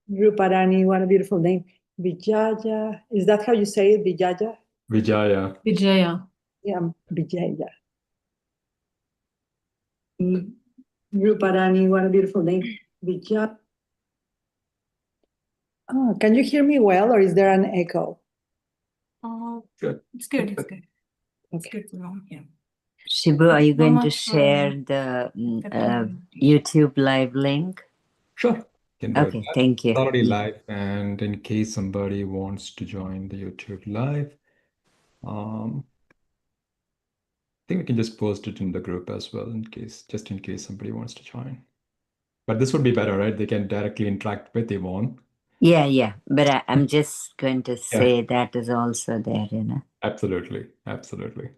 Ruparani, what a beautiful name. Vijaya, is that how you say it, Vijaya? Vijaya. Vijaya. Yeah, Vijaya. Ruparani, what a beautiful name. Vijaya. Oh, can you hear me well, or is there an echo? Good. It's good. It's good. It's Okay. good. Yeah. Shibu, are you So going to much for share the the YouTube live link? Sure. Can do Okay, that. thank you. It's already live, and in case somebody wants to join the YouTube live, I think we can just post it in the group as well, just in case somebody wants to join. But this would be better, right? They can directly interact with Ivonne. Yeah. But I'm just going to say that is also there, you know. Absolutely. Absolutely.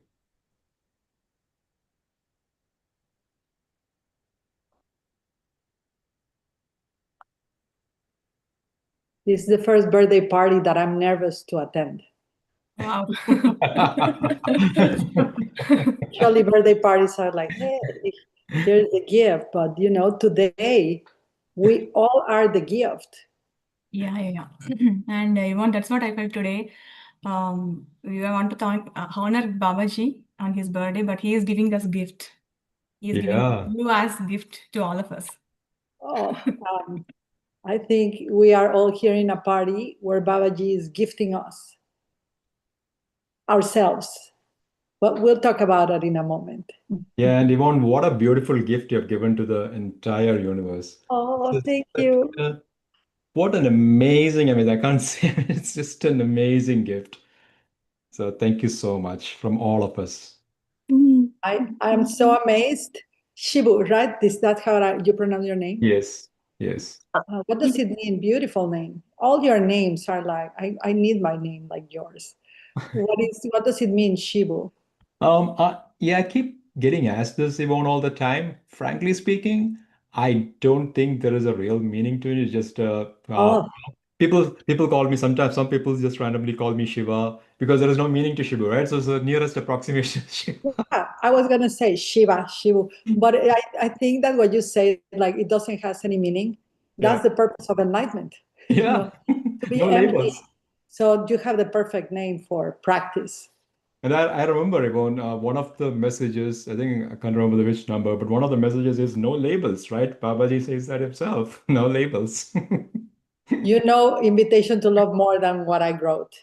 This is the first birthday party that I'm nervous to attend. Wow. Usually birthday parties are like, hey, here's the gift. But today we all are the gift. Yeah. And Ivonne, that's what I felt today. We want to honor Babaji on his birthday, but he is giving us gift. He is giving you as gift to all of us. Oh, I think we are all here in a party where Babaji is gifting us ourselves. But we'll talk about it in a moment. Yeah, and Yvonne, what a beautiful gift you have given to the entire universe. Oh, thank you. What an amazing, I can't say it. It's just an amazing gift. So thank you so much from all of us. I'm so amazed. Shibu, right? Is that how you pronounce your name? Yes. What does it mean? Beautiful name. All your names are like, I need my name like yours. What does it mean, Shibu? I keep getting asked this, Yvonne, all the time. Frankly speaking, I don't think there is a real meaning to it. It's just people call me sometimes. Some people just randomly call me Shiva because there is no meaning to Shiva, right? So it's the nearest approximation to Shiva. Yeah, I was gonna say Shibu, but I think that what you say, like it doesn't have any meaning. That's the purpose of enlightenment. Yeah. To be No empty. labels. So you have the perfect name for practice. And I remember, Yvonne, one of the messages, I think I can't remember which number, but one of the messages is no labels, right? Babaji says that himself, no labels. Invitation to love more than what I wrote.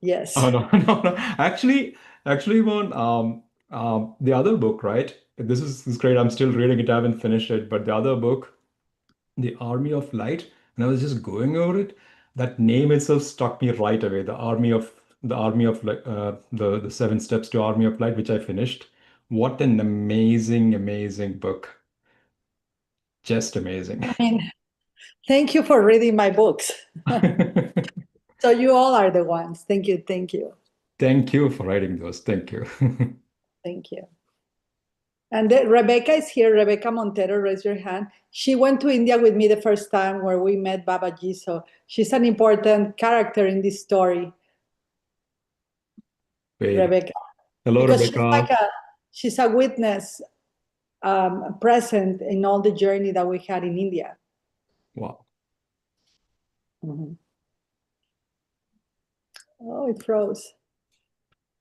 Yes. Oh, no. Actually, Yvonne, the other book, right? This is great. I'm still reading it. I haven't finished it, but the other book, The Army of Light, and I was just going over it. That name itself struck me right away. The 7 Steps to Army of Light, which I finished. What an amazing book. Just amazing. Thank you for reading my books. So you all are the ones. Thank you. Thank you for writing those. Thank you. Thank you. And Rebecca is here. Rebecca Montero, raise your hand. She went to India with me the first time where we met Babaji. So she's an important character in this story. Rebecca. Hello, because Rebecca. She's a witness present in all the journey that we had in India. Wow. Mm-hmm. Oh, it froze.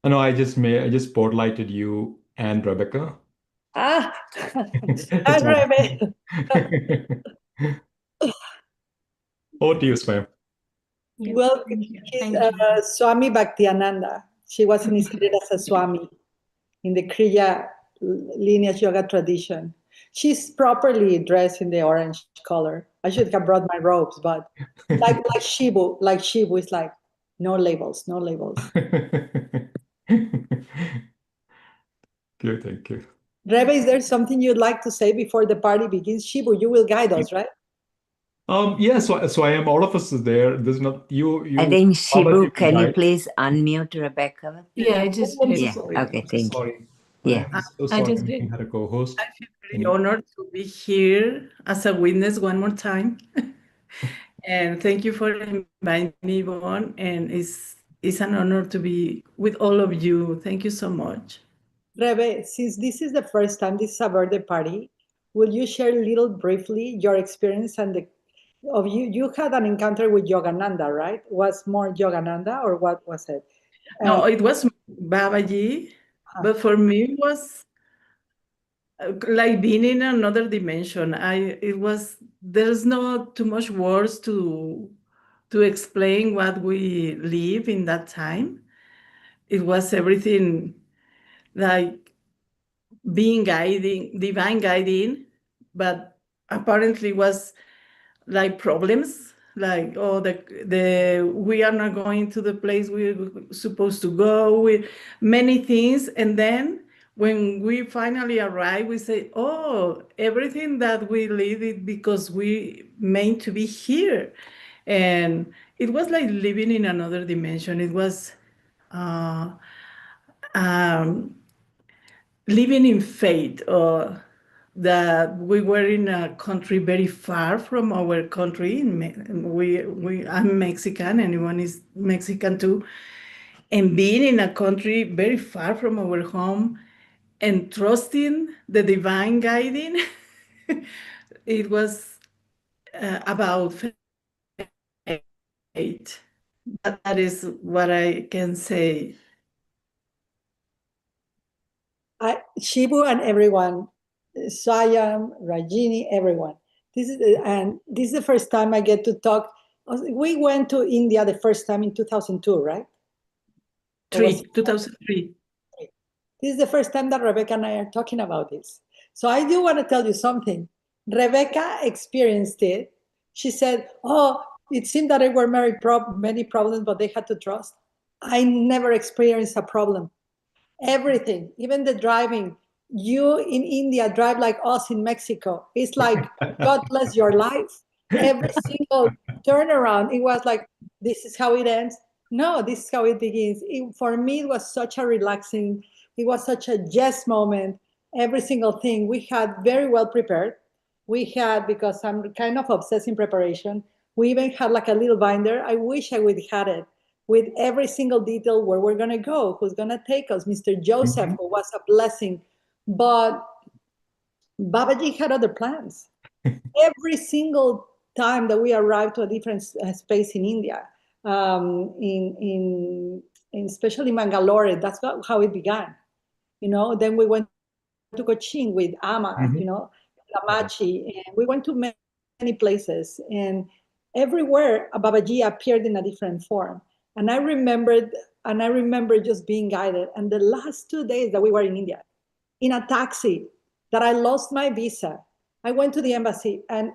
No, I just spotlighted you and Rebecca. Hi, Rebecca. Over to you, Swam. Yes, Well, thank you. he's Swami Bhaktiananda. She was initiated as a Swami in the Kriya lineage yoga tradition. She's properly dressed in the orange color. I should have brought my robes, but like Shibu is like no labels. Good, thank you. Rebe, is there something you'd like to say before the party begins? Shibu, you will guide us, right? Yeah, so I am. All of us is there. There's not you. I think Shibu, can you please unmute Rebecca? Yeah, I just I'm did. so sorry. Okay, thank you. Sorry. Yeah. I'm so I sorry. just I'm did. making her a co-host. I feel very honored to be here as a witness one more time. And thank you for inviting me, Ivonne. And it's an honor to be with all of you. Thank you so much. Rebe, since this is the first time this is a birthday party, will you share a little briefly your experience and of you. You had an encounter with Yogananda, right? Was more Yogananda, or what was it? No, it was Babaji, but for me it was like being in another dimension. There's not too much words to explain what we live in that time. It was everything like divine guiding, but apparently was like problems, like, oh, we are not going to the place we're supposed to go, with many things. And then when we finally arrive, we say, oh, everything that we live is because we meant to be here. And it was like living in another dimension. It was um, living in faith, that we were in a country very far from our country. I'm Mexican, anyone is Mexican too. And being in a country very far from our home and trusting the divine guiding, it was about faith. That is what I can say. Shibu and everyone, Sayam, Rajini, everyone. This is the first time I get to talk. We went to India the first time in 2002, right? 2003. This is the first time that Rebecca and I are talking about this. So I do want to tell you something. Rebecca experienced it. She said, oh, it seemed that there were many problems, but they had to trust. I never experienced a problem. Everything, even the driving. You in India drive like us in Mexico. It's like, God bless your life. Every single turnaround, it was like, this is how it ends. No, this is how it begins. For me, it was such a relaxing, it was such a yes moment. Every single thing we had very well prepared. We had, because I'm kind of obsessed in preparation, we even had like a little binder. I wish I would have had it with every single detail, where we're going to go, who's going to take us, Mr. Joseph, who was a blessing. But Babaji had other plans. Every single time that we arrived to a different space in India, in especially Mangalore, that's how it began. Then we went to Cochin with Ama, Lamachi, and we went to many places. And everywhere, Babaji appeared in a different form. And I remember just being guided. And the last 2 days that we were in India, in a taxi, that I lost my visa. I went to the embassy, and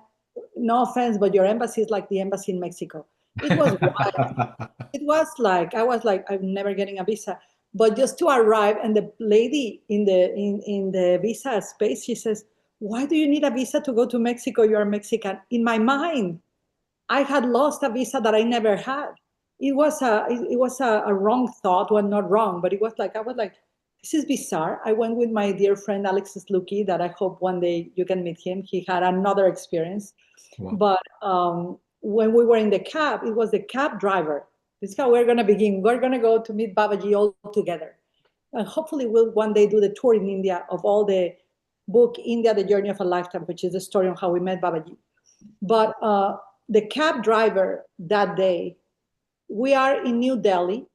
no offense, but your embassy is like the embassy in Mexico. It was wild. It was like, I was like, I'm never getting a visa. But just to arrive, and the lady in the visa space, she says, why do you need a visa to go to Mexico? You are Mexican. In my mind, I had lost a visa that I never had. It was a wrong thought. Well, not wrong, but it was like, I was like, this is bizarre. I went with my dear friend Alexis Luki, that I hope one day you can meet him. He had another experience. Wow. But when we were in the cab, it was the cab driver. This is how we're going to begin. We're going to go to meet Babaji all together. And hopefully we'll one day do the tour in India of all the book, India, The Journey of a Lifetime, which is the story of how we met Babaji. But the cab driver that day, we are in New Delhi.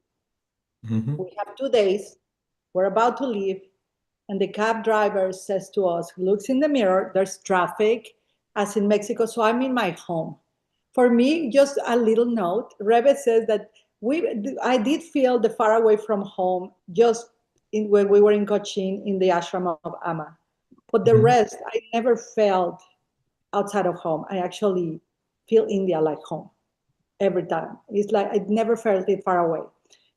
We have 2 days. We're about to leave. And the cab driver says to us, looks in the mirror, there's traffic, as in Mexico, so I'm in my home. For me, just a little note, Rebe says that I did feel the far away from home just when we were in Cochin in the ashram of Ama. But the rest, I never felt outside of home. I actually feel India like home every time. It's like I never felt it far away.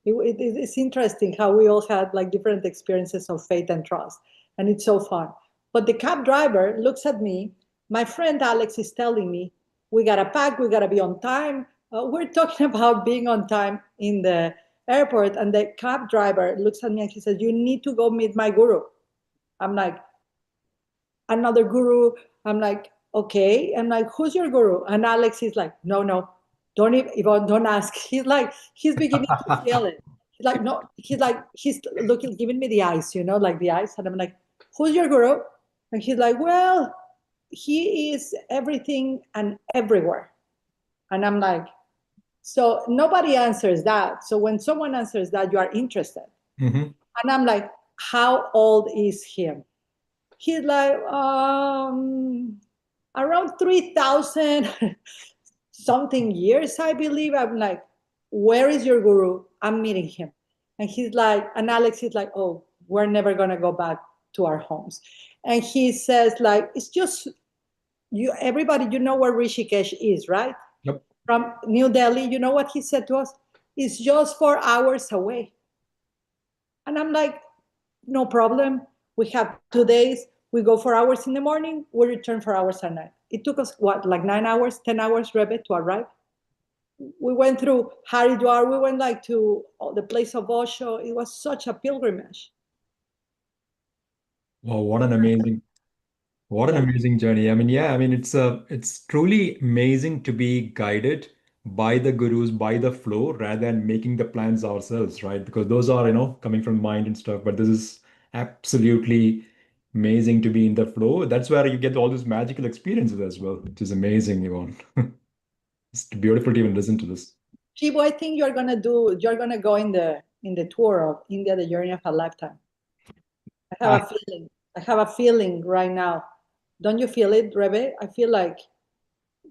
It's interesting how we all had like different experiences of faith and trust, and it's so fun. But the cab driver looks at me. My friend Alex is telling me, we gotta pack, we gotta be on time. We're talking about being on time in the airport, and the cab driver looks at me and he says, you need to go meet my guru. I'm like, another guru? I'm like, okay. I'm like, who's your guru? And Alex is like, no, don't even, Ivonne, don't ask. He's beginning to feel it. He's looking, giving me the eyes, like the eyes. And I'm like, who's your guru? And he's like, well, he is everything and everywhere. And I'm like, so nobody answers that. So when someone answers that, you are interested. Mm-hmm. And I'm like, how old is him? He's like, around 3,000 something years, I believe. I'm like, where is your guru? I'm meeting him. And he's like, and Alex is like, oh, we're never going to go back to our homes. And he says, like, it's just, you, everybody, you know where Rishikesh is, right? Yep. From New Delhi. You know what he said to us? It's just 4 hours away. And I'm like, no problem. We have 2 days. We go 4 hours in the morning. We return 4 hours at night. It took us, what, like 9 hours, 10 hours, Rebe, to arrive? We went through Haridwar. We went like to the place of Osho. It was such a pilgrimage. Wow, what an amazing journey. I mean, yeah, I mean, it's truly amazing to be guided by the gurus, by the flow, rather than making the plans ourselves, right? Because those are, coming from mind and stuff. But this is absolutely amazing to be in the flow. That's where you get all these magical experiences as well, which is amazing, Yvonne. It's beautiful to even listen to this. Shibu, I think you're gonna go in the tour of India, the journey of a lifetime. I have a feeling. I have a feeling right now. Don't you feel it, Rebe? I feel like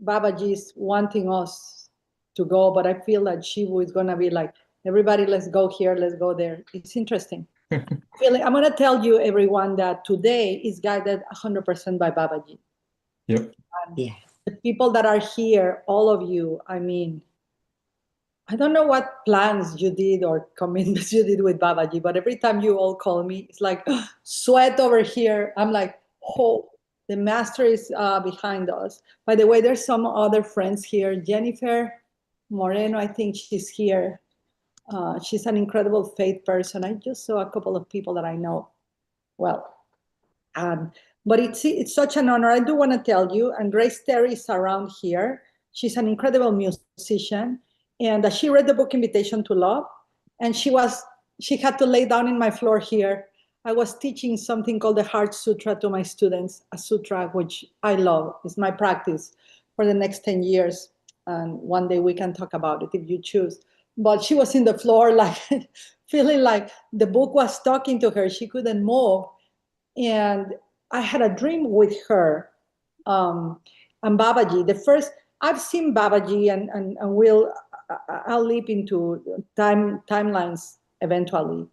Babaji is wanting us to go, but I feel that Shivu is gonna be like, everybody, let's go here, let's go there. It's interesting. I'm gonna tell you, everyone, that today is guided 100% by Babaji. Yep. Yeah. The people that are here, all of you, I mean, I don't know what plans you did or commitments you did with Babaji, but every time you all call me, it's like sweat over here. I'm like, oh, the master is behind us. By the way, there's some other friends here. Jennifer Moreno, I think she's here. She's an incredible faith person. I just saw a couple of people that I know well. But it's such an honor. I do want to tell you, and Grace Terry is around here. She's an incredible musician, and she read the book Invitation to Love, and she had to lay down in my floor here. I was teaching something called the Heart Sutra to my students, a sutra which I love. It's my practice for the next 10 years, and one day we can talk about it if you choose. But she was in the floor, like feeling like the book was talking to her. She couldn't move. And I had a dream with her and Babaji. I've seen Babaji, and I'll leap into timelines eventually.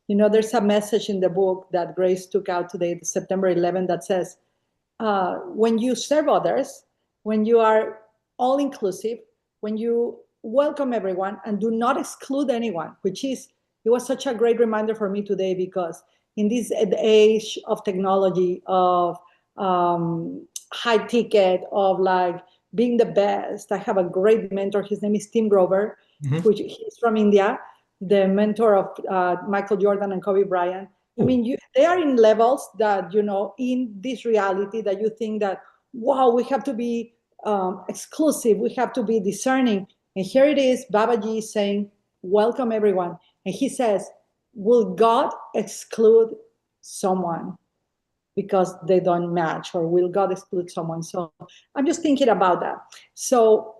There's a message in the book that Grace took out today, September 11th, that says, when you serve others, when you are all inclusive, when you welcome everyone and do not exclude anyone, it was such a great reminder for me today, because in this age of technology, of high ticket, of like being the best, I have a great mentor. His name is Tim Grover, which he's from India, the mentor of Michael Jordan and Kobe Bryant. I mean, they are in levels that, in this reality, that you think that, wow, we have to be exclusive, we have to be discerning. And here it is, Babaji is saying, welcome everyone. And he says, will God exclude someone because they don't match, or will God exclude someone? So I'm just thinking about that. So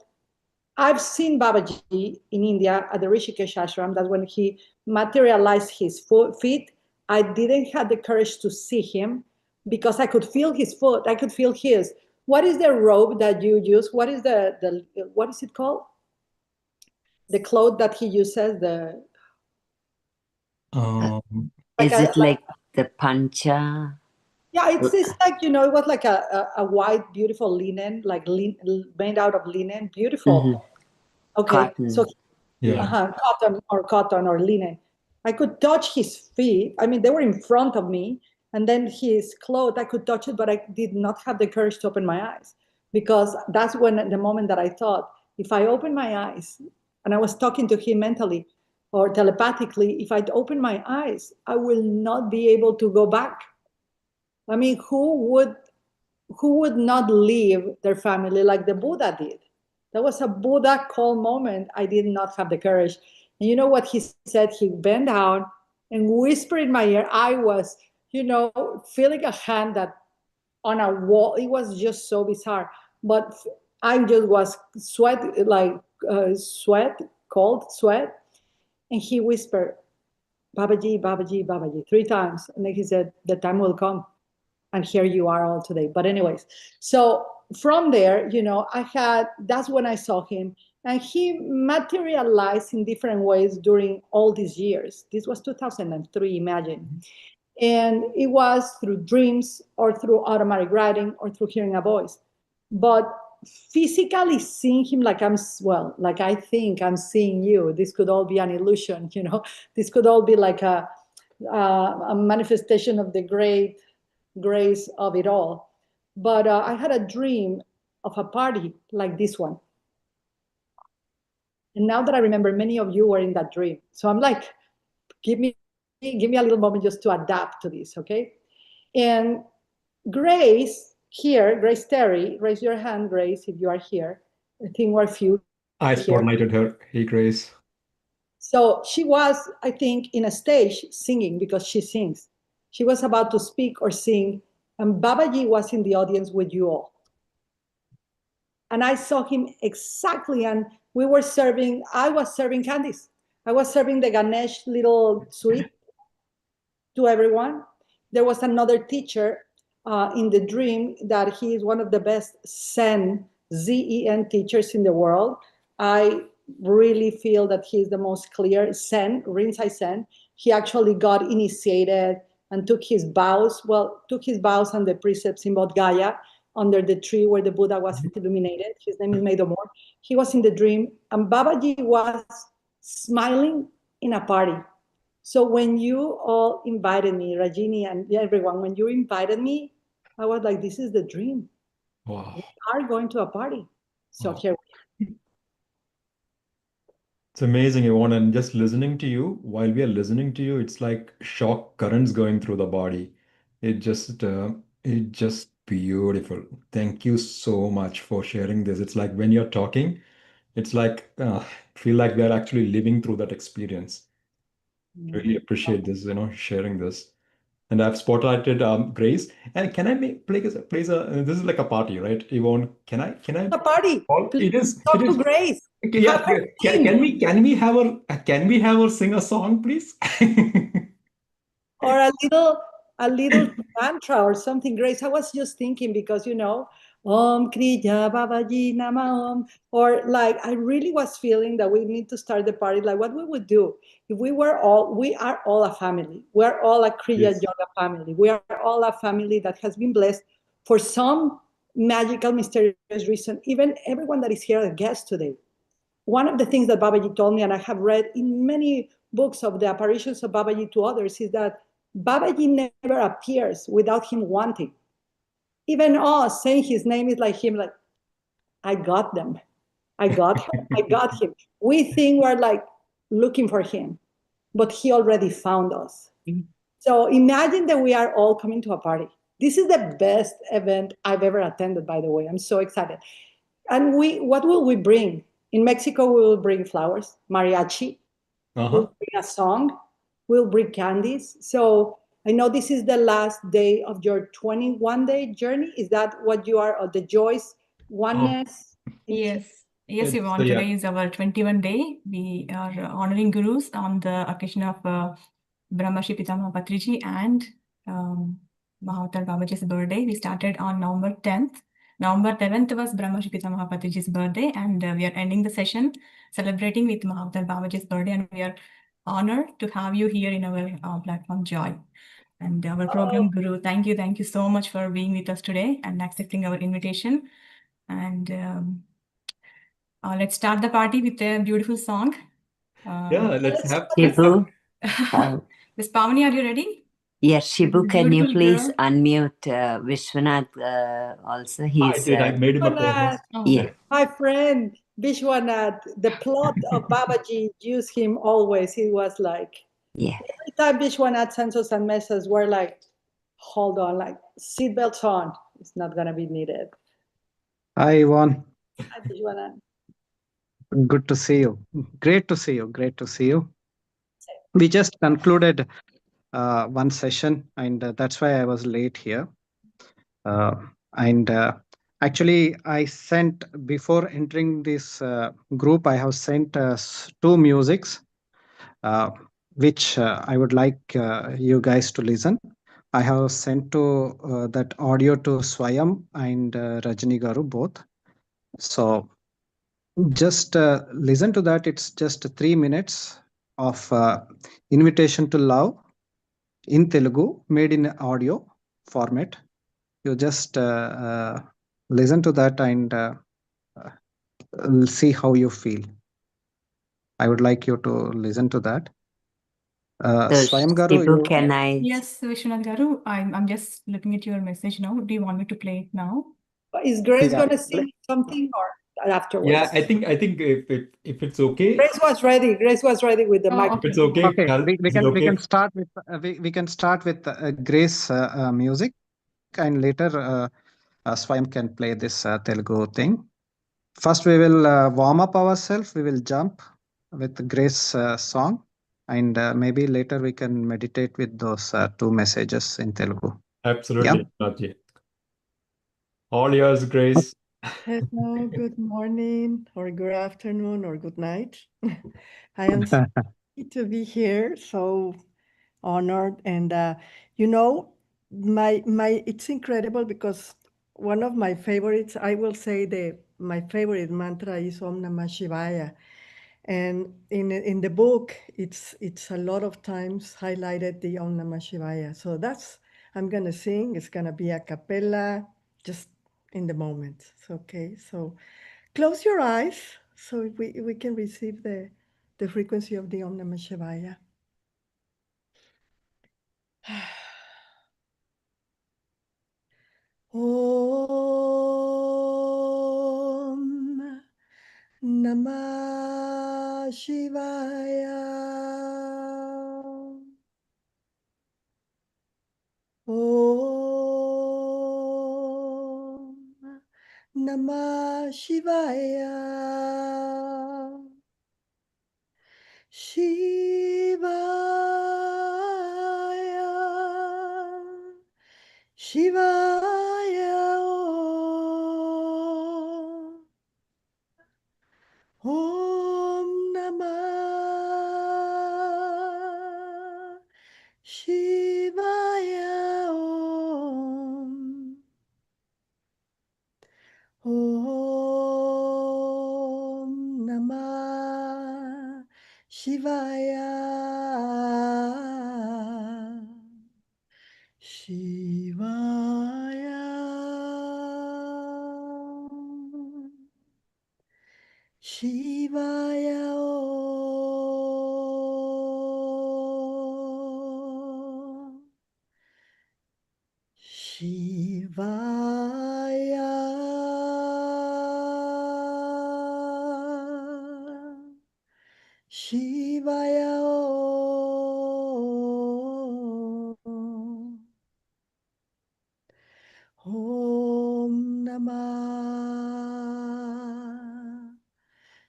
I've seen Babaji in India at the Rishikesh ashram. That's when he materialized his feet. I didn't have the courage to see him because I could feel his foot. I could feel his. What is the robe that you use? What is what is it called? The cloth that he uses. Is it like the pancha? Yeah, it's like, it was like a white, beautiful linen, like made out of linen, beautiful. Okay, Cotton. so Yeah. cotton or linen. I could touch his feet. I mean, they were in front of me, and then his clothes, I could touch it, but I did not have the courage to open my eyes, because that's the moment that I thought, if I open my eyes, and I was talking to him mentally or telepathically, if I'd open my eyes, I will not be able to go back. I mean, who would not leave their family like the Buddha did? That was a Buddha call moment. I did not have the courage. And you know what he said? He bent down and whispered in my ear. I was, feeling a hand that on a wall. It was just so bizarre. But I just was cold sweat. And he whispered, Babaji, Babaji, Babaji, 3 times. And then he said, the time will come. And here you are all today. But anyways, so from there, that's when I saw him. And he materialized in different ways during all these years. This was 2003, imagine. And it was through dreams or through automatic writing or through hearing a voice. But physically seeing him like I think I'm seeing you. This could all be an illusion, This could all be like a manifestation of the great grace of it all. But I had a dream of a party like this one. And now that I remember, many of you were in that dream. So I'm like, give me a little moment just to adapt to this, okay? And Grace here, Grace Terry, raise your hand, Grace, if you are here. I think we're few. I spotlighted her. Hey, Grace. So she was, I think, in a stage singing because she sings. She was about to speak or sing, and Babaji was in the audience with you all. And I saw him exactly, and I was serving candies. I was serving the Ganesh little sweet to everyone. There was another teacher in the dream that he is one of the best Zen, Z-E-N teachers in the world. I really feel that he's the most clear Zen, Rinzai Zen. He actually got initiated and took his vows and the precepts in Bodh Gaya under the tree where the Buddha was illuminated. His name is Meidomor. He was in the dream, and Babaji was smiling in a party. So when you all invited me, Rajini and everyone, when you invited me, I was like, this is the dream. Wow. We are going to a party. So here we are. It's amazing, Ivonne. And just listening to you, while we are listening to you, it's like shock currents going through the body. It's just beautiful. Thank you so much for sharing this. It's like when you're talking, it's like feel like we're actually living through that experience. Really appreciate this, sharing this. And I've spotlighted Grace. And can I this is like a party, right, Yvonne? Can I A party. it is Talk to Grace. yeah. Can we have her sing a song, please? Or a little mantra or something, Grace. I was just thinking because Om Kriya Babaji Nama Om. Or like I really was feeling that we need to start the party. Like what we would do if we are all a family. We're all a Kriya Yoga family. We are all a family that has been blessed for some magical, mysterious reason. Even everyone that is here as a guest today. One of the things that Babaji told me, and I have read in many books of the apparitions of Babaji to others, is that Babaji never appears without him wanting. Even us saying his name is like him, like, I got them. I got him. I got him. We think we're like looking for him, but he already found us. So imagine that we are all coming to a party. This is the best event I've ever attended, by the way. I'm so excited. And what will we bring? In Mexico, we will bring flowers, mariachi, we'll bring a song, we'll bring candies. So I know this is the last day of your 21-day journey. Is that what you are, or the joys, oneness? Yes, Yvonne. Today is our 21 day. We are honoring gurus on the occasion of Brahmarshi Pitamaha Patriji and Mahavatar Babaji's birthday. We started on November 10th. November 11th was Brahmarshi Pitamaha Patriji's birthday, and we are ending the session celebrating with Mahavatar Babaji's birthday, and we are honored to have you here in our platform, Joy. And our program guru, thank you so much for being with us today and accepting our invitation. And let's start the party with a beautiful song. Let's have Shibu. Miss Pavani, are you ready? Yes, Shibu, can you please girl. unmute Vishwanath also? I made him a co-host. Yeah. My friend Vishwanath, the plot of Babaji used him always. He was like, every time Vishwanath sends us a message, we're like, hold on, like seatbelts on. It's not going to be needed. Hi, Ivonne. Hi, Vishwanath. Good to see you. Great to see you. Great to see you. We just concluded one session, and that's why I was late here. Actually, I sent before entering this group, I have sent two musics, which I would like you guys to listen. I have sent to that audio to Swayam and Rajni Garu both. So just listen to that. It's just 3 minutes of invitation to love in Telugu, made in audio format. You just listen to that and see how you feel. I would like you to listen to that. So, Swayam Garu, Shibu, you, can I? Yes, Vishwanath Garu, I'm just looking at your message now. Do you want me to play it now? Is Grace Yeah. going to sing something or afterwards? Yeah, I think if it's okay, Grace was ready. Grace was ready with the Oh, mic. if it's okay, okay. Kal, We is it can okay? start with we can start with Grace music, and later Swayam can play this Telugu thing. First, we will warm up ourselves. We will jump with Grace song, and maybe later we can meditate with those two messages in Telugu. Absolutely, Vishwanath. All yours, Grace. Hello, good morning, or good afternoon, or good night. I am so happy to be here, so honored, and you know, my it's incredible because one of my favorites, I will say my favorite mantra is Om Namah Shivaya, and in the book, it's a lot of times highlighted the Om Namah Shivaya. So that's I'm gonna sing. It's gonna be a cappella, just in the moment. Okay, so close your eyes so we can receive the frequency of the Om Namah Shivaya. Om Namah Shivaya. Om Namah Shivaya. Shivaya. Shivaya. Om Namah Shivaya. Om Namah Shivaya. Shivaya. Shivaya. Shivaya. Shivaya. Om Namah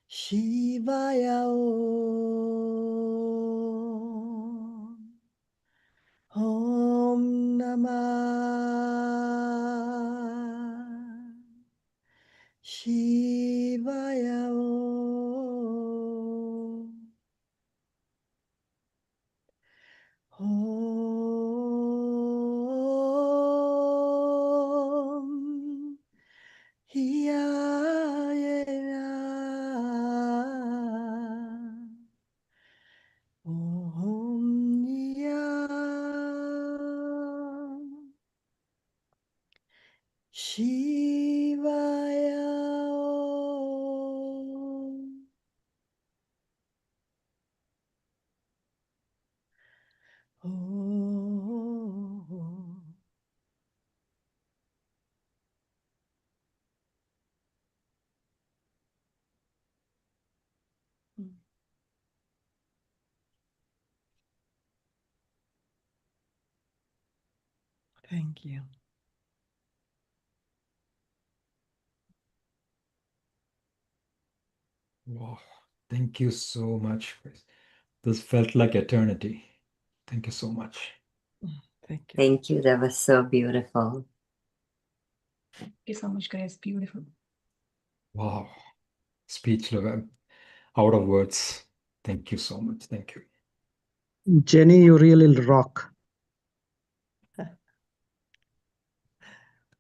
Shivaya. Om Namah Shivaya. Om Hiaya. Om Shivaya. Om. Thank you. Wow, thank you so much, Grace. This felt like eternity. Thank you so much. Thank you. Thank you. That was so beautiful. Thank you so much, guys. Beautiful. Wow. Speechless. I'm out of words. Thank you so much. Thank you. Jenny, you really rock.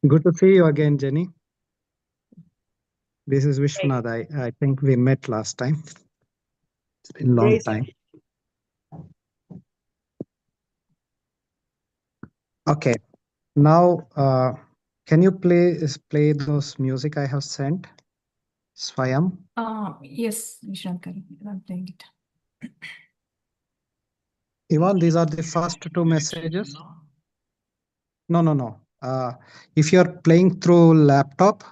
Good to see you again, Jenny. This is Vishwanath. I think we met last time. It's been a long Grace. time. Okay. Now, can you play those music I have sent? Swayam? Yes, Vishwanath Garu. I'm playing it. Ivonne, these are the first two messages. No. If you're playing through laptop,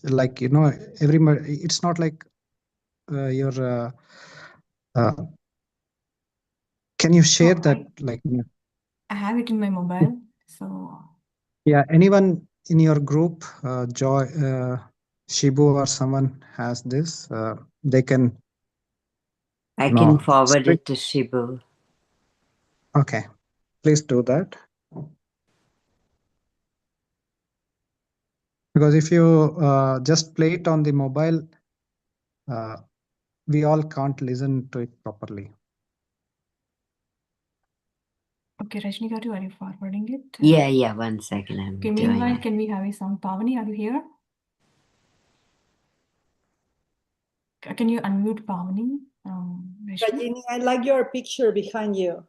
like, it's not like your. Can you share that? I have it in my mobile. So. Yeah, anyone in your group, Joy, Shibu, or someone has this, they can. I can forward it to Shibu. Okay, please do that. Because if you just play it on the mobile, we all can't listen to it properly. Okay, Rajni Garu, are you forwarding it? Yeah. 1 second. I'm okay, doing meanwhile, it. can we have a song? Pavani, are you here? Can you unmute Pavani? Rajini, I like your picture behind you.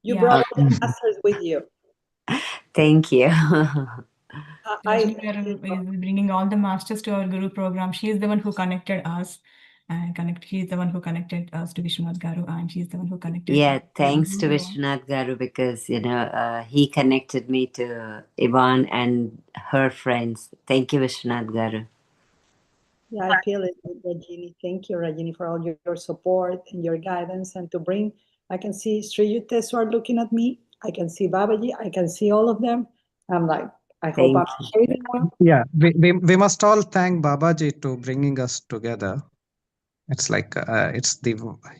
You Yeah. brought the masters with you. Thank you. Rajni Garu is bringing all the masters to our Guru program. She is the one who connected us. She is the one who connected us to Vishwanath Garu, and she is the one who connected. Yeah, thanks to Vishwanath Garu, because he connected me to Ivonne and her friends. Thank you, Vishwanath Garu. Yeah, I feel it, Rajini. Thank you, Rajini, for all your support and your guidance. And to bring, I can see Sri Yutesh are looking at me. I can see Babaji. I can see all of them. I'm like, I hope I'm shading well. Yeah, we must all thank Babaji to bringing us together. It's like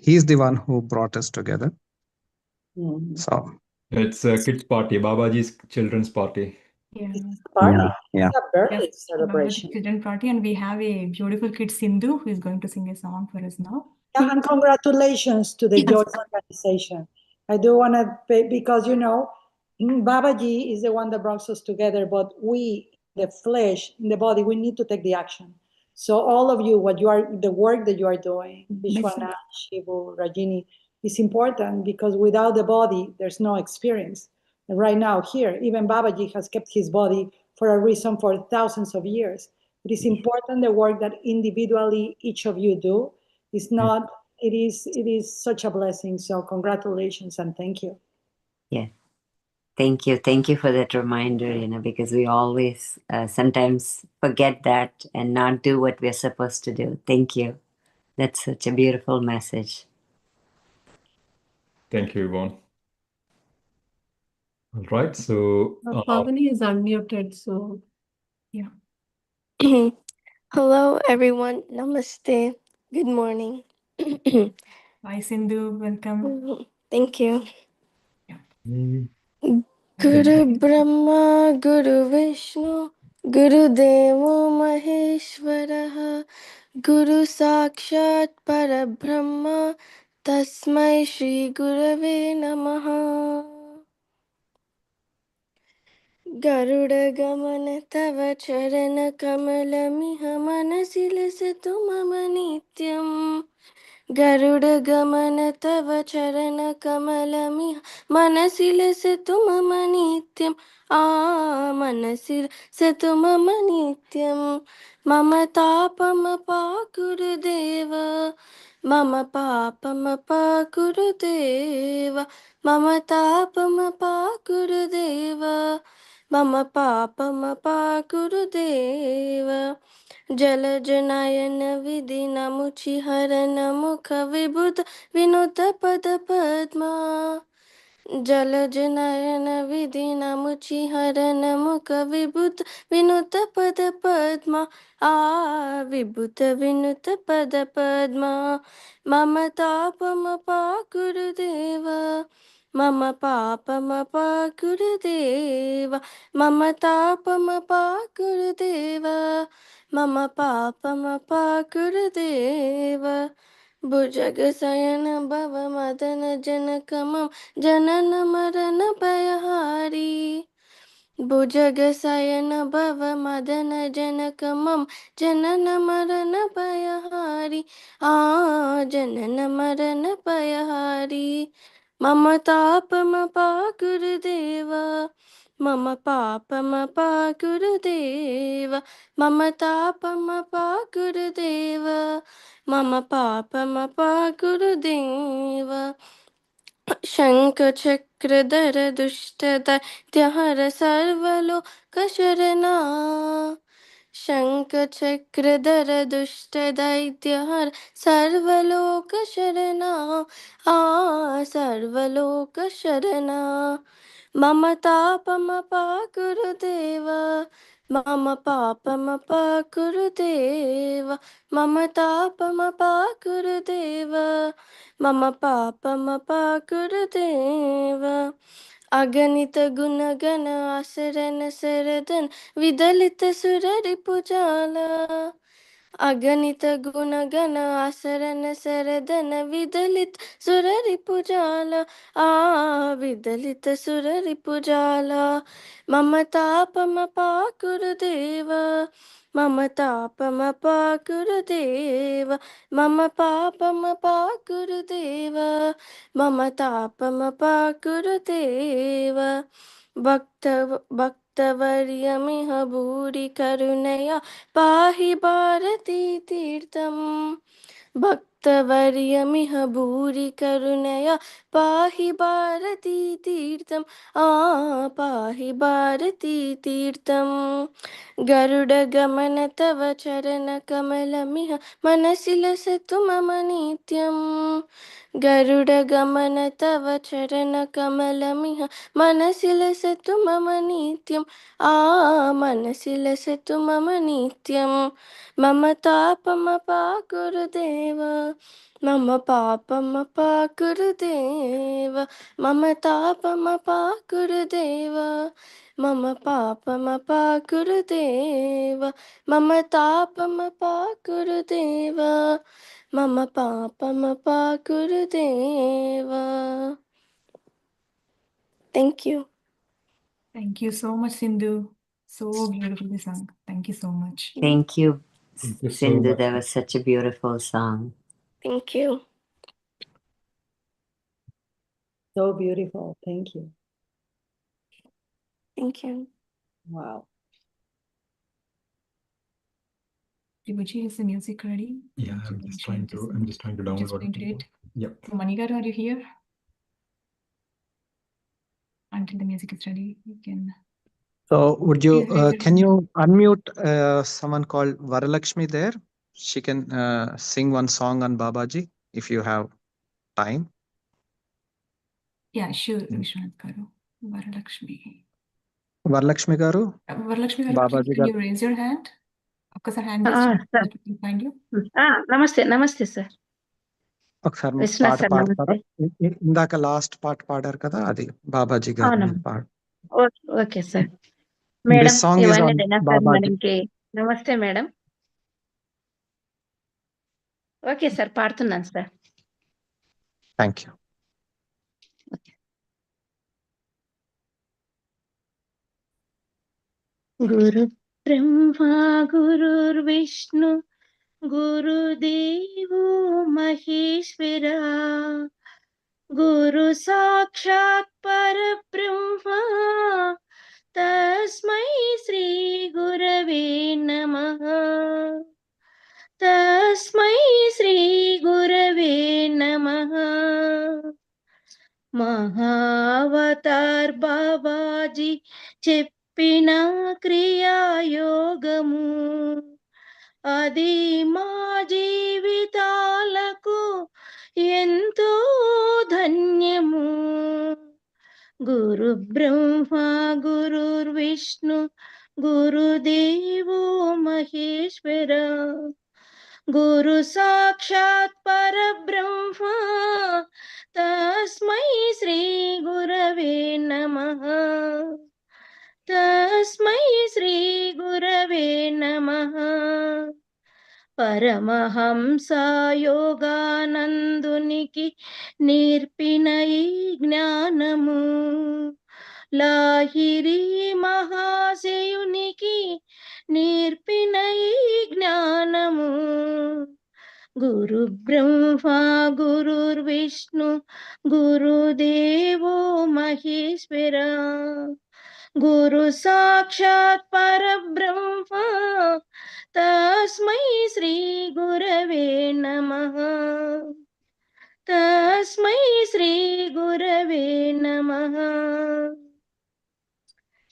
he's the one who brought us together. So it's a kids party, Babaji's children's party. Yeah. Party. Yeah. It's a birthday celebration. Children party, and we have a beautiful kid Sindhu who is going to sing a song for us now. Yeah, and congratulations to the George organization. I do want to pay, because Babaji is the one that brought us together, but we, the flesh, in the body, we need to take the action. So all of you, the work that you are doing, Vishwanath, Shivu, Rajini, is important, because without the body, there's no experience. And right now here, even Babaji has kept his body for a reason for thousands of years. It is important, the work that individually each of you do. It is such a blessing. So congratulations and thank you. Yeah. Thank you for that reminder, because we always sometimes forget that and not do what we're supposed to do. Thank you. That's such a beautiful message. Thank you, Ivonne. All right, so Pavani is unmuted, so yeah. Hello, everyone. Namaste. Good morning. Hi, Sindhu. Welcome. Thank you. Yeah. Guru Brahma, Guru Vishnu, Guru Devo Maheshwaraha, Guru Sakshat Parabrahma, Tasmai Shri Gurave Namaha. Garuda Gamana Tava Charana Kamalamiha Manasilasatu Mama Nityam. Garuda Gamana Tava Charana Kamalamiha Manasilasatu Mama Nityam. Manasilasatu Mama Nityam. Mama Tapama Gurudeva. Mama Papama Gurudeva. Mama Tapama Gurudeva. Mama Papa Gurudeva. जलजनायन विधि नमुचि हरन मुख विभुत विनुत पद पद्मा जलजनायन विधि नमुचि हरन मुख विभुत विनुत पद पद्मा विभुत विनुत पद पद्मा मम तापम पा गुरुदेव मम पापमपा गुरुदेव मम तापमपा गुरुदेव मम पापमपा गुरुदेव भुजगशयन भव मदन जनक मम जनन मरण भयहारी भुजगशयन भव मदन जनक मम जनन मरण भयहारी जनन मरण भयहारी मम तापमपा गुरुदेव मम पापमपा गुरुदेव मम तापमपा गुरुदेव मम पापमपा गुरुदेव शङ्खचक्रधर दुष्टदैत्यहर सर्वलोकशरणा शङ्खचक्रधर दुष्टदैत्यहर सर्वलोकशरणा सर्वलोकशरणा मम तापमपा गुरुदेव मम पापमपा गुरुदेव मम तापमपा गुरुदेव मम पापमपा गुरुदेव अगणित गुणगण आसरण सरदन विदलित सुररिपुजाला अगणित गुणगण आसरण सरदन विदलित सुररिपुजाला विदलित सुररिपुजाला मम तापमपा गुरुदेव मम तापमपा गुरुदेव मम पापमपा गुरुदेव मम तापमपा गुरुदेव भक्तवर्यमिह भूरि करुणया पाहि भारती तीर्थम् भक्तवर्यमिह भूरि करुणया पाहि भारती तीर्थम् पाहि भारती तीर्थम् गरुडगमन तव चरणकमलमिह मनसि लसतु मम नित्यम् गरुडगमन तव चरणकमलमिह मनसि लसतु मम नित्यम् मनसि लसतु मम नित्यम् मम तापमपा गुरुदेव मम पापमपा गुरुदेव मम तापमपा गुरुदेव मम पापमपा गुरुदेव मम तापमपा गुरुदेव मम पापमपा गुरुदेव Thank you. Thank you so much, Sindhu. So beautifully sung. Thank you so much. Thank you, Thank you so Sindhu. much. That was such a beautiful song. Thank you. So beautiful. Thank you. Thank you. Wow. Tribuchi, is the music ready? Yeah, I'm just trying to download Just printed it. Yep. So Manigaru, are you here? Until the music is ready, you can. So would you, Please raise your can hand. you unmute someone called Varalakshmi there? She can sing one song on Babaji if you have time. Yeah, sure, Vishwanath Garu. Varalakshmi. Varalakshmi garu, Varalakshmi Garu, Babaji can garu. you raise your hand? आपका hand is sir. that we can find you. నమస్తే sir ఒకసారి విశ్వనాథ్ పాట sir పాడతారా? నమస్తే ఇందాక last పాట పాడారు కదా, అది బాబాజీ గారి మీద అవునమ్మా పాడు. Okay sir madam This song is ఇవన్నీ on సార్ Babaji. మేడంకి నమస్తే మేడం ఓకే సార్ పాడుతున్నాను సార్ Thank you. గురు బ్రహ్మ గురుర్విష్ణు గురుదేవో మహేశ్వర గురు సాక్షాత్ పరబ్రహ్మ తస్మై శ్రీ గురవే నమః తస్మై శ్రీ గురవే నమః మహావతార్ బాబాజీ చెప్పిన క్రియాయోగము అది మా జీవితాలకు ఎంతో ధన్యము గురు బ్రహ్మ గురుర్విష్ణు గురుదేవో మహేశ్వర గురు సాక్షాత్ పరబ్రహ్మ తస్మై శ్రీ తస్మై శ్రీ గురవే నమః పరమహంస యోగానందునికి నేర్పిన ఈ జ్ఞానము లాహిరి మహాశయునికి నేర్పిన ఈ జ్ఞానము గురు బ్రహ్మ గురుర్విష్ణు గురుదేవో మహేశ్వర గురు సాక్షాత్ పరబ్రహ్మ తస్మై శ్రీ గురవే నమః తస్మై శ్రీ గురవే నమః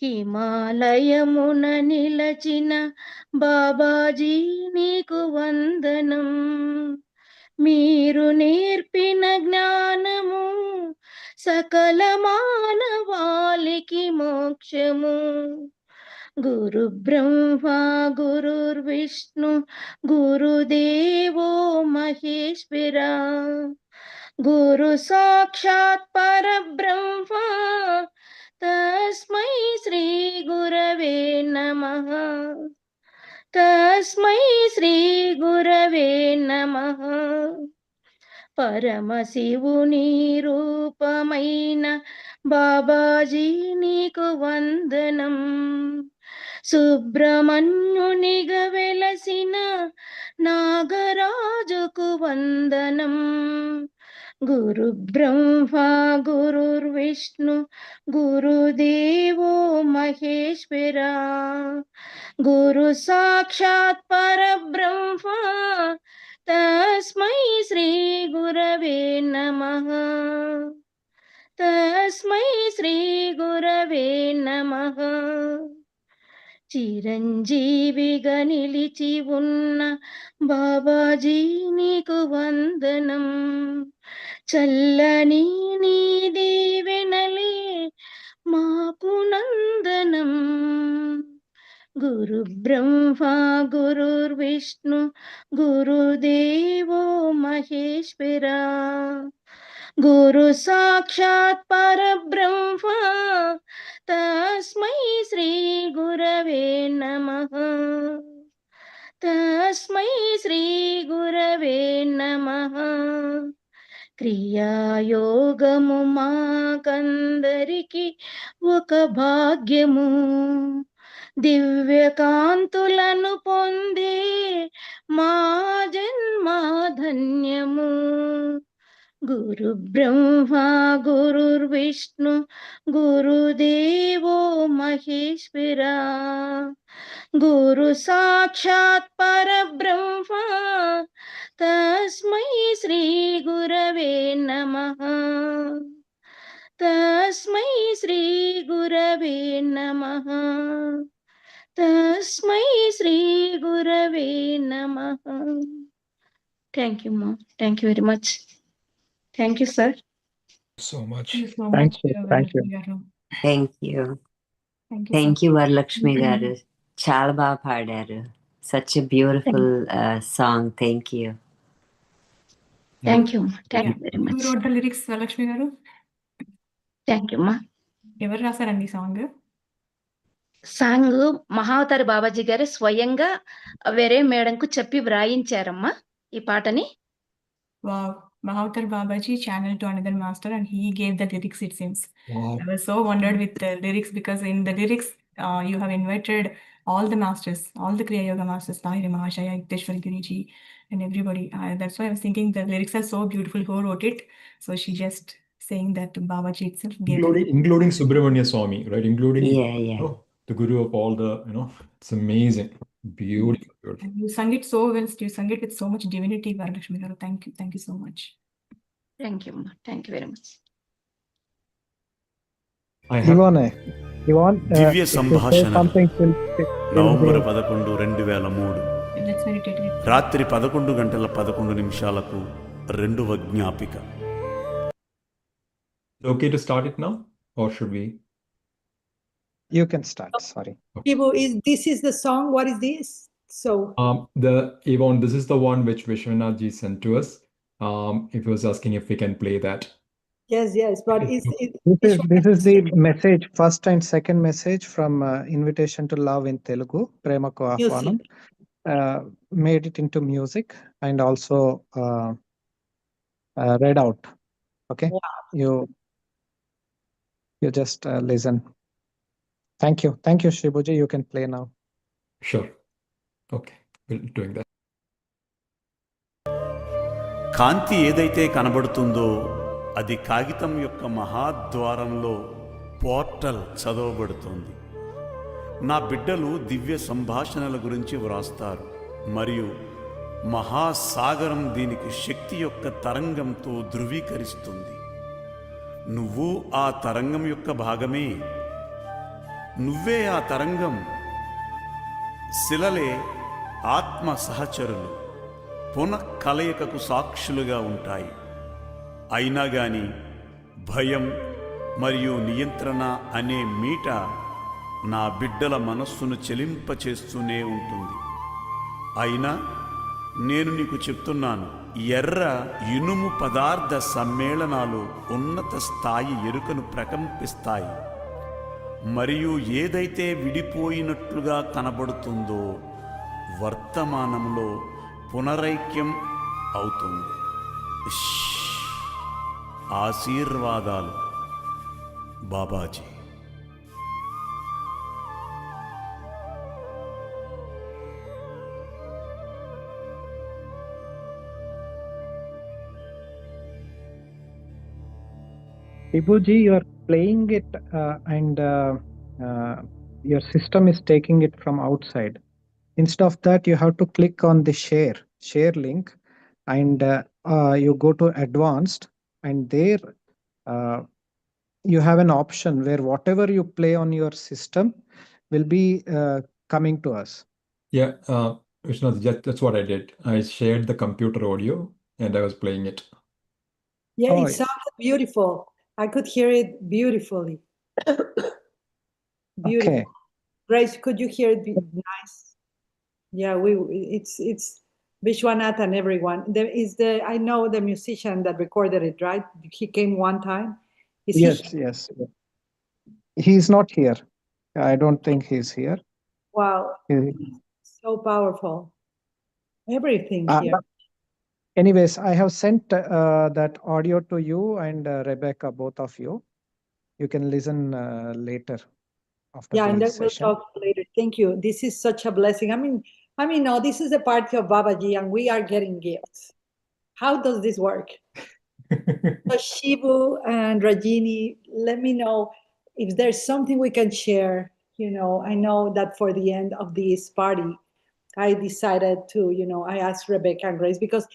హిమాలయమున నిలచిన బాబాజీ నీకు వందనం మీరు నేర్పిన జ్ఞానము సకల మానవాళికి మోక్షము గురు బ్రహ్మ గురుర్విష్ణు గురుదేవో మహేశ్వర గురు సాక్షాత్ పరబ్రహ్మ తస్మై శ్రీ గురవే నమః తస్మై శ్రీ గురవే నమః పరమశివుని రూపమైన బాబాజీ నీకు వందనం సుబ్రహ్మణ్యునిగా వెలసిన నాగరాజుకు వందనం గురు బ్రహ్మ గురుర్విష్ణు గురుదేవో మహేశ్వర గురు సాక్షాత్ పరబ్రహ్మ తస్మై శ్రీ గురవే నమః తస్మై శ్రీ గురవే నమః చిరంజీవిగా నిలిచి ఉన్న బాబాజీ నీకు వందనం చల్లని నీ దీవెనలే మాకు నందనం గురు బ్రహ్మ గురుర్విష్ణు గురుదేవో మహేశ్వర గురు సాక్షాత్ పరబ్రహ్మ తస్మై శ్రీ గురవే నమః తస్మై శ్రీ గురవే నమః క్రియాయోగము మాకందరికి ఒక భాగ్యము దివ్య కాంతులను పొందే మా జన్మధన్యము గురు బ్రహ్మ గురుర్విష్ణు గురుదేవో మహేశ్వర గురు సాక్షాత్ పరబ్రహ్మ తస్మై శ్రీ గురవే నమః తస్మై శ్రీ గురవే నమః తస్మై శ్రీ గురవే నమః థ్యాంక్ యూ మా thank you very much thank you sir So much. Thank you so Thank much, you. Thank you. Varalakshmi garu. Thank you Thank you so thank you Varalakshmi గారు చాలా బాగా పాడారు such a beautiful song thank you thank you thank Yeah. You very Who much wrote the lyrics, Varalakshmi garu? Thank you మా ఎవరు రాశారండి song? Song మహావతారి Babaji గారే స్వయంగా వేరే మేడంకు చెప్పి వ్రాయించారమ్మా ఈ పాటని Wow. Mahavatar Babaji channeled to another master and he gave the lyrics, it seems. Wow. I was so wondered with the lyrics because in the lyrics, you have invited all the masters, all the Kriya Yoga masters, Tahiri Mahashaya, Yukteswar Giriji, and everybody. That's why I was thinking the lyrics are so beautiful. Who wrote it? So she just saying that Babaji itself gave the Including Subramanya Swami, right? Including Yeah. the guru of all the, it's amazing. Beautiful, beautiful. And you sung it so well. You sung it with so much divinity, Varalakshmi garu. Thank you. Thank you so much. Thank you అమ్మా thank you very much I have Ivonne, Divya if you say సంభాషణ something November 11, 2003 Let's meditate with రాత్రి 11:11 రెండవ జ్ఞాపిక. okay to start it now, or should we? you can start. Sorry. People, this is the song. What is this? So Ivonne, this is the one which Vishwanath ji sent to us. If he was asking if we can play that. Yes, but this is the message, first and second message from Invitation to Love in Telugu, Premako Ahvanam. Made it into music and also read out. Okay, wow. you just listen. Thank you, Shibuji. You can play now. Sure. Okay, we're doing that. కాంతి ఏదైతే కనబడుతుందో అది కాగితం యొక్క మహాద్వారంలో portal చదవబడుతుంది. నా బిడ్డలు దివ్య సంభాషణల గురించి వ్రాస్తారు మరియు మహాసాగరం దీనికి శక్తి యొక్క తరంగంతో ధృవీకరిస్తుంది. నువ్వు ఆ తరంగం యొక్క భాగమే. నువ్వే ఆ తరంగం. శిలలే ఆత్మ సహచరులు పునఃకలయికకు సాక్షులుగా ఉంటాయి. అయినా గాని భయం మరియు నియంత్రణ అనే మీట నా బిడ్డల మనస్సును చెలింపచేస్తూనే ఉంటుంది. అయినా నేను నీకు చెప్తున్నాను, ఎర్ర ఇనుము పదార్థ సమ్మేళనాలు ఉన్నత స్థాయి ఎరుకను ప్రకంపిస్తాయి మరియు ఏదైతే విడిపోయినట్లుగా కనబడుతుందో వర్తమానంలో పునరైక్యం అవుతుంది. ఆశీర్వాదాలు Babaji. Shibuji, you are playing it and your system is taking it from outside. Instead of that, you have to click on the share link and you go to advanced, and there you have an option where whatever you play on your system will be coming to us. Yeah, Vishwanath, that's what I did. I shared the computer audio and I was playing it. Yeah, Oh, it sounded beautiful. I could hear it beautifully. Beautiful. Okay. Grace, could you hear it nice? Yeah, it's Vishwanath and everyone. There is I know the musician that recorded it, right? He came one time. Is Yes. He's not here. I don't think he's here. Wow, so powerful. Everything here. Anyways, I have sent that audio to you and Rebecca, both of you. You can listen later after Yeah, and the then we'll session. talk later. Thank you. This is such a blessing. I mean, no, this is a party of Babaji, and we are getting gifts. How does this work? So Shivu and Rajini, let me know if there's something we can share. I know that for the end of this party, I decided to, I asked Rebecca and Grace because,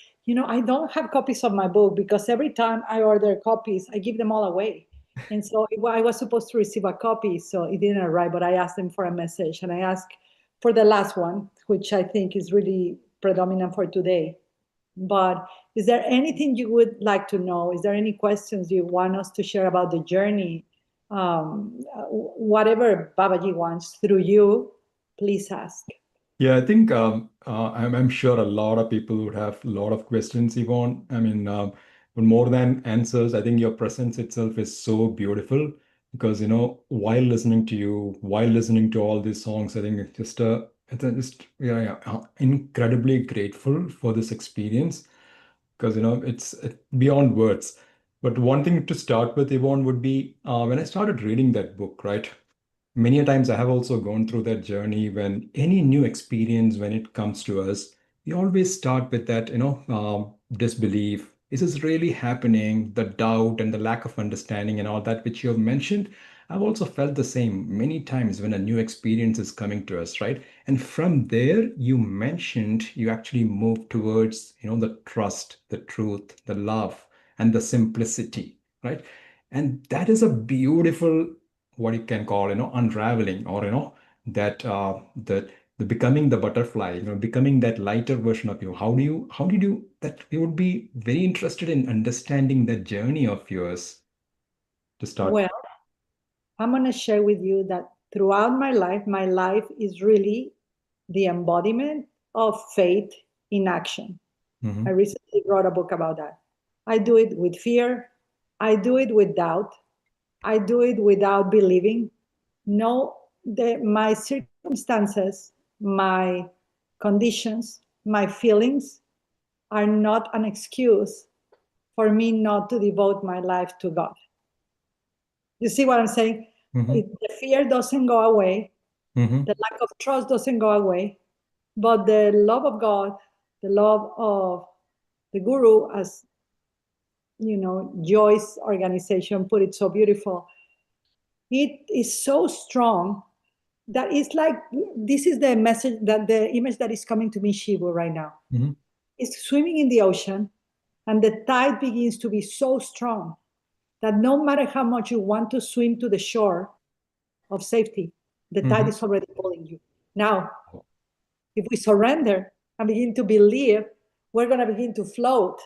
I don't have copies of my book because every time I order copies, I give them all away. And so I was supposed to receive a copy, so it didn't arrive, but I asked them for a message, and I asked for the last one, which I think is really predominant for today. But is there anything you would like to know? Is there any questions you want us to share about the journey? Whatever Babaji wants through you, please ask. Yeah, I think I'm sure a lot of people would have a lot of questions, Yvonne. I mean, but more than answers, I think your presence itself is so beautiful because, while listening to you, while listening to all these songs, I think it's just incredibly grateful for this experience because, it's beyond words. But one thing to start with, Yvonne, would be when I started reading that book, right? Many a times I have also gone through that journey when any new experience, when it comes to us, we always start with that, disbelief. Is this really happening? The doubt and the lack of understanding and all that, which you have mentioned. I've also felt the same many times when a new experience is coming to us, right? And from there, you mentioned you actually move towards, the trust, the truth, the love, and the simplicity, right? And that is a beautiful, what you can call, unraveling, or that the becoming the butterfly, becoming that lighter version of you. How did you that we would be very interested in understanding that journey of yours to start. Well, I'm going to share with you that throughout my life is really the embodiment of faith in action. I recently wrote a book about that. I do it with fear, I do it with doubt. I do it without believing. No, my circumstances, my conditions, my feelings are not an excuse for me not to devote my life to God. You see what I'm saying? The fear doesn't go away. The lack of trust doesn't go away. But the love of God, the love of the Guru, as Joy's organization put it so beautiful, it is so strong that it's like, this is the message, that the image that is coming to me, Shivu, right now. It's swimming in the ocean, and the tide begins to be so strong that no matter how much you want to swim to the shore of safety, the tide is already pulling you. Now, if we surrender and begin to believe, we're going to begin to float.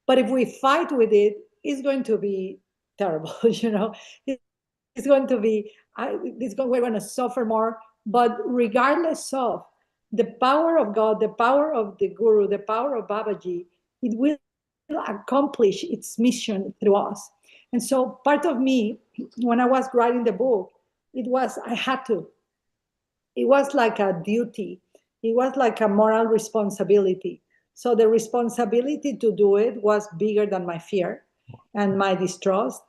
But if we fight with it, it's going to be terrible. It's going to be, we're going to suffer more. But regardless of the power of God, the power of the Guru, the power of Babaji, it will accomplish its mission through us. And so part of me, when I was writing the book, I had to. It was like a duty. It was like a moral responsibility. So the responsibility to do it was bigger than my fear and my distrust.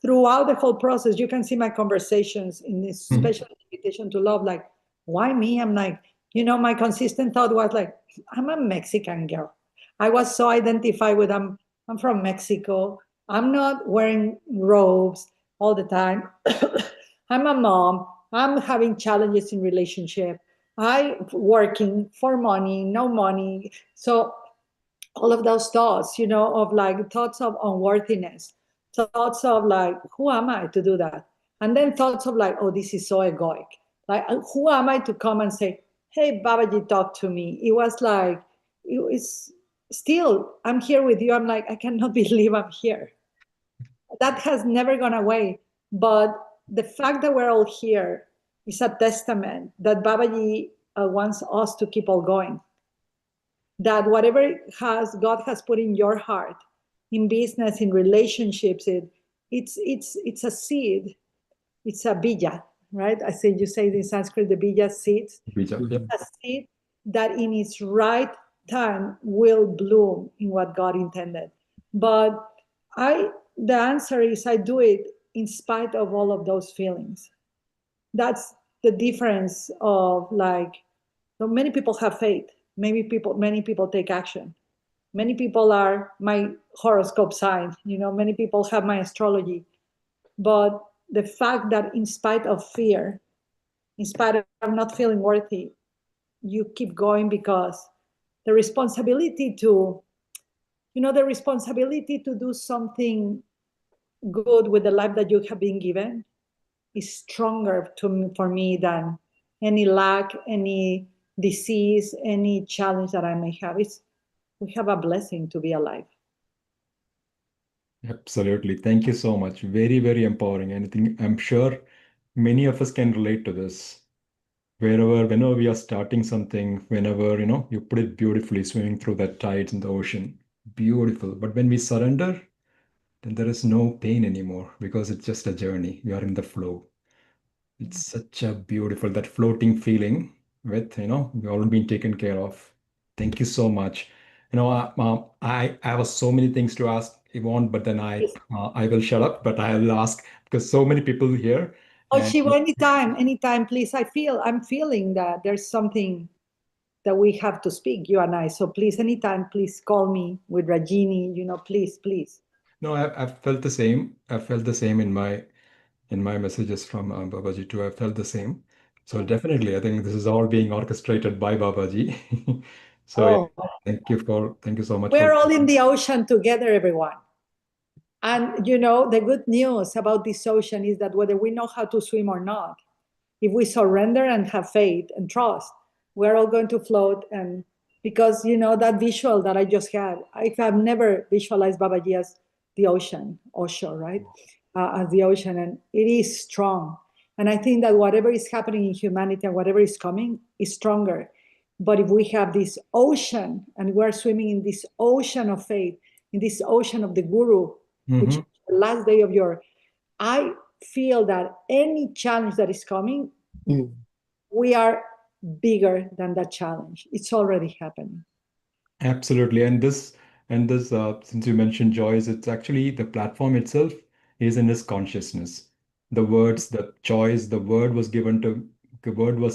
Throughout the whole process, you can see my conversations in this special invitation to love, like, why me? I'm like, my consistent thought was like, I'm a Mexican girl. I was so identified with, I'm from Mexico. I'm not wearing robes all the time. I'm a mom. I'm having challenges in relationship. I'm working for money, no money. So all of those thoughts, of like thoughts of unworthiness, thoughts of like, who am I to do that? And then thoughts of like, oh, this is so egoic. Like, who am I to come and say, hey, Babaji, talk to me? It was like, it's still, I'm here with you. I'm like, I cannot believe I'm here. That has never gone away. But the fact that we're all here is a testament that Babaji wants us to keep all going. That whatever God has put in your heart, in business, in relationships, it's a seed. It's a bija, right? You say in Sanskrit, the bija seeds. Bija, yep. A seed that in its right time will bloom in what God intended. But the answer is I do it in spite of all of those feelings. That's the difference of like, many people have faith. Many people take action. Many people are my horoscope sign. Many people have my astrology. But the fact that in spite of fear, in spite of not feeling worthy, you keep going, because the responsibility to do something good with the life that you have been given is stronger for me than any lack, any disease, any challenge that I may have. We have a blessing to be alive. Absolutely. Thank you so much. Very, very empowering. And I think I'm sure many of us can relate to this. Whenever we are starting something, whenever, you put it beautifully, swimming through that tides in the ocean, beautiful. But when we surrender, then there is no pain anymore, because it's just a journey. We are in the flow. It's such a beautiful, that floating feeling with, we all been taken care of. Thank you so much. I have so many things to ask Yvonne, but then I will shut up, but I'll ask because so many people here. Oh, Shiva, anytime, please. I'm feeling that there's something that we have to speak, you and I. So please, anytime, please call me with Rajini, please. No, I've felt the same. I felt the same in my messages from Babaji too. I felt the same. So definitely, I think this is all being orchestrated by Babaji. So thank you so much. We're all in the ocean together, everyone. And the good news about this ocean is that whether we know how to swim or not, if we surrender and have faith and trust, we're all going to float. And because that visual that I just had, I have never visualized Babaji as the ocean, Osho, right? As the ocean, and it is strong. And I think that whatever is happening in humanity and whatever is coming is stronger. But if we have this ocean and we're swimming in this ocean of faith, in this ocean of the Guru, which the last day of your, I feel that any challenge that is coming, we are bigger than that challenge. It's already happening. Absolutely. Since you mentioned Joyce, it's actually the platform itself is in his consciousness. The words, the choice, the word was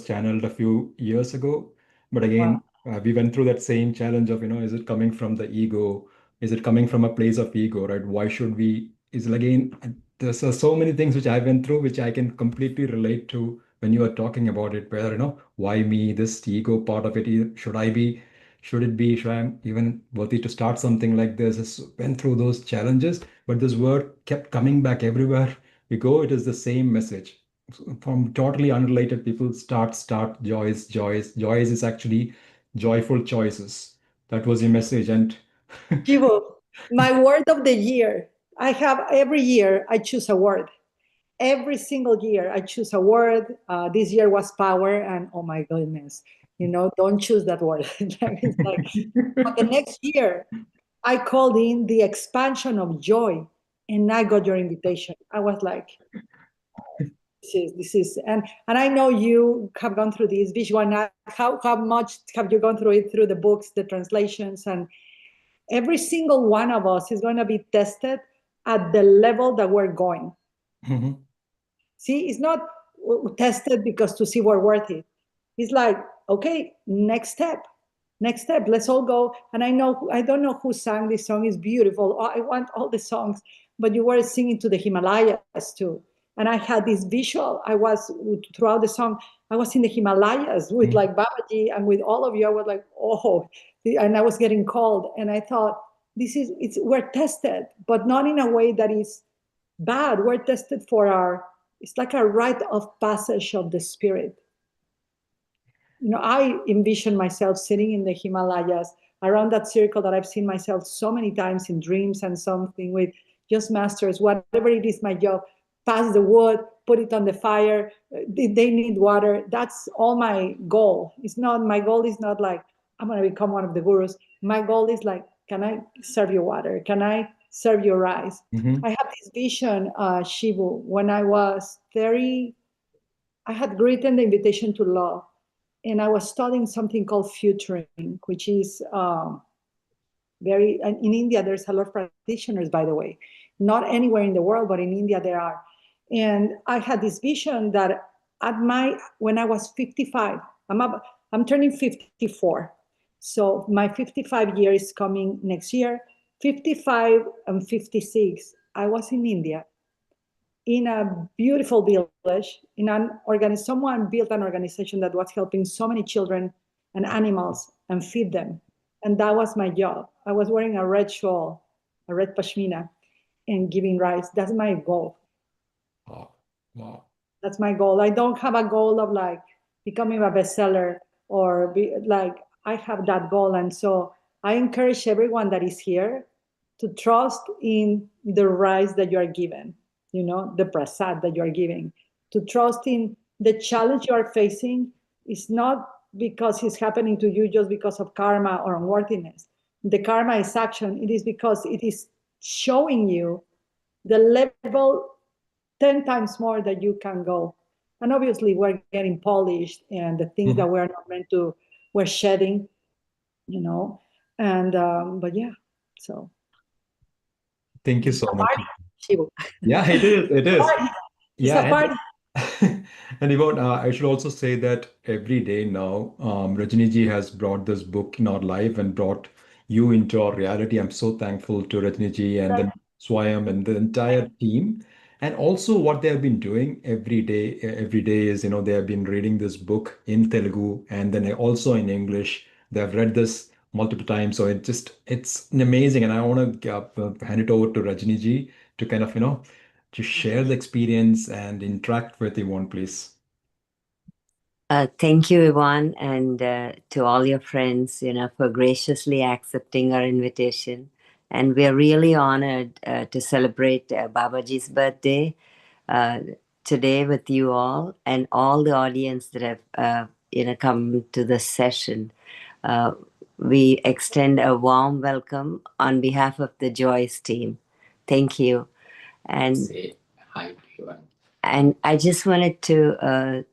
channeled a few years ago. But again, we went through that same challenge of, is it coming from the ego? Is it coming from a place of ego, right? Why should we, is it again, there's so many things which I went through, which I can completely relate to when you are talking about it, where, why me, this ego part of it, should I even worthy to start something like this? I went through those challenges, but this word kept coming back everywhere we go. It is the same message from totally unrelated people. Start, Joyce. Joyce is actually joyful choices. That was the message. And Shivu, my word of the year. I have every year I choose a word. Every single year I choose a word. This year was power, and oh my goodness, don't choose that word. It's like, but the next year I called in the expansion of joy, and I got your invitation. I was like, this is, and I know you have gone through this visual. How much have you gone through it, through the books, the translations, and every single one of us is going to be tested at the level that we're going. See, it's not tested because to see we're worth it. It's like, okay, next step, let's all go. And I don't know who sang this song. It's beautiful. I want all the songs, but you were singing to the Himalayas too. And I had this visual. I was, throughout the song, I was in the Himalayas with like Babaji and with all of you. I was like, oh, and I was getting cold. And I thought, we're tested, but not in a way that is bad. We're tested for it's like a rite of passage of the spirit. I envision myself sitting in the Himalayas around that circle that I've seen myself so many times in dreams and something with just masters, whatever it is, my job, pass the wood, put it on the fire. They need water. That's all my goal. My goal is not like, I'm going to become one of the gurus. My goal is like, can I serve you water? Can I serve you rice? I have this vision, Shivu, when I was 30, I had written the invitation to love. And I was studying something called futuring, which is in India, there's a lot of practitioners, by the way. Not anywhere in the world, but in India there are. And I had this vision that when I was 55, I'm turning 54. So my 55 year is coming next year. 55 and 56, I was in India, in a beautiful village, someone built an organization that was helping so many children and animals and feed them. And that was my job. I was wearing a red shawl, a red pashmina, and giving rice. That's my goal. Wow. That's my goal. I don't have a goal of like becoming a bestseller or I have that goal. And so I encourage everyone that is here to trust in the rice that you are given, the prasad that you are giving, to trust in the challenge you are facing. Is not because it's happening to you just because of karma or unworthiness. The karma is action. It is because it is showing you the level 10 times more that you can go. And obviously we're getting polished, and the things that we're not meant to, we're shedding, and but yeah, so thank you so much. Shivu. Yeah, it is. It's a party. And Yvonne, I should also say that every day now, Rajni ji has brought this book in our life and brought you into our reality. I'm so thankful to Rajni ji and then Swayam and the entire team. And also what they have been doing every day is, they have been reading this book in Telugu and then also in English. They have read this multiple times. So it's amazing. And I want to hand it over to Rajni ji to kind of, to share the experience and interact with Yvonne, please. Thank you, Ivonne, and to all your friends, for graciously accepting our invitation. And we're really honored to celebrate Babaji's birthday today with you all and all the audience that have, come to this session. We extend a warm welcome on behalf of the Joyce team. Thank you. And and I just wanted to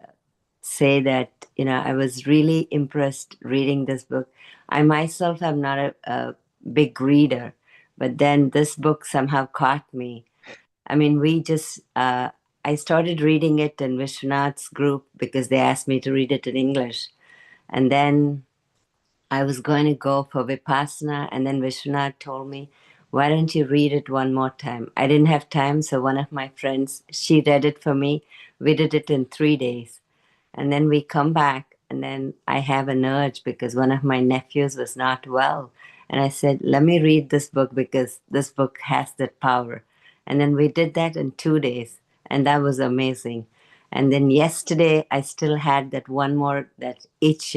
say that, I was really impressed reading this book. I myself am not a big reader, but then this book somehow caught me. I mean, I started reading it in Vishwanath's group because they asked me to read it in English. And then I was going to go for Vipassana, and then Vishwanath told me, why don't you read it one more time? I didn't have time, so one of my friends, she read it for me. We did it in 3 days. And then we come back, and then I have an urge because one of my nephews was not well. And I said, let me read this book because this book has that power. And then we did that in 2 days, and that was amazing. And then yesterday, I still had that one more, that itch.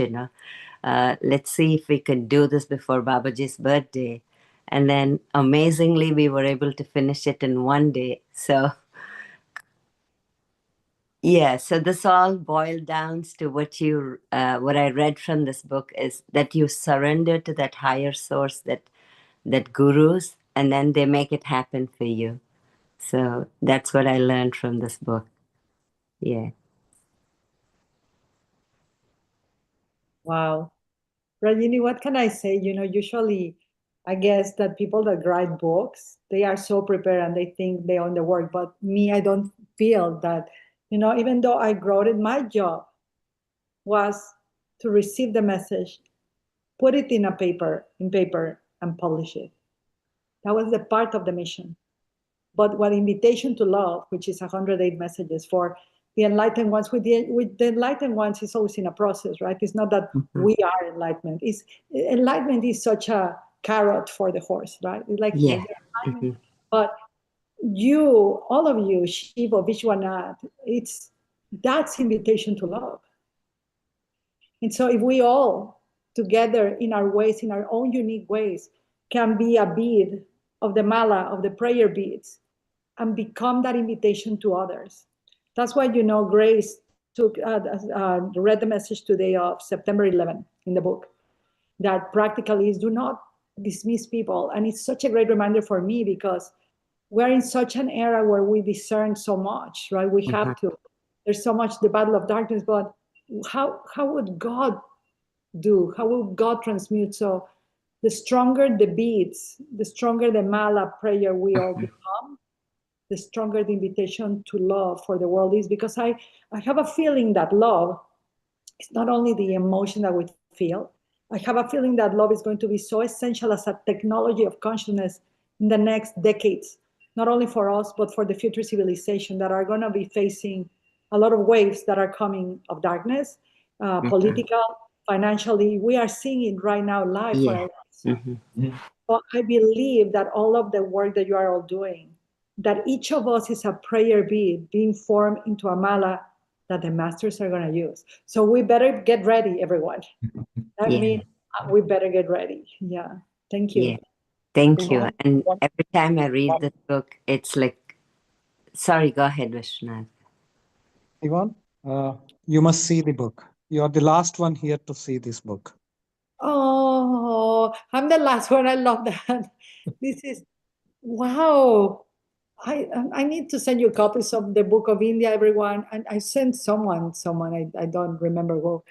Let's see if we can do this before Babaji's birthday. And then amazingly, we were able to finish it in 1 day. So yeah, so this all boiled down to what I read from this book is that you surrender to that higher source, that gurus, and then they make it happen for you. So that's what I learned from this book. Yeah. Wow. Rajini, what can I say? Usually I guess that people that write books, they are so prepared and they think they own the work. But me, I don't feel that, even though I wrote it, my job was to receive the message, put it in paper, and publish it. That was the part of the mission. But what invitation to love, which is 108 messages for the enlightened ones, with the enlightened ones, is always in a process, right? It's not that we are enlightenment. Enlightenment is such a carrot for the horse, right? It's like, Yeah. But all of you, Shiva, Vishwanath, that's invitation to love. And so if we all together in our ways, in our own unique ways, can be a bead of the mala, of the prayer beads, and become that invitation to others. That's why, Grace read the message today of September 11 in the book, that practically is do not dismiss people. And it's such a great reminder for me because we're in such an era where we discern so much, right? We have to. There's so much the battle of darkness, but how would God do? How will God transmute? So the stronger the beads, the stronger the mala prayer we all become, the stronger the invitation to love for the world is. Because I have a feeling that love is not only the emotion that we feel. I have a feeling that love is going to be so essential as a technology of consciousness in the next decades, not only for us, but for the future civilization that are going to be facing a lot of waves that are coming of darkness, political, financially. We are seeing it right now live for our lives. But I believe that all of the work that you are all doing, that each of us is a prayer bead being formed into a mala that the masters are going to use. So we better get ready, everyone. We better get ready. Yeah. Thank you. Yeah. Thank you. And every time I read this book, it's like, sorry, go ahead, Vishwanath. Ivonne, you must see the book. You are the last one here to see this book. Oh, I'm the last one. I love that. This is, wow. I need to send you copies of the Book of India, everyone. And I sent someone, I don't remember who.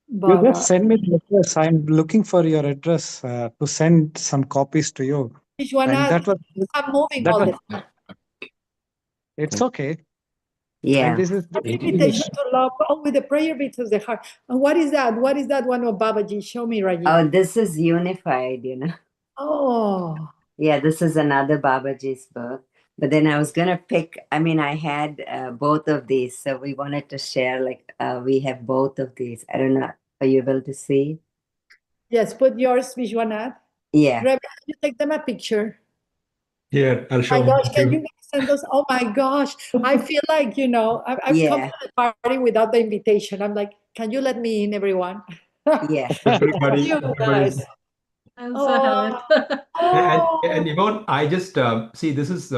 But you just send me the address. I'm looking for your address to send some copies to you. And that was, I'm moving all the time. It's okay. Yeah. And this is the invitation to love. Oh, with the prayer beats of the heart. And what is that? What is that one of Babaji? Show me, Rajiv. Oh, this is Unified, Oh. Yeah, this is another Babaji's book. But then I was going to pick, I had both of these. So we wanted to share, we have both of these. I don't know. Are you able to see? Yes, put yours, Vishwanath. Yeah. Rebecca, can you take them a picture? Here, I'll show my gosh, can you. you send those? Oh my gosh. I feel like, I've come to the party without the invitation. I'm like, can you let me in, everyone? Yeah. Everybody, You guys. I also have it. And Yvonne, I just see this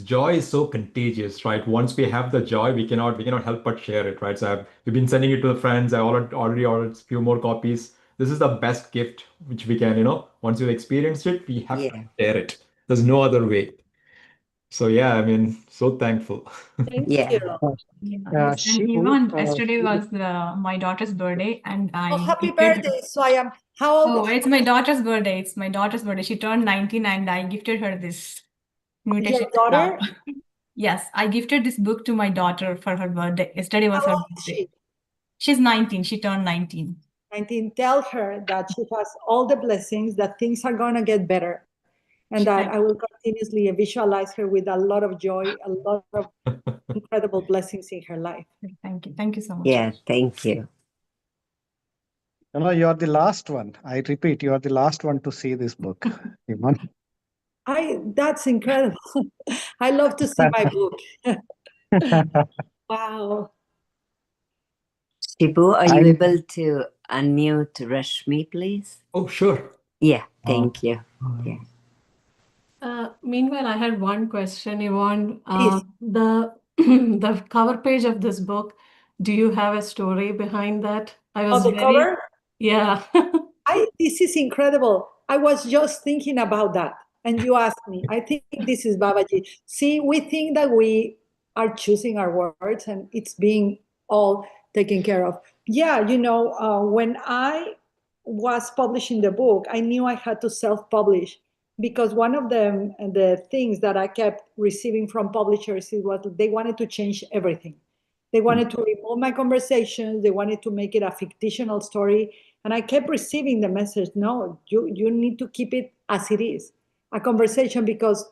joy is so contagious, right? Once we have the joy, we cannot help but share it, right? So we've been sending it to the friends. I already ordered a few more copies. This is the best gift which we can, once you've experienced it, we have to share it. There's no other way. So yeah, I mean, so thankful. Thank Yeah. you. Yes, and Shivu, even yesterday was my daughter's birthday, and Oh, I happy gifted her. birthday. So I am, how old? Oh, it's my daughter's birthday. It's my daughter's birthday. She turned 19, and I gifted her this Your invitation. daughter? Yes, I gifted this book to my daughter for her birthday. Yesterday was How her old is birthday. she? She's 19. She turned 19. 19. Tell her that she has all the blessings, that things are going to get better, and that I will continuously visualize her with a lot of joy, a lot of incredible blessings in her life. Thank you. Thank you so much. Yeah, thank you. you are the last one. I repeat, you are the last one to see this book, Ivonne. That's incredible. I love to see my book. Wow. Shibu, are you able to unmute Rashmi, please? Oh, sure. Yeah, thank you. Yeah. Meanwhile, I had one question, Yvonne. Please. The cover page of this book, do you have a story behind that? I was the very, cover? yeah. This is incredible. I was just thinking about that, and you asked me. I think this is Babaji. See, we think that we are choosing our words, and it's being all taken care of. Yeah, when I was publishing the book, I knew I had to self-publish, because one of the things that I kept receiving from publishers is what they wanted to change everything. They wanted to remove my conversations. They wanted to make it a fictional story. And I kept receiving the message, no, you need to keep it as it is, a conversation, because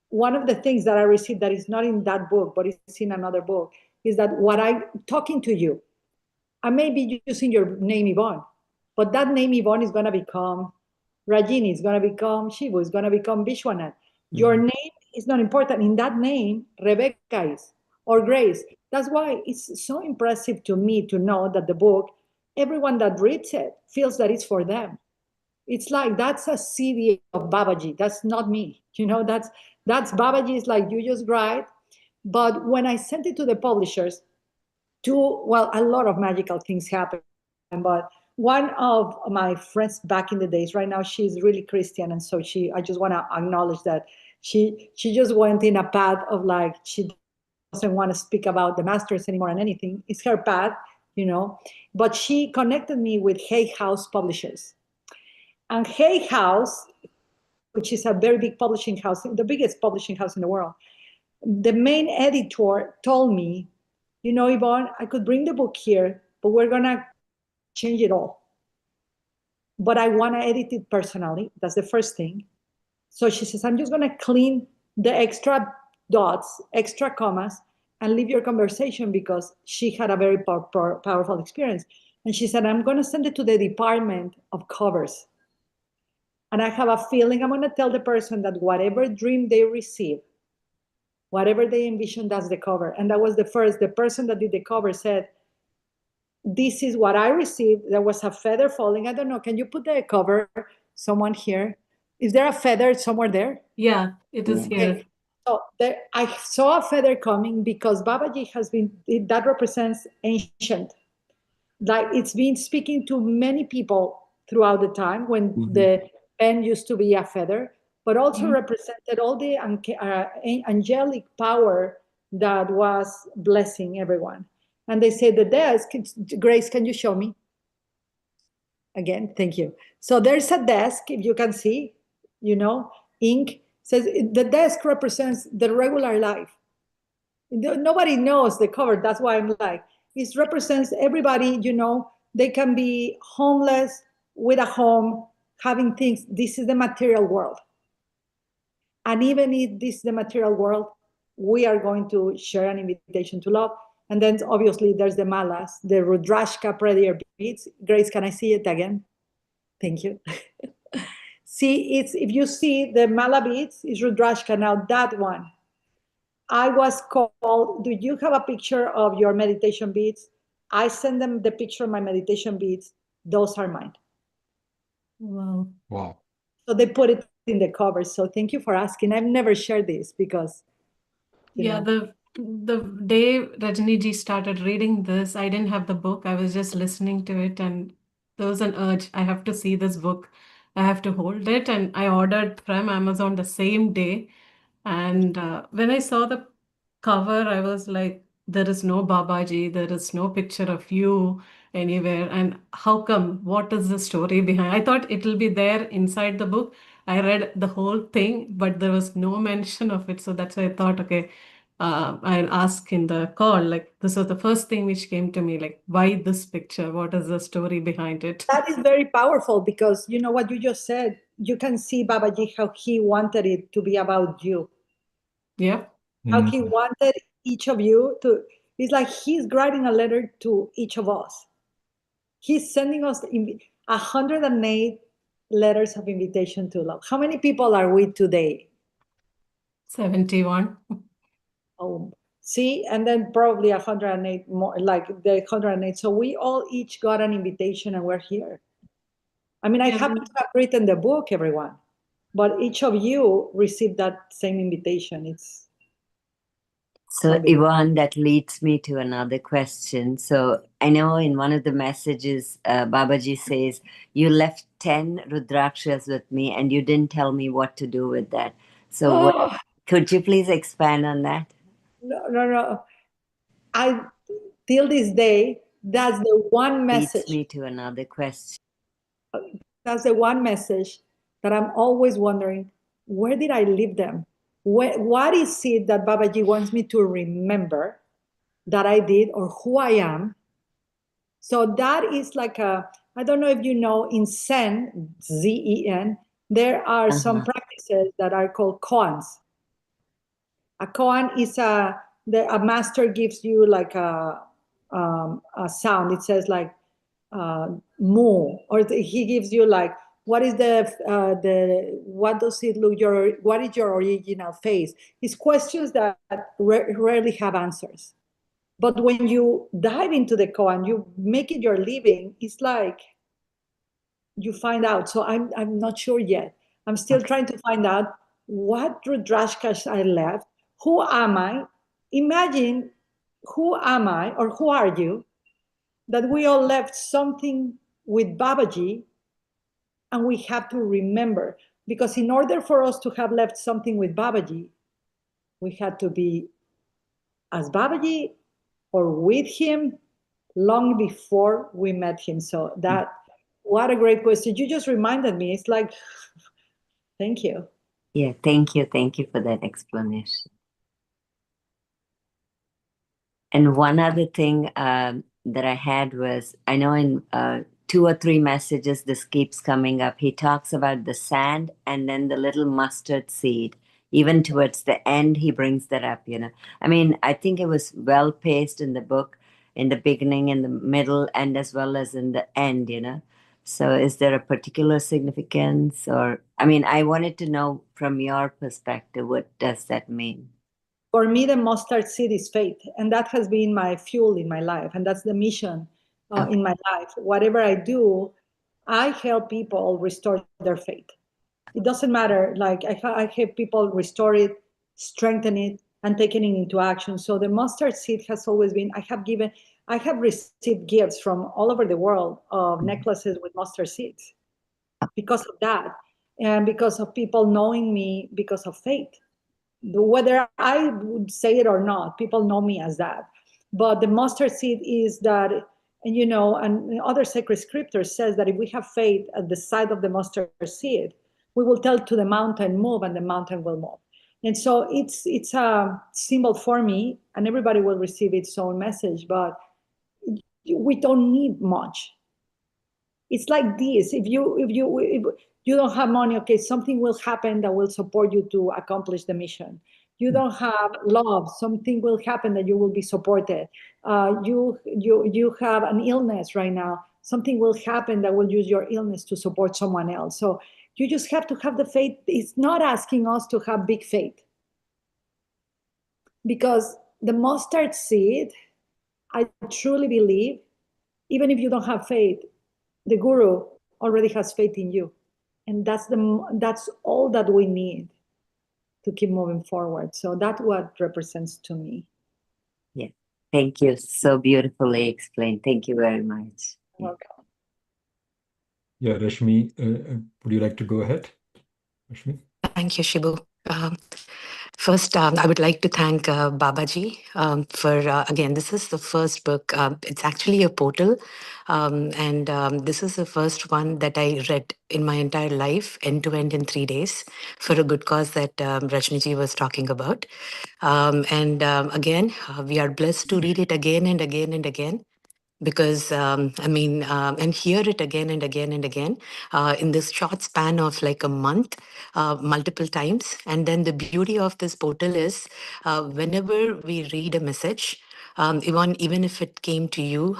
one of the things that I received that is not in that book, but it's in another book, is that what I'm talking to you, I may be using your name Yvonne, but that name Yvonne is going to become Rajini, is going to become Shivu, is going to become Vishwanath. Your name is not important. In that name, Rebecca is, or Grace. That's why it's so impressive to me to know that the book, everyone that reads it feels that it's for them. It's like, that's a CD of Babaji. That's not me. That's Babaji, is like, you just write. But when I sent it to the publishers, a lot of magical things happen. But one of my friends back in the days, right now, she's really Christian. And so I just want to acknowledge that she just went in a path of, like, she doesn't want to speak about the masters anymore and anything. It's her path, But she connected me with Hay House Publishers. And Hay House, which is a very big publishing house, the biggest publishing house in the world, the main editor told me, Yvonne, I could bring the book here, but we're going to change it all. But I want to edit it personally. That's the first thing. So she says, I'm just going to clean the extra dots, extra commas, and leave your conversation, because she had a very powerful experience. And she said, I'm going to send it to the department of covers. And I have a feeling I'm going to tell the person that whatever dream they receive, whatever they envision, that's the cover. And that was the person that did the cover said, this is what I received. There was a feather falling. I don't know. Can you put the cover, someone here? Is there a feather somewhere there? Yeah, it is here. Okay. So I saw a feather coming, because Babaji that represents ancient. Like, it's been speaking to many people throughout the time when the pen used to be a feather, but also represented all the angelic power that was blessing everyone. And they say the desk, Grace, can you show me? Again, thank you. So there's a desk, if you can see, ink, says the desk represents the regular life. Nobody knows the cover. That's why I'm like, it represents everybody, they can be homeless, with a home, having things. This is the material world. And even if this is the material world, we are going to share an invitation to love. And then obviously there's the malas, the Rudrashka prayer beads. Grace, can I see it again? Thank you. See, if you see the mala beads, it's Rudrashka. Now that one, I was called, do you have a picture of your meditation beads? I send them the picture of my meditation beads. Those are mine. Wow. Wow. So they put it in the cover. So thank you for asking. I've never shared this, because, Yeah, the day Rajni ji started reading this, I didn't have the book. I was just listening to it, and there was an urge. I have to see this book. I have to hold it, and I ordered from Amazon the same day. And when I saw the cover, I was like, there is no Babaji, there is no picture of you anywhere. And how come? What is the story behind? I thought it will be there inside the book. I read the whole thing, but there was no mention of it. So that's why I thought, okay, I'll ask in the call. Like, this was the first thing which came to me, like, why this picture? What is the story behind it? That is very powerful because you know what you just said. You can see Babaji how he wanted it to be about you. Yeah. How he wanted each of you to. It's like he's writing a letter to each of us. He's sending us 108 letters of invitation to love. How many people are we today? 71. Oh, see, and then probably 108 more, like the 108. So we all each got an invitation and we're here. I mean, I happen to have written the book, everyone, but each of you received that same invitation. It's So, Ivonne, that leads me to another question. So, I know in one of the messages, Babaji says, you left 10 Rudrakshas with me and you didn't tell me what to do with that. So, could you please expand on that? No. Till this day, that's the one message. Leads me to another question. That's the one message that I'm always wondering, where did I leave them? What is it that Babaji wants me to remember that I did or who I am? So that is like I don't know if you know, in Zen, Z-E-N, there are some practices that are called koans. A koan is a master gives you like a sound. It says like mu, or he gives you like, what is what does it look, what is your original face? It's questions that rarely have answers. But when you dive into the koan, you make it your living, it's like you find out. So I'm not sure yet. I'm still trying to find out what Rudrashkas I left. Who am I? Imagine, who am I or who are you? That we all left something with Babaji, and we have to remember. Because in order for us to have left something with Babaji, we had to be as Babaji or with him long before we met him. So that, what a great question. You just reminded me. It's like, thank you. Yeah, thank you. Thank you for that explanation. And one other thing that I had was, I know in 2 or 3 messages, this keeps coming up. He talks about the sand and then the little mustard seed. Even towards the end, he brings that up, you know. I mean, I think it was well paced in the book, in the beginning, in the middle, and as well as in the end, you know. So is there a particular significance? Or, I mean, I wanted to know from your perspective, what does that mean? For me, the mustard seed is faith, and that has been my fuel in my life, and that's the mission in my life. Whatever I do, I help people restore their faith. It doesn't matter. Like I help people restore it, strengthen it, and taking it into action. So the mustard seed has always been. I have received gifts from all over the world of necklaces with mustard seeds because of that, and because of people knowing me because of faith. Whether I would say it or not, people know me as that. But the mustard seed is that, and you know, and other sacred scriptures says that if we have faith at the side of the mustard seed, we will tell to the mountain move, and the mountain will move. And so it's a symbol for me, and everybody will receive its own message. But we don't need much. It's like this: if you don't have money, okay, something will happen that will support you to accomplish the mission. You don't have love, something will happen that you will be supported. You have an illness right now, something will happen that will use your illness to support someone else. So you just have to have the faith. It's not asking us to have big faith, because the mustard seed, I truly believe, even if you don't have faith, the guru already has faith in you, and that's all that we need to keep moving forward. So that's what represents to me. Yeah, thank you. So beautifully explained. Thank you very much. Welcome. Yeah, Rashmi, would you like to go ahead? Rashmi? Thank you, Shibu. First, I would like to thank Babaji for, again, this is the first book. It's actually a portal. And this is the first one that I read in my entire life, end to end in 3 days, for a good cause that Rajniji was talking about. Again, we are blessed to read it again and again and again. Because and hear it again and again and again in this short span of like a month, multiple times. And then the beauty of this portal is whenever we read a message, Yvonne, even if it came to you,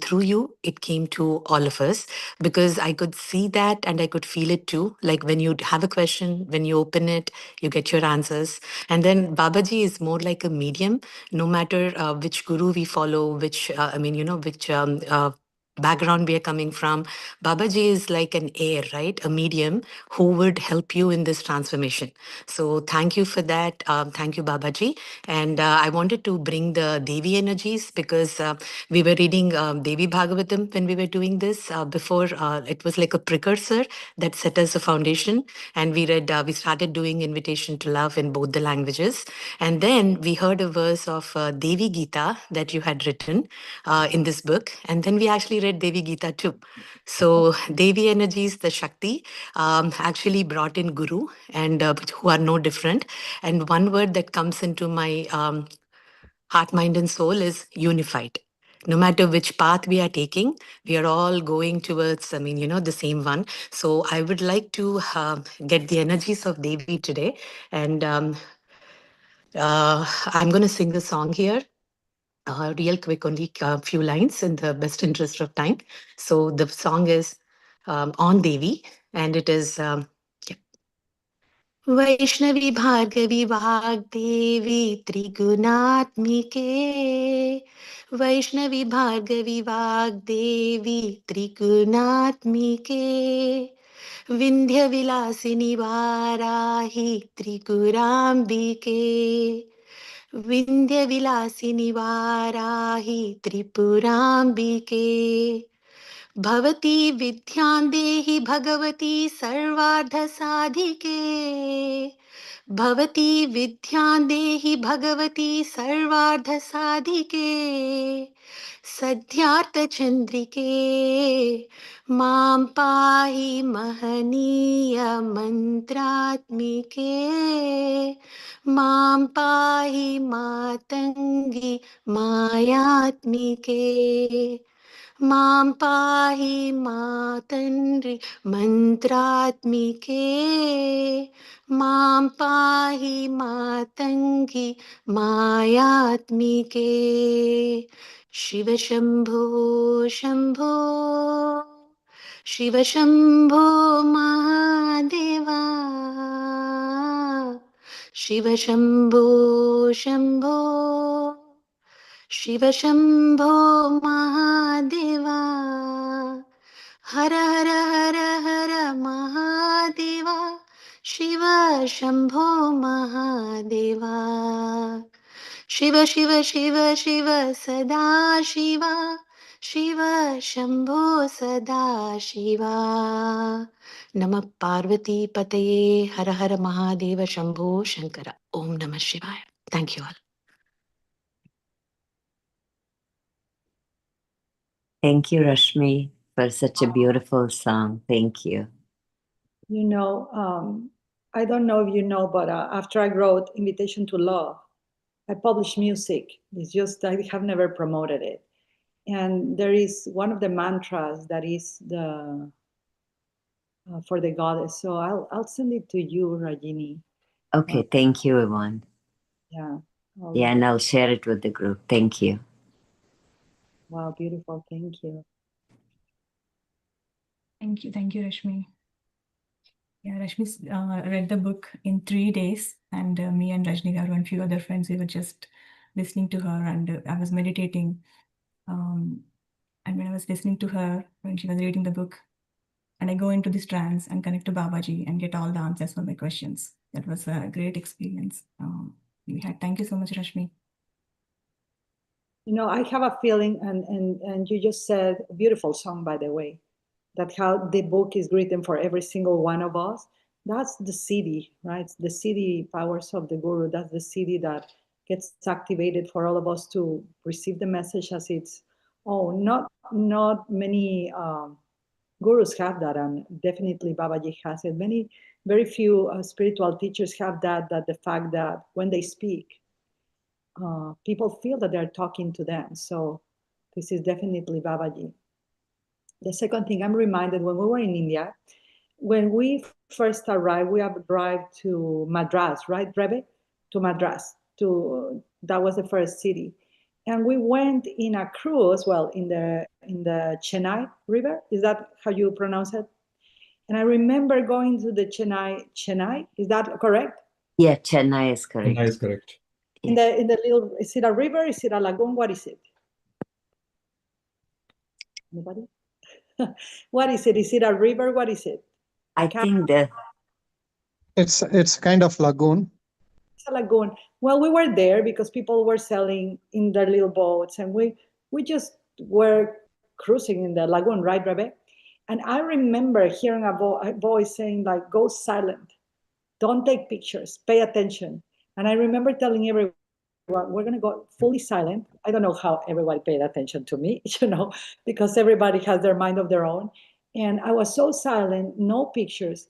through you, it came to all of us, because I could see that and I could feel it too. Like when you have a question, when you open it, you get your answers. And then Babaji is more like a medium, no matter which guru we follow, which, which background we are coming from. Babaji is like an air, right? A medium who would help you in this transformation. So thank you for that. Thank you, Babaji. And I wanted to bring the Devi energies, because we were reading Devi Bhagavatam when we were doing this. Before, it was like a precursor that set us a foundation. And we started doing Invitation to Love in both the languages. And then we heard a verse of Devi Gita that you had written in this book. And then we actually read Devi Gita too. So Devi energies, the Shakti, actually brought in Guru, and who are no different. And one word that comes into my heart, mind, and soul is unified. No matter which path we are taking, we are all going towards, the same one. So I would like to get the energies of Devi today. And I'm going to sing the song here. Real quick, only a few lines in the best interest of time. So the song is on Devi, and it is Vaishnavi Bhargavi Vagdevi त्रिगुणात्मिके Vaishnavi Bhargavi Vagdevi त्रिगुणात्मिके विन्ध्यविलासिनि वाराहि त्रिपुराम्बिके विन्ध्यविलासिनि वाराहि त्रिपुराम्बिके भवती विद्यां देहि भगवती सर्वार्धसाधिके भवती विद्यां देहि भगवती सर्वार्धसाधिके सद्यार्थचन्द्रिके मां पाहि महनीय मन्त्रात्मिके मां पाहि मातङ्गी मायात्मिके मां पाहि मातन्रि मन्त्रात्मिके मां पाहि मातङ्गी मायात्मिके शिव शम्भो शम्भो शिव शम्भो महादेवा शिव शम्भो शम्भो शिव शम्भो महादेवा हर हर हर हर महादेवा शिव शम्भो महादेवा शिव शिव शिव शिव सदा शिवा शिव शम्भो सदा शिवा नमः पार्वती पतये हर हर महादेव शम्भो शङ्कर ओम नमः शिवाय. Thank you all. Thank you, Rashmi, for such a beautiful song. Thank you. I don't know if you know, but after I wrote Invitation to Love, I published music. It's just I have never promoted it. And there is one of the mantras that is the for the goddess. So I'll send it to you, Rajini. Okay, thank you, Ivonne. Yeah. Yeah, and I'll share it with the group. Thank you. Wow, beautiful. Thank you. Thank you, Rashmi. Yeah, Rashmi read the book in 3 days, and me and Rajni Garu and a few other friends, we were just listening to her, and I was meditating. And when I was listening to her, when she was reading the book, and I go into this trance and connect to Babaji and get all the answers for my questions. That was a great experience. Thank you so much, Rashmi. I have a feeling, and you just said a beautiful song, by the way, that how the book is written for every single one of us. that's the city, right? The city powers of the guru. That's the city that gets activated for all of us to receive the message as its own. Not many gurus have that, and definitely Babaji has it. Very few spiritual teachers have that. That the fact that when they speak, people feel that they're talking to them. So this is definitely Babaji. The second thing, I'm reminded when we were in India, when we first arrived, we arrived to Madras, right, Rebe? To Madras. That was the first city. And we went in a cruise, well, in the Chennai River. Is that how you pronounce it? And I remember going to the Chennai, is that correct? Yeah, Chennai is correct. Chennai is correct. In the little, is it a river? Is it a lagoon? What is it? Anybody? What is it? Is it a river? What is it? I think it's kind of lagoon. It's a lagoon. Well, we were there because people were selling in their little boats, and we just were cruising in the lagoon, right, Rebe? And I remember hearing a voice saying, like, go silent. Don't take pictures. Pay attention. And I remember telling everyone, we're going to go fully silent. I don't know how everybody paid attention to me, because everybody has their mind of their own. And I was so silent, no pictures.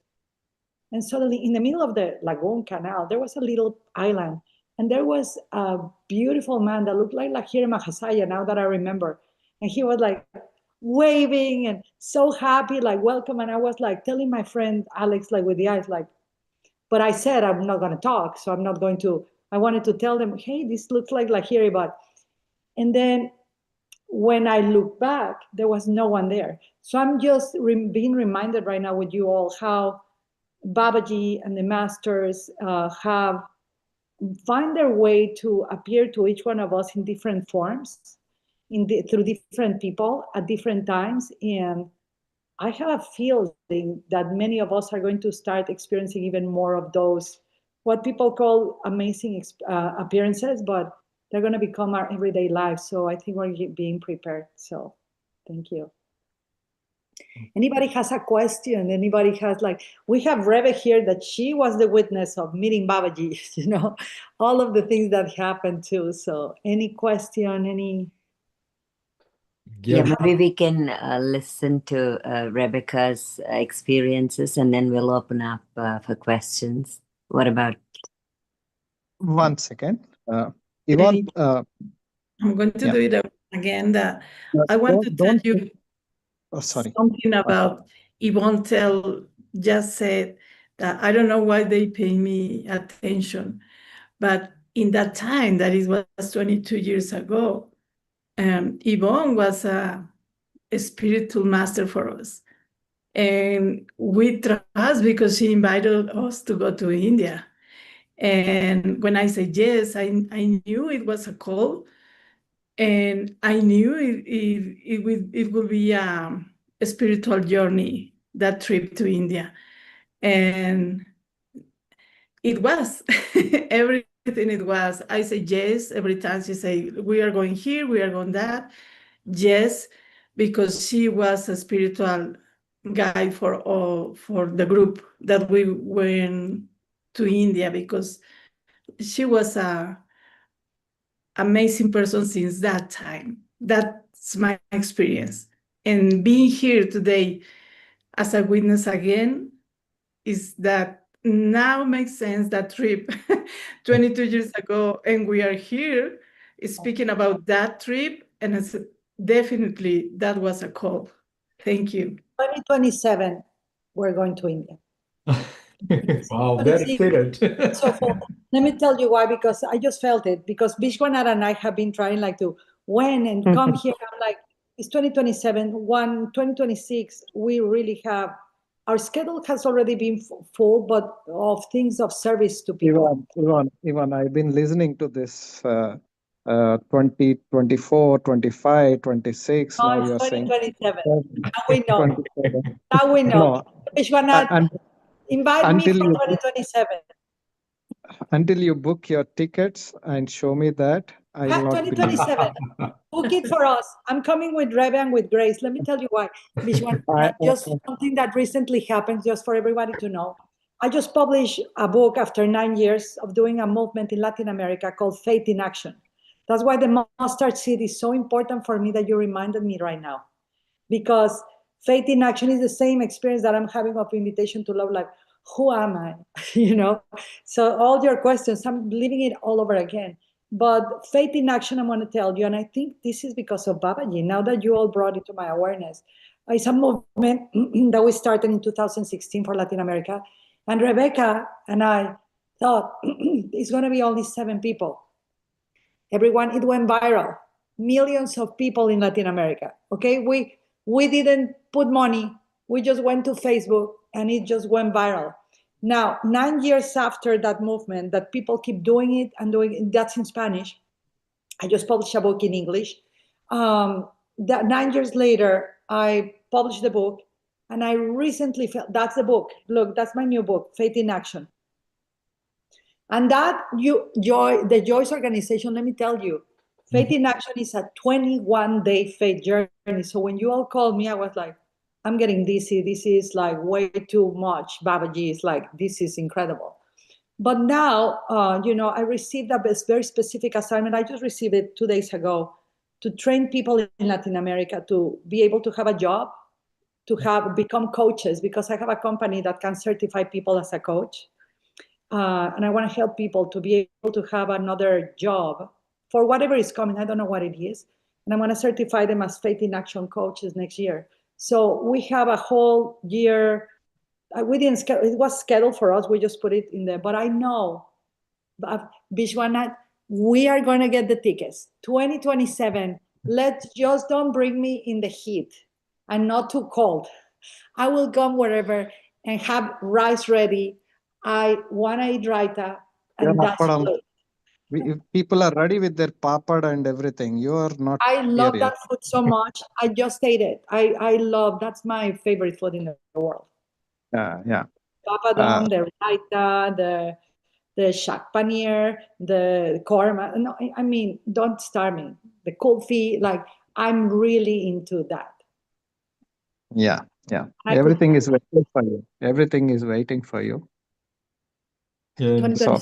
And suddenly, in the middle of the lagoon canal, there was a little island. And there was a beautiful man that looked like Lahiri Mahasaya, now that I remember. And he was like waving and so happy, like welcome. And I was like telling my friend Alex, like with the eyes, like, but I said, I'm not going to talk. So I'm not going to, I wanted to tell them, hey, this looks like Lahiri, but, and then when I look back, there was no one there. So I'm just being reminded right now with you all how Babaji and the masters have find their way to appear to each one of us in different forms, through different people at different times. And I have a feeling that many of us are going to start experiencing even more of those, what people call amazing appearances, but they're going to become our everyday lives. So I think we're being prepared. So thank you. Anybody has a question? Anybody has, like, we have Rebe here that she was the witness of meeting Babaji, all of the things that happened too. So any question, any? Yeah, maybe we can listen to Rebecca's experiences and then we'll open up for questions. What about? 1 second. Ivonne, I'm going to do it again. I want to tell you something about Ivonne just said that I don't know why they pay me attention, but in that time, that it was 22 years ago, Ivonne was a spiritual master for us. And we trust because she invited us to go to India. And when I said yes, I knew it was a call. And I knew it would be a spiritual journey, that trip to India. And it was everything it was. I say yes every time she say, we are going here, we are going that. Yes, because she was a spiritual guide for the group that we went to India, because she was a amazing person since that time. That's my experience. And being here today as a witness again is that now makes sense, that trip 22 years ago, and we are here speaking about that trip, and it's definitely that was a call. Thank you. 2027, we're going to India. Wow, very excited. So let me tell you why, because I just felt it, because Vishwanath and I have been trying like to when and come here. I'm like, it's 2027, 2026, we really have, our schedule has already been full, but of things of service to people. Ivonne, I've been listening to this 2024, 25, 26. No, now it's you're 2027. saying. Now we know. Now we know. No, Vishwanath, invite me for until you 2027. Until you book your tickets and show me that, I will not believe. 2027. Book it for us. I'm coming with Rebe and with Grace. Let me tell you why. Vishwanath, just something that recently happened, just for everybody to know. I just published a book after 9 years of doing a movement in Latin America called Faith in Action. That's why the mustard seed is so important for me that you reminded me right now. Because faith in action is the same experience that I'm having of invitation to love. Like, who am I? So all your questions, I'm living it all over again. But faith in action, I want to tell you, and I think this is because of Babaji. Now that you all brought it to my awareness, it's a movement that we started in 2016 for Latin America. And Rebecca and I thought it's going to be only 7 people. Everyone, it went viral. Millions of people in Latin America. Okay, we didn't put money. We just went to Facebook and it just went viral. Now, 9 years after that movement, that people keep doing it and doing it, that's in Spanish. I just published a book in English. That 9 years later, I published the book, and I recently felt that's the book. Look, that's my new book, Faith in Action. And that the Joyce organization, let me tell you, Faith in Action is a 21-day faith journey. So when you all called me, I was like, I'm getting dizzy. This is like way too much. Babaji is like, this is incredible. But now, I received a very specific assignment. I just received it 2 days ago to train people in Latin America to be able to have a job, to become coaches, because I have a company that can certify people as a coach. And I want to help people to be able to have another job for whatever is coming. I don't know what it is. And I want to certify them as Faith in Action coaches next year. So we have a whole year. We didn't schedule, it was scheduled for us. We just put it in there. But I know, Vishwanath, we are going to get the tickets. 2027. Let's just don't bring me in the heat and not too cold. I will come wherever and have rice ready. I want to eat raita, and that's it. If people are ready with their papad and everything, you are not. I love that food so much. I just ate it. I love, that's my favorite food in the world. Yeah. Papadum, the raita, the shak paneer, the korma. No, I mean, don't starve me. The kulfi, like, I'm really into that. Yeah. Everything is waiting for you. Everything is waiting for you. 2027.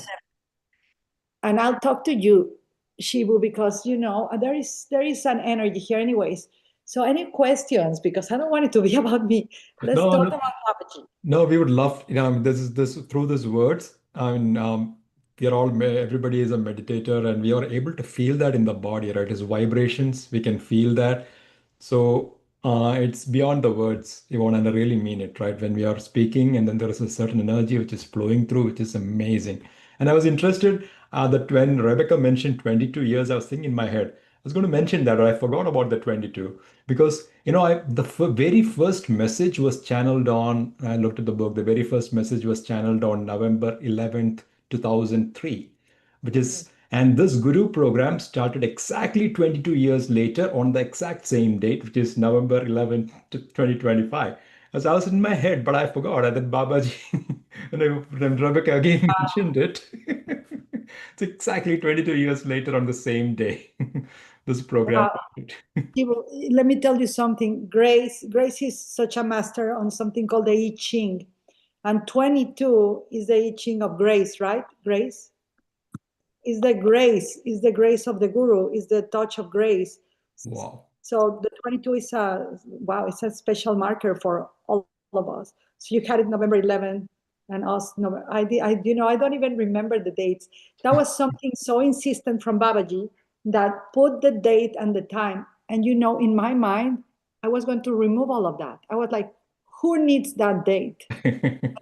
And I'll talk to you, Shibu, because there is an energy here, anyways. So any questions? Because I don't want it to be about me. Let's talk about Babaji. No, we would love, this through these words. I mean, everybody is a meditator, and we are able to feel that in the body, right? It's vibrations. We can feel that. So it's beyond the words, Yvonne, and I really mean it, right? When we are speaking, and then there is a certain energy which is flowing through, which is amazing. And I was interested that when Rebecca mentioned 22 years, I was thinking in my head, I was going to mention that, or I forgot about the 22, because the very first message was channeled on. I looked at the book. The very first message was channeled on November 11th, 2003, and this Guru program started exactly 22 years later on the exact same date, which is November 11th, 2025. As I was in my head, but I forgot. And then Babaji and Rebecca again mentioned it. It's exactly 22 years later on the same day. This program. Let me tell you something. Grace is such a master on something called the I Ching. And 22 is the I Ching of grace, right? Grace? Is the grace of the Guru, is the touch of grace. Wow. So the 22 is it's a special marker for all of us. So you had it November 11th, and us. I don't even remember the dates. That was something so insistent from Babaji that put the date and the time. And in my mind, I was going to remove all of that. I was like, who needs that date?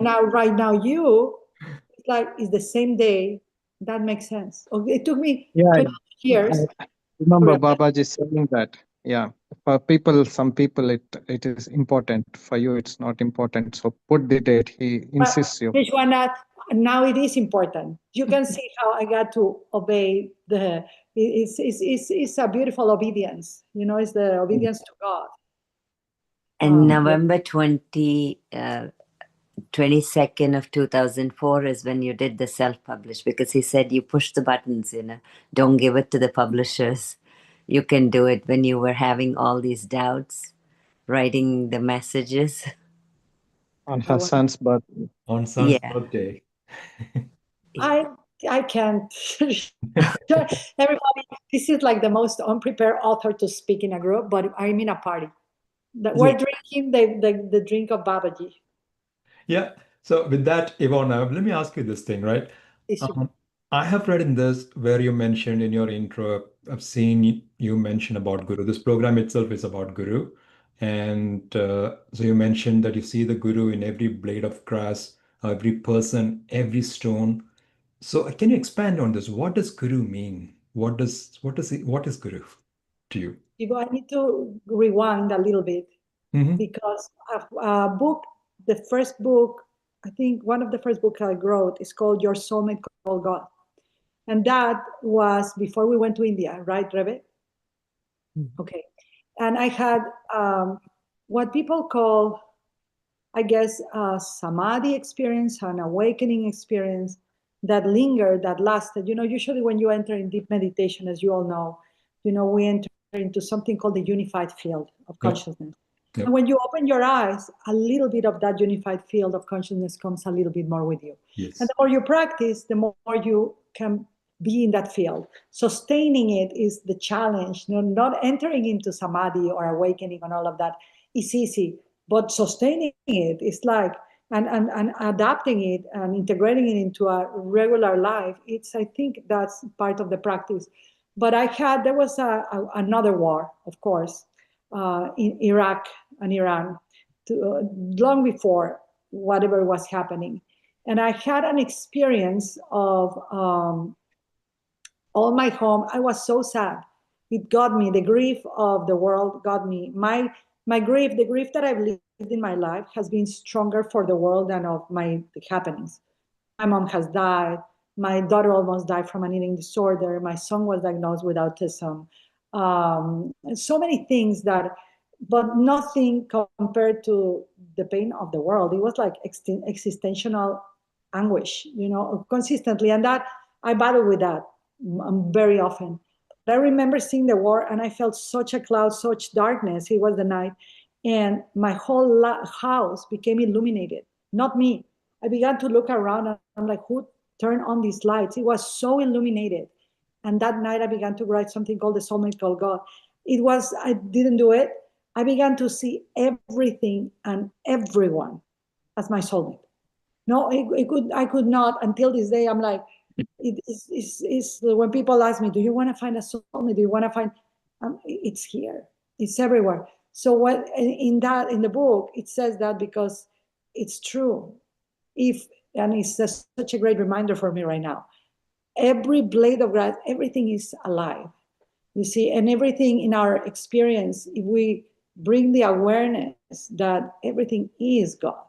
Now, right now, it's the same day. That makes sense. Okay, it took me 20 years. I remember Babaji saying that. Yeah, for some people, it is important. For you, it's not important. So put the date. He insists you. Vishwanath, now it is important. You can see how I got to obey it's a beautiful obedience. It's the obedience to God. And November 22nd of 2004 is when you did the self-publish, because he said you push the buttons, don't give it to the publishers. You can do it, when you were having all these doubts, writing the messages. On her son's birthday. On son's Yeah. birthday. I can't. Everybody, this is like the most unprepared author to speak in a group, but I'm in a party. We're drinking the drink of Babaji. Yeah. So with that, Yvonne, let me ask you this thing, right? I have read in this where you mentioned in your intro, I've seen you mention about Guru. This program itself is about Guru. And so you mentioned that you see the Guru in every blade of grass, every person, every stone. So can you expand on this? What does Guru mean? What is Guru to you? I need to rewind a little bit because a book, the first book, I think one of the first books I wrote is called Your Soulmate Called God. And that was before we went to India, right, Rebe? Okay. And I had what people call, I guess, a samadhi experience, an awakening experience that lingered, that lasted. Usually when you enter in deep meditation, as you all know, we enter into something called the unified field of consciousness. Yep. And when you open your eyes, a little bit of that unified field of consciousness comes a little bit more with you. Yes. And the more you practice, the more you can be in that field. Sustaining it is the challenge. Not entering into samadhi or awakening and all of that is easy, but sustaining it is like, and adapting it and integrating it into a regular life, I think that's part of the practice. But there was another war, of course, in Iraq and Iran, long before whatever was happening. And I had an experience of all my home. I was so sad. It got me. The grief of the world got me. My grief, the grief that I've lived in my life has been stronger for the world than of the happenings. My mom has died. My daughter almost died from an eating disorder. My son was diagnosed with autism. So many things but nothing compared to the pain of the world. It was like existential anguish, consistently. And that I battle with that very often. But I remember seeing the war and I felt such a cloud, such darkness. It was the night. And my whole house became illuminated, not me. I began to look around and I'm like, who turned on these lights? It was so illuminated. And that night I began to write something called The Soulmate Called God. I didn't do it. I began to see everything and everyone as my soulmate. No, I could not. Until this day, I'm like, it's when people ask me, do you want to find a soulmate? Do you want to find, it's here. It's everywhere. So what in the book, it says that because it's true. And it's such a great reminder for me right now. Every blade of grass, everything is alive. You see, and everything in our experience, if we bring the awareness that everything is God,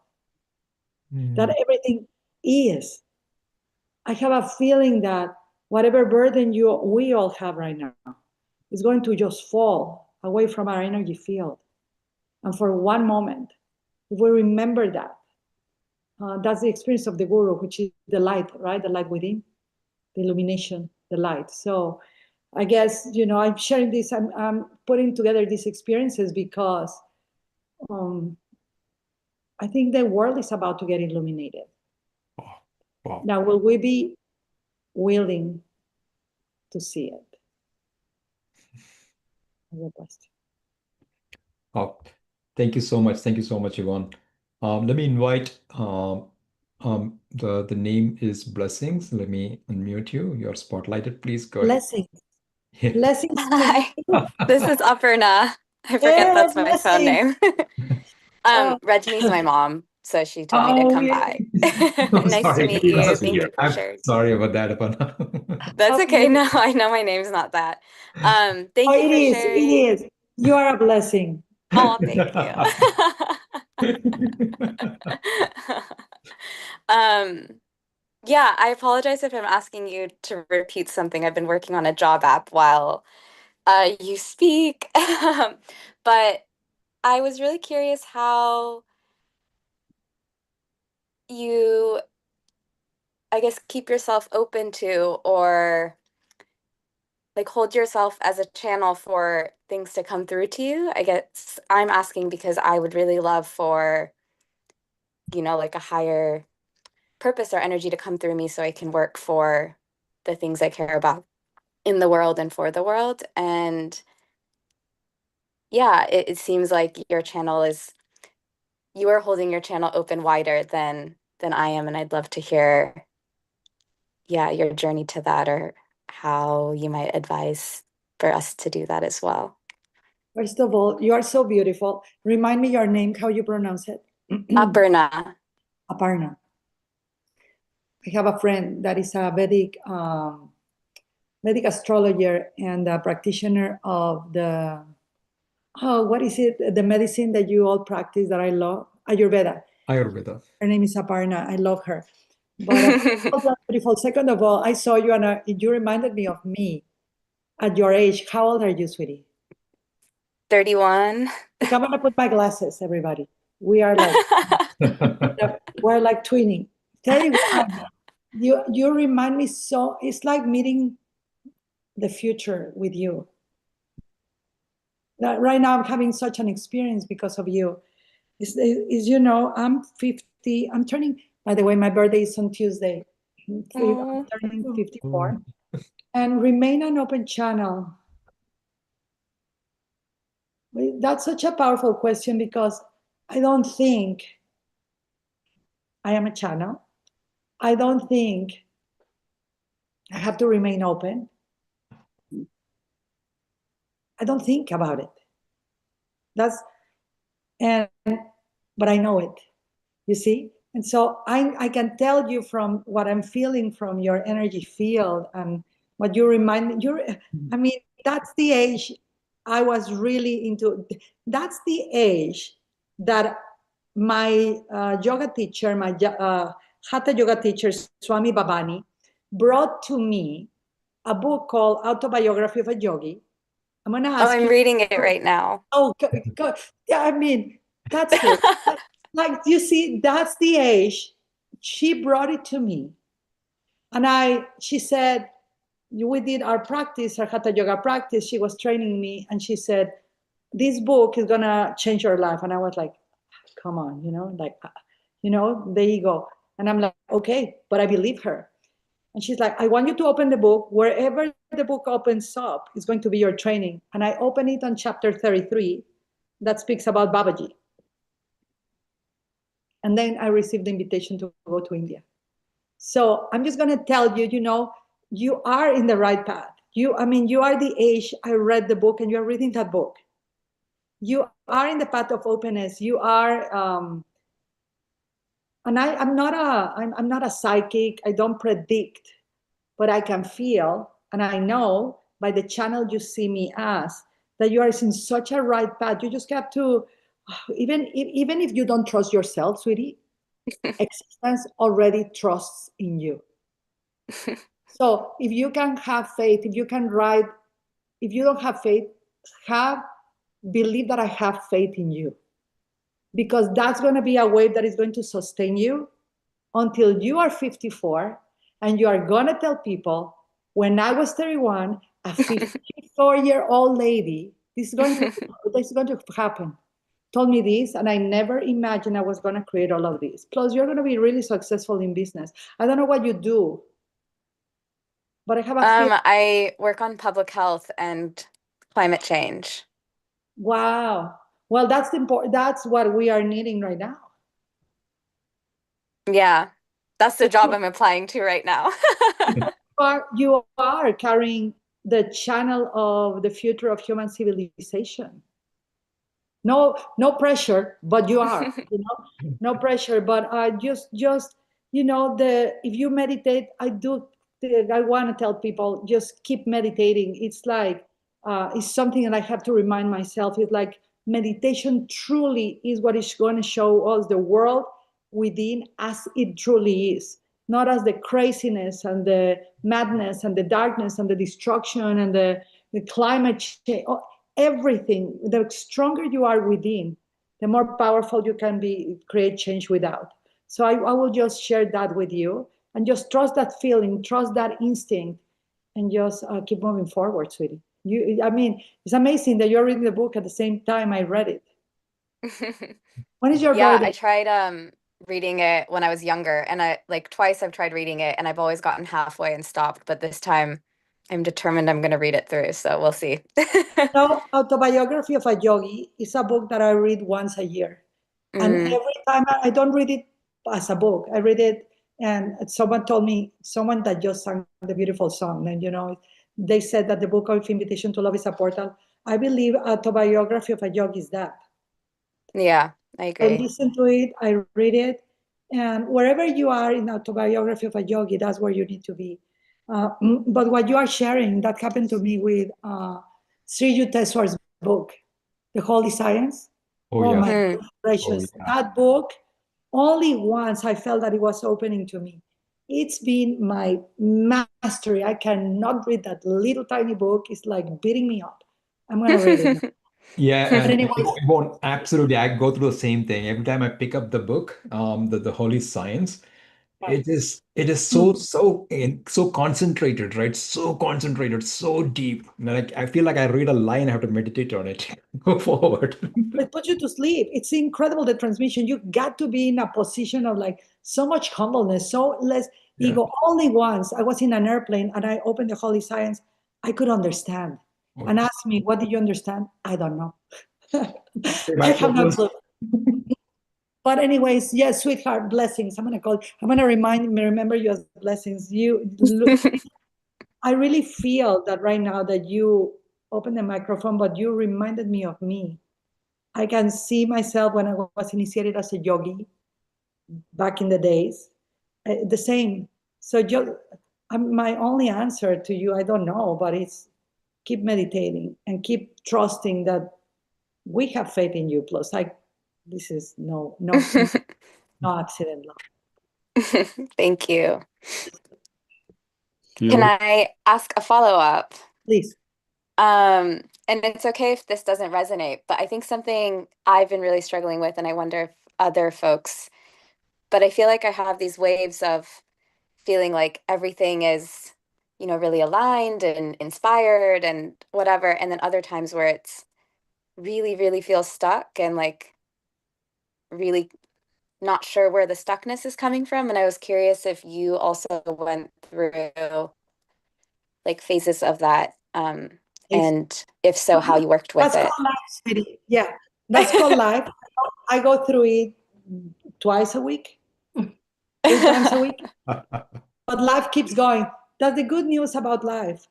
that everything is. I have a feeling that whatever burden we all have right now is going to just fall away from our energy field. And for one moment, if we remember that, that's the experience of the Guru, which is the light, right? The light within, the illumination, the light. So I guess, I'm sharing this, I'm putting together these experiences because I think the world is about to get illuminated. Wow. Now, will we be willing to see it? Oh, thank you so much. Thank you so much, Yvonne. Let me invite, the name is Blessings. Let me unmute you. You're spotlighted. Please go ahead. Blessings. Blessings. Hi, this is Aparna. I forget that's my phone name. Rajni's my mom, so she told me to come by. Nice to meet you. Thank you for sharing. Sorry about that, Aparna. That's okay. No, I know my name's not that. Thank you for sharing. It is. You are a blessing. Oh, thank you. Yeah, I apologize if I'm asking you to repeat something. I've been working on a job app while you speak. But I was really curious how you, I guess, keep yourself open to or like hold yourself as a channel for things to come through to you. I guess I'm asking because I would really love for like a higher purpose or energy to come through me so I can work for the things I care about in the world and for the world. And yeah, it seems like you are holding your channel open wider than I am. And I'd love to hear, your journey to that, or how you might advise for us to do that as well. First of all, you are so beautiful. Remind me your name, how you pronounce it. Aparna. Aparna. I have a friend that is a Vedic astrologer and a practitioner of the, what is it? The medicine that you all practice that I love? Ayurveda. Ayurveda. Her name is Aparna. I love her. But beautiful. Second of all, I saw you and you reminded me of me at your age. How old are you, sweetie? 31. I'm going to put my glasses, everybody. We are like, we're like twinning. 31. You remind me so, it's like meeting the future with you. Right now I'm having such an experience because of you. I'm 50, I'm turning, by the way, my birthday is on Tuesday. I'm turning 54. And remain an open channel. That's such a powerful question because I don't think I am a channel. I don't think I have to remain open. I don't think about it. But I know it, you see? And so I can tell you from what I'm feeling from your energy field and what you remind me, that's the age I was really into. That's the age that my yoga teacher, my Hatha yoga teacher, Swami Babani, brought to me a book called Autobiography of a Yogi. I'm going to ask I'm reading it right now. Oh, God. Yeah, that's it. Like, you see, that's the age. She brought it to me. And she said, we did our practice, our Hatha Yoga practice. She was training me. And she said, this book is going to change your life. And I was like, come on, there you go. And I'm like, okay, but I believe her. And she's like, I want you to open the book. Wherever the book opens up, it's going to be your training. And I open it on chapter 33 that speaks about Babaji. And then I received the invitation to go to India. So I'm just going to tell you, you are in the right path. You are the age I read the book and you're reading that book. You are in the path of openness. You are, and I'm not a psychic. I don't predict, but I can feel, and I know by the channel you see me as, that you are in such a right path. You just have to, even if you don't trust yourself, sweetie, existence already trusts in you. So if you can have faith, if you don't have faith, believe that I have faith in you. Because that's going to be a wave that is going to sustain you until you are 54, and you are going to tell people, when I was 31, a 54-year-old lady, this is going to happen, told me this, and I never imagined I was going to create all of this. Plus, you're going to be really successful in business. I don't know what you do, but I have a feeling. I work on public health and climate change. Wow. Well, that's what we are needing right now. Yeah, that's the job I'm applying to right now. You are carrying the channel of the future of human civilization. No pressure, but you are, no pressure. But just if you meditate, I want to tell people, just keep meditating. It's like, it's something that I have to remind myself. It's like meditation truly is what is going to show us the world within as it truly is, not as the craziness and the madness and the darkness and the destruction and the climate change. Everything, the stronger you are within, the more powerful you can create change without. So I will just share that with you, and just trust that feeling, trust that instinct, and just keep moving forward, sweetie. It's amazing that you're reading the book at the same time I read it. When is your birthday? I tried reading it when I was younger, and I like twice I've tried reading it, and I've always gotten halfway and stopped. But this time, I'm determined I'm going to read it through. So we'll see. Now, Autobiography of a Yogi is a book that I read once a year. And every time I don't read it as a book, I read it, and someone told me, someone that just sang the beautiful song, and they said that the book of Invitation to Love is a portal. I believe Autobiography of a Yogi is that. Yeah, I I agree. listen to it, I read it, and wherever you are in Autobiography of a Yogi, that's where you need to be. But what you are sharing, that happened to me with Sri Yukteswar's book, The Holy Science. Oh, Oh yeah. my gracious. yeah. That book, only once I felt that it was opening to me. It's been my mastery. I cannot read that little tiny book. It's like beating me up. I'm going to read it now. Yeah, But and anyways, Yvonne, absolutely, I go through the same thing. Every time I pick up the book, the Holy Science, it is so concentrated, right? So concentrated, so deep. Like I feel like I read a line, I have to meditate on it. Go forward. it puts you to sleep. It's incredible, the transmission. You got to be in a position of like so much humbleness, so less Yeah. ego. Only once I was in an airplane and I opened the Holy Science, I could understand. Oh, And asked me, what did you understand? I don't know. Hey, I have no Michael, clue. But anyways, yes, sweetheart, blessings. I'm gonna remember you as blessings. You look, I really feel that right now that you opened the microphone, but you reminded me of me. I can see myself when I was initiated as a yogi back in the days, the same. So my only answer to you, I don't know, but it's keep meditating and keep trusting that we have faith in you. Plus, this is no accident love. Thank you. you. Can I ask a follow-up? Please. And it's okay if this doesn't resonate, but I think something I've been really struggling with, and I wonder if other folks, but I feel like I have these waves of feeling like everything is, really aligned and inspired and whatever, and then other times where it's really, really feels stuck and like really not sure where the stuckness is coming from. And I was curious if you also went through like phases of that. And if so, how you worked with That's it. called life, sweetie. Yeah, that's called life. I go through it twice a week, 3 times a week. But life keeps going. That's the good news about life,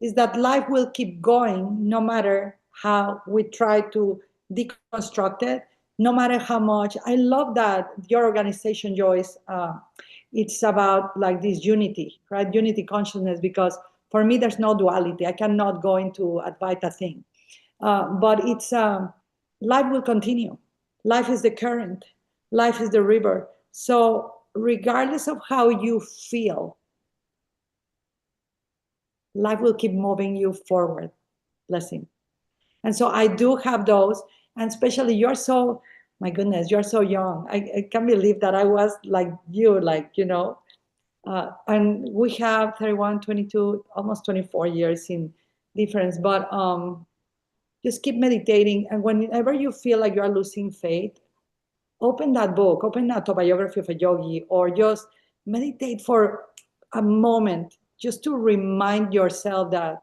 is that life will keep going no matter how we try to deconstruct it, no matter how much. I love that your organization, Joyce, it's about like this unity, right? Unity consciousness, because for me, there's no duality. I cannot go into Advaita thing. But it's life will continue. Life is the current. Life is the river. So regardless of how you feel, life will keep moving you forward. Blessing. And so I do have those, and especially my goodness, you're so young. I can't believe that I was like you, and we have 31, 22, almost 24 years in difference, but just keep meditating. And whenever you feel like you're losing faith, open that book, open that Autobiography of a Yogi, or just meditate for a moment just to remind yourself that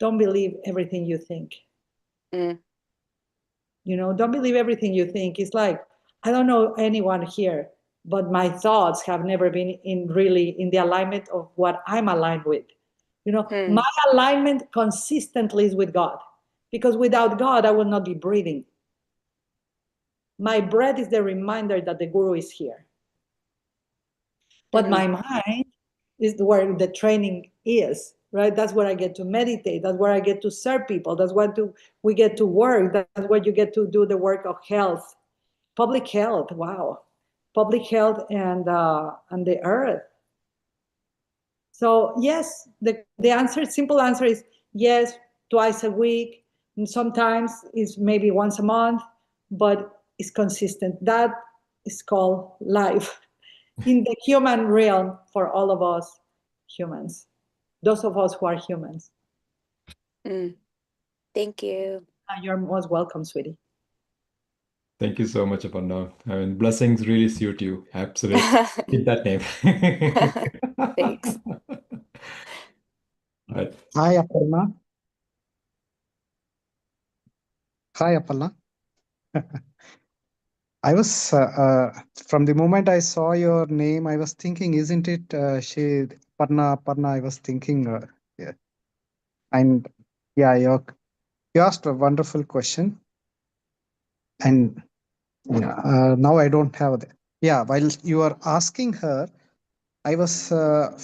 don't believe everything you think. Don't believe everything you think. It's like, I don't know anyone here, but my thoughts have never been in the alignment of what I'm aligned with. My alignment consistently is with God, because without God, I will not be breathing. My breath is the reminder that the guru is here. But my mind is where the training is, right? That's where I get to meditate. That's where I get to serve people. That's where we get to work. That's where you get to do the work of health, public health. Wow, public health and the earth. So yes, the simple answer is yes, twice a week. And sometimes it's maybe once a month, but it's consistent. That is called life in the human realm for all of us humans, those of us who are humans. Thank you. You're most welcome, sweetie. Thank you so much, Aparna. I mean, blessings really suit you. Absolutely. Keep that name. Thanks. Right. Hi, Aparna. Hi, Aparna. I was from the moment I saw your name, I was thinking, isn't it she Parna? I was thinking, yeah. And yeah, you asked a wonderful question, and yeah, now I don't have the yeah. While you are asking her, I was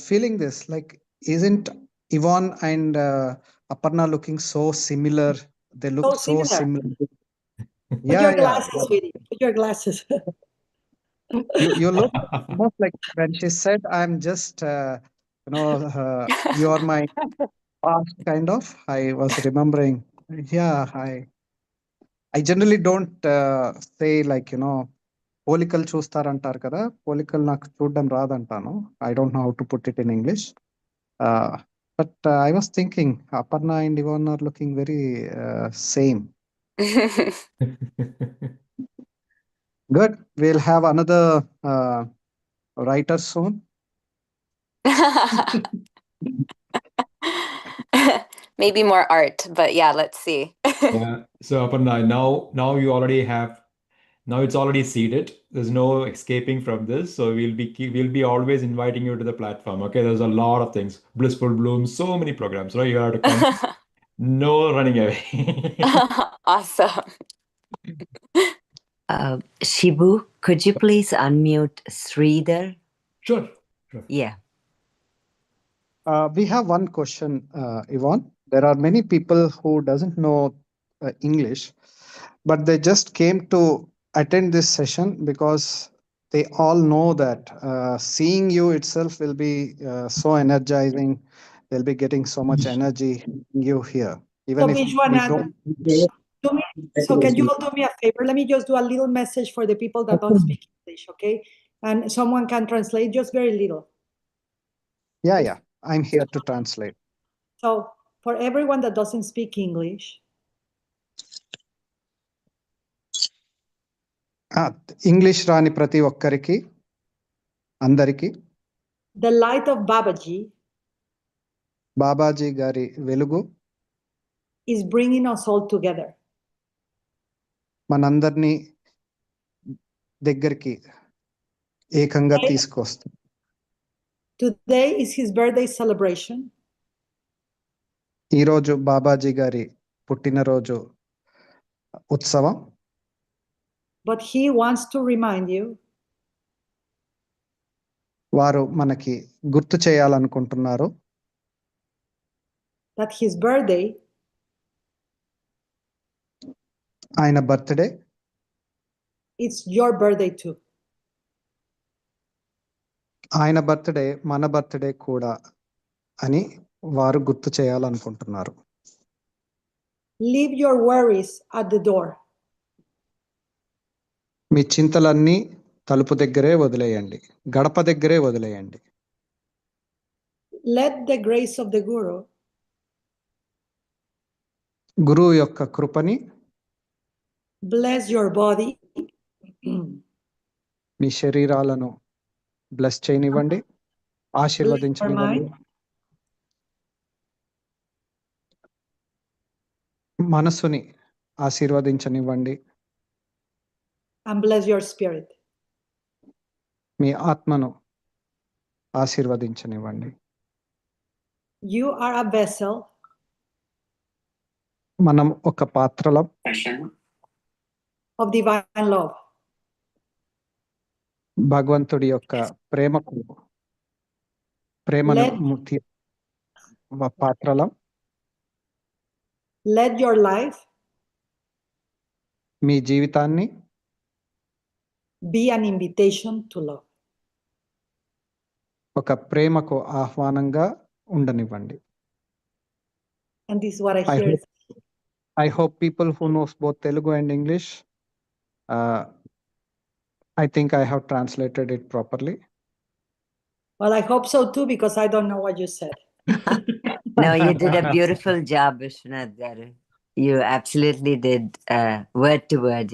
feeling this like, isn't Yvonne and Aparna looking so similar? They look so similar. Put Yeah, your yeah. glasses, sweetie. Put your glasses. You look almost like when she said, "I'm just, you are my past," kind of. I was remembering. Yeah, I generally don't say like, పోలికలు చూస్తారంటారు కదా, పోలికలు నాకు చూడడం రాదంటాను. I don't know how to put it in English. But I was thinking, Aparna and Ivonne are looking very same. Good. We'll have another writer soon. Maybe more art, but yeah, let's see. Yeah. So Aparna, now you already have. Now it's already seeded. There's no escaping from this. So we'll be always inviting you to the platform. Okay, there's a lot of things. Blissful Bloom, so many programs, right? You have to come. No running away. Awesome. Shibu, could you please unmute Sridhar? Sure. Yeah. We have one question, Yvonne. There are many people who doesn't know English, but they just came to attend this session because they all know that seeing you itself will be so energizing. They'll be getting so much energy you here. Even So if we Vishwanath, don't. so can you all do me a favor? Let me just do a little message for the people that don't speak English, okay? And someone can translate just very little. Yeah. I'm here to translate. So for everyone that doesn't speak English, English రాని ప్రతి ఒక్కరికి అందరికి the light of Babaji Babaji గారి వెలుగు is bringing us all together. మనందరినీ దగ్గరికి ఏకంగా తీసుకొస్తుంది. Today is his birthday celebration. ఈరోజు బాబాజీ గారి పుట్టినరోజు ఉత్సవం. But he wants to remind you వారు మనకి గుర్తు చేయాలనుకుంటున్నారు that his birthday, ఆయన birthday, it's your birthday too. ఆయన బర్త్డే మన బర్త్డే కూడా అని వారు గుర్తు చేయాలనుకుంటున్నారు. Leave your worries at the door. మీ చింతలన్నీ తలుపు దగ్గరే వదిలేయండి, గడప దగ్గరే వదిలేయండి. Let the grace of the Guru గురువు యొక్క కృపని bless your body, మీ శరీరాలను బ్లెస్ చేయనివ్వండి, ఆశీర్వదించనివ్వండి. మనసుని ఆశీర్వదించనివ్వండి, and bless your spirit. మీ ఆత్మను ఆశీర్వదించనివ్వండి. You are a vessel మనం ఒక పాత్రలం of divine love. భగవంతుడి యొక్క ప్రేమను పాత్రలం. Let your life మీ జీవితాన్ని be an invitation to love. ఒక ప్రేమకు ఆహ్వానంగా ఉండనివ్వండి. And this is what I hear. I hope people who knows both Telugu and English, I think I have translated it properly. Well, I hope so too, because I don't know what you said. No, you did a beautiful job, Vishwanath garu. You absolutely did word to word,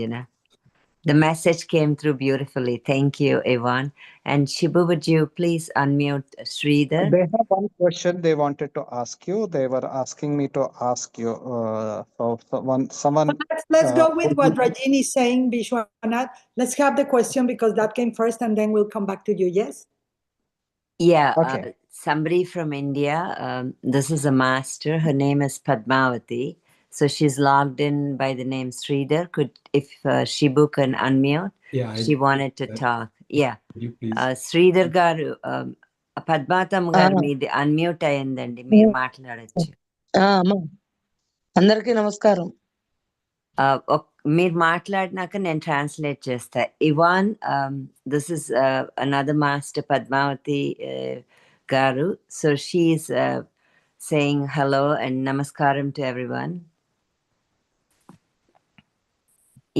The message came through beautifully. Thank you, Ivonne. And Shibu, would you please unmute Sridhar? They have one question they wanted to ask you. They were asking me to ask you. Someone. Let's go with what Rajini is saying, Vishwanath. Let's have the question because that came first, and then we'll come back to you. Yes. Yeah. Okay. Somebody from India. This is a master. Her name is Padmavati. So she's logged in by the name Sridhar. If Shibu can unmute? Yeah. She wanted to talk. Yeah. Could you please? Sridhar garu, Padmatam garu మీది unmute అయ్యిందండి, మీరు మాట్లాడచ్చు. అందరికీ నమస్కారం. మీరు మాట్లాడినాక నేను translate చేస్తా. Ivan, this is another master Padmavathi garu. So she is saying hello and namaskaram to everyone.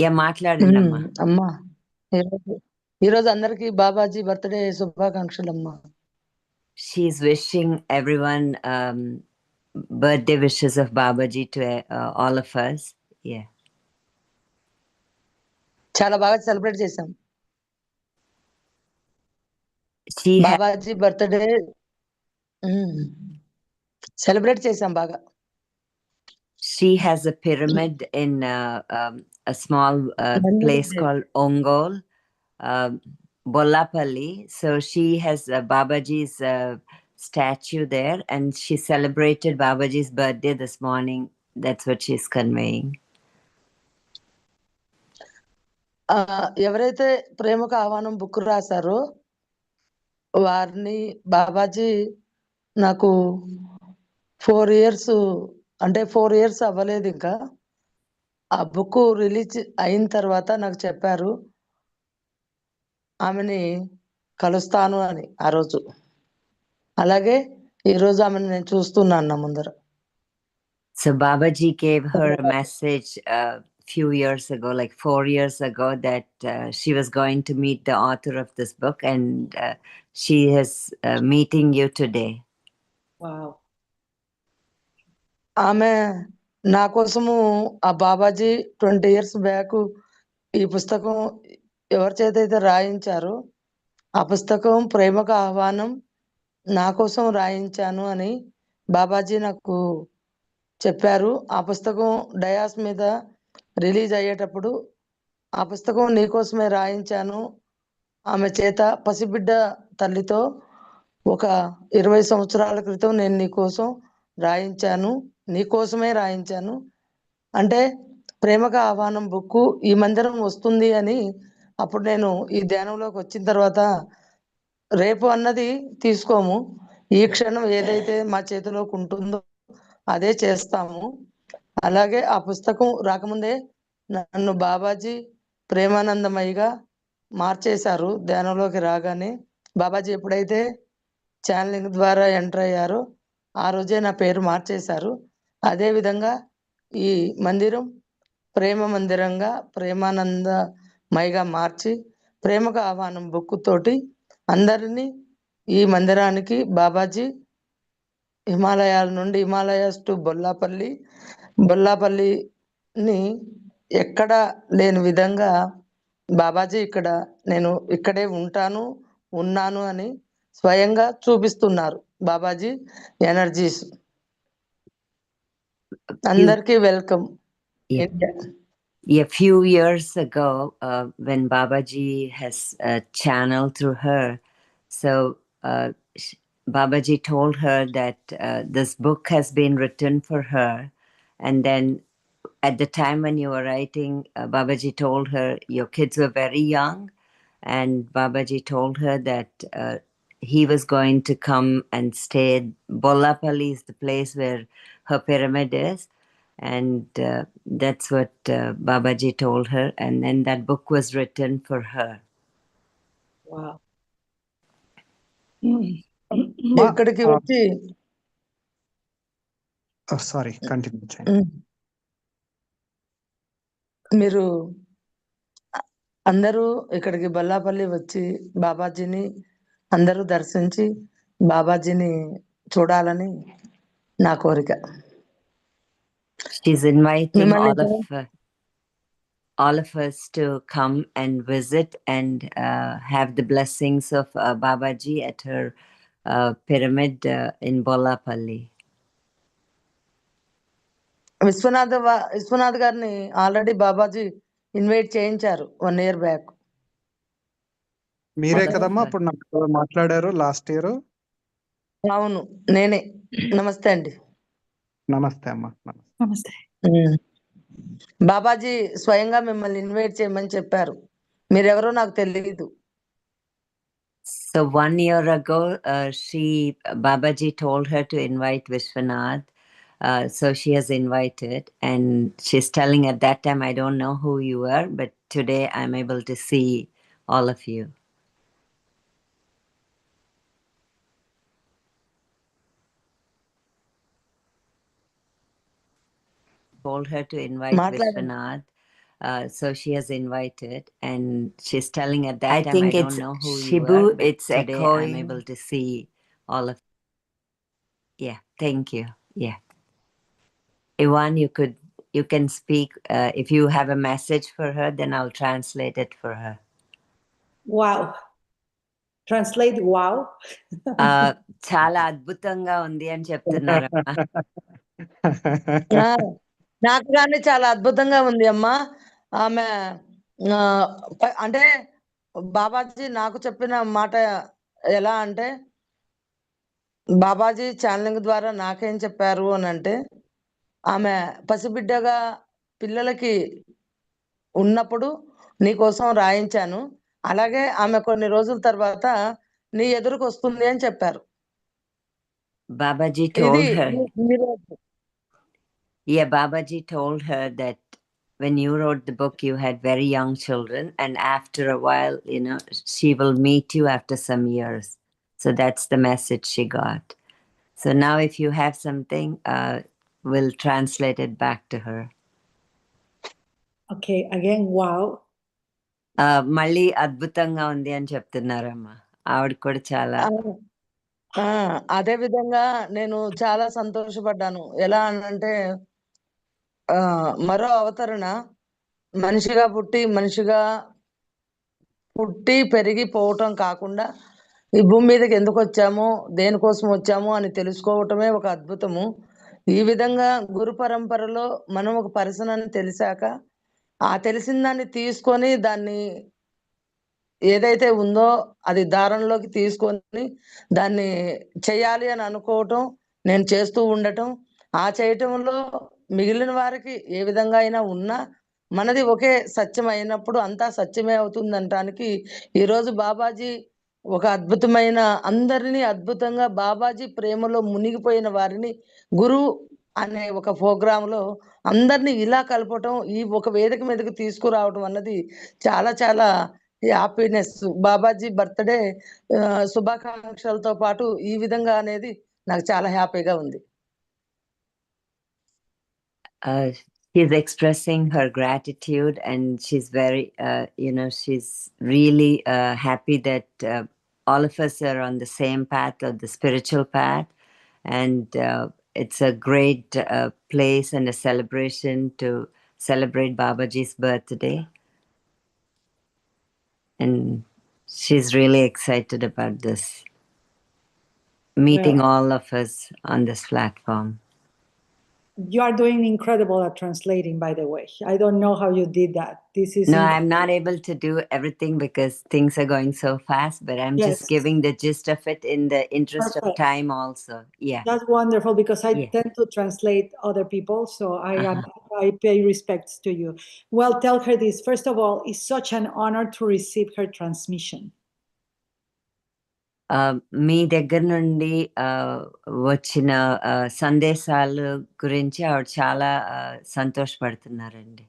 Yeah, మాట్లాడండి అమ్మా. అమ్మా, ఈరోజు అందరికీ బాబాజీ బర్త్డే శుభాకాంక్షలు అమ్మా. She's wishing everyone birthday wishes of Babaji to all of us. Yeah. చాలా బాగా సెలబ్రేట్ చేశాం. బాబాజీ బర్త్డే సెలబ్రేట్ చేశాం బాగా. She has a pyramid in a small place called Ongol, Bollapalli. So she has Babaji's statue there, and she celebrated Babaji's birthday this morning. That's what she's conveying. ఎవరైతే ప్రేమకు ఆహ్వానం book రాశారో వారిని బాబాజీ నాకు 4 years అంటే 4 years అవ్వలేదు ఇంకా. ఆ బుక్ రిలీజ్ అయిన తర్వాత నాకు చెప్పారు ఆమెని కలుస్తాను అని ఆ రోజు. అలాగే ఈరోజు ఆమెను నేను చూస్తున్నాను నా ముందర. So Babaji gave her a message a few years ago, like 4 years ago, that she was going to meet the author of this book, and she is meeting you today. Wow. ఆమె నా కోసము ఆ Babaji 20 years back ఈ పుస్తకం ఎవరి చేత అయితే రాయించారో ఆ పుస్తకం ప్రేమకు ఆహ్వానం నా కోసం రాయించాను అని బాబాజీ నాకు చెప్పారు. ఆ పుస్తకం డయాస్ మీద రిలీజ్ అయ్యేటప్పుడు ఆ పుస్తకం నీకోసమే రాయించాను, ఆమె చేత పసిబిడ్డ తల్లితో ఒక 20 సంవత్సరాల క్రితం నేను నీకోసం రాయించాను, నీకోసమే రాయించాను అంటే ప్రేమకు ఆహ్వానం బుక్ ఈ మందిరం వస్తుంది అని అప్పుడు నేను ఈ ధ్యానంలోకి వచ్చిన తర్వాత రేపు అన్నది తీసుకోము, ఈ క్షణం ఏదైతే మా చేతిలోకి ఉంటుందో అదే చేస్తాము. అలాగే ఆ పుస్తకం రాకముందే నన్ను బాబాజీ ప్రేమానందమయిగా మార్చేశారు. ధ్యానంలోకి రాగానే బాబాజీ ఎప్పుడైతే ఛానలింగ్ ద్వారా ఎంటర్ అయ్యారో ఆ రోజే నా పేరు మార్చేశారు. అదేవిధంగా ఈ మందిరం ప్రేమ మందిరంగా ప్రేమానందమయిగా మార్చి ప్రేమకు ఆహ్వానం బుక్ తోటి అందరినీ ఈ మందిరానికి బాబాజీ హిమాలయాల నుండి హిమాలయాస్ టు బొల్లాపల్లిని ఎక్కడ లేని విధంగా బాబాజీ ఇక్కడ నేను ఇక్కడే ఉన్నాను అని స్వయంగా చూపిస్తున్నారు బాబాజీ ఎనర్జీస్. అందరికీ welcome. A few years ago, when Babaji has channeled through her, so Babaji told her that this book has been written for her, and then at the time when you were writing, Babaji told her your kids were very young, and Babaji told her that he was going to come and stay. Bollapalli is the place where her pyramid is, and that's what Babaji told her, and then that book was written for her. Wow. ఇక్కడికి వచ్చి sorry continue చేయండి. మీరు అందరూ ఇక్కడికి బొల్లాపల్లి వచ్చి బాబాజీని అందరూ దర్శించి బాబాజీని చూడాలని నా కోరిక. She's inviting all of all of us to come and visit and have the blessings of Babaji at her pyramid in Bollapalli. Vishwanath గారిని ఆల్రెడీ బాబాజీ ఇన్వైట్ చేయించారు 1 year బ్యాక్. మీరే కదమ్మా అప్పుడు నాకు మాట్లాడారు లాస్ట్ ఇయర్. అవును, నేనే. నమస్తే అండి. నమస్తే అమ్మా. నమస్తే. బాబాజీ స్వయంగా మిమ్మల్ని ఇన్వైట్ చేయమని చెప్పారు. మీరెవరో నాకు తెలియదు. So 1 year ago, Babaji told her to invite Vishwanath. So she has invited, and she's telling at that time, I don't know who you are, but today I'm able to see all of you. Told her to invite Vishwanath. So she has invited, and she's telling at that time, I don't know who you are, but it's today echoing. I'm able to see all of. Yeah, thank you. Yeah, Ivonne, you can speak. If you have a message for her, then I'll translate it for her. Wow. Translate wow. చాలా అద్భుతంగా ఉంది అని చెప్తున్నారమ్మా. నాకు కానీ చాలా అద్భుతంగా ఉంది అమ్మా. ఆమె అంటే బాబాజీ నాకు చెప్పిన మాట ఎలా అంటే, బాబాజీ ఛానలింగ్ ద్వారా నాకేం చెప్పారు అని అంటే, ఆమె పసిబిడ్డగా పిల్లలకి ఉన్నప్పుడు నీ కోసం రాయించాను, అలాగే ఆమె కొన్ని రోజుల తర్వాత నీ ఎదురుకు వస్తుంది అని చెప్పారు. Babaji told her. Yeah, Babaji told her that when you wrote the book, you had very young children, and after a while, she will meet you after some years. So that's the message she got. So now if you have something, we'll translate it back to her. Okay, again, wow. మళ్ళీ అద్భుతంగా ఉంది అని చెప్తున్నారమ్మా. ఆవిడ కూడా చాలా. అదే విధంగా నేను చాలా సంతోషపడ్డాను. ఎలా అనంటే, మరో అవతరణ మనిషిగా పుట్టి పెరిగి పోవటం కాకుండా ఈ భూమి మీదకి ఎందుకు వచ్చామో, దేనికోసం వచ్చామో అని తెలుసుకోవటమే ఒక అద్భుతము. ఈ విధంగా గురు పరంపరలో మనం ఒక పర్సన్ అని తెలిసాక, ఆ తెలిసిన దాన్ని తీసుకొని దాన్ని ఏదైతే ఉందో అది ధారణలోకి తీసుకొని దాన్ని చేయాలి అని అనుకోవటం, నేను చేస్తూ ఉండటం, ఆ చేయటంలో మిగిలిన వారికి ఏ విధంగా అయినా ఉన్నా మనది ఒకే సత్యం అయినప్పుడు అంతా సత్యమే అవుతుందనటానికి ఈరోజు బాబాజీ ఒక అద్భుతమైన, అందరినీ అద్భుతంగా బాబాజీ ప్రేమలో మునిగిపోయిన వారిని గురువు అనే ఒక ప్రోగ్రాంలో అందరినీ ఇలా కలపటం, ఈ ఒక వేదిక మీదకి తీసుకురావడం అన్నది చాలా చాలా హ్యాపీనెస్. బాబాజీ బర్త్డే శుభాకాంక్షలతో పాటు ఈ విధంగా అనేది నాకు చాలా హ్యాపీగా ఉంది. She's expressing her gratitude, and she's very, she's really happy that all of us are on the same path, or the spiritual path, and it's a great place and a celebration to celebrate Babaji's birthday. And she's really excited about this, meeting all of us on this platform. You are doing incredible at translating, by the way. I don't know how you did that. This is No, I'm not able to do everything because things are going so fast, but I'm just giving the gist of it in the interest of time also. Yeah. That's wonderful, because I tend to translate other people, so I pay respects to you. Well, tell her this. First of all, it's such an honor to receive her transmission. మీ దగ్గర నుండి వచ్చిన సందేశాల గురించి ఆవిడ చాలా సంతోషపడుతున్నారండి.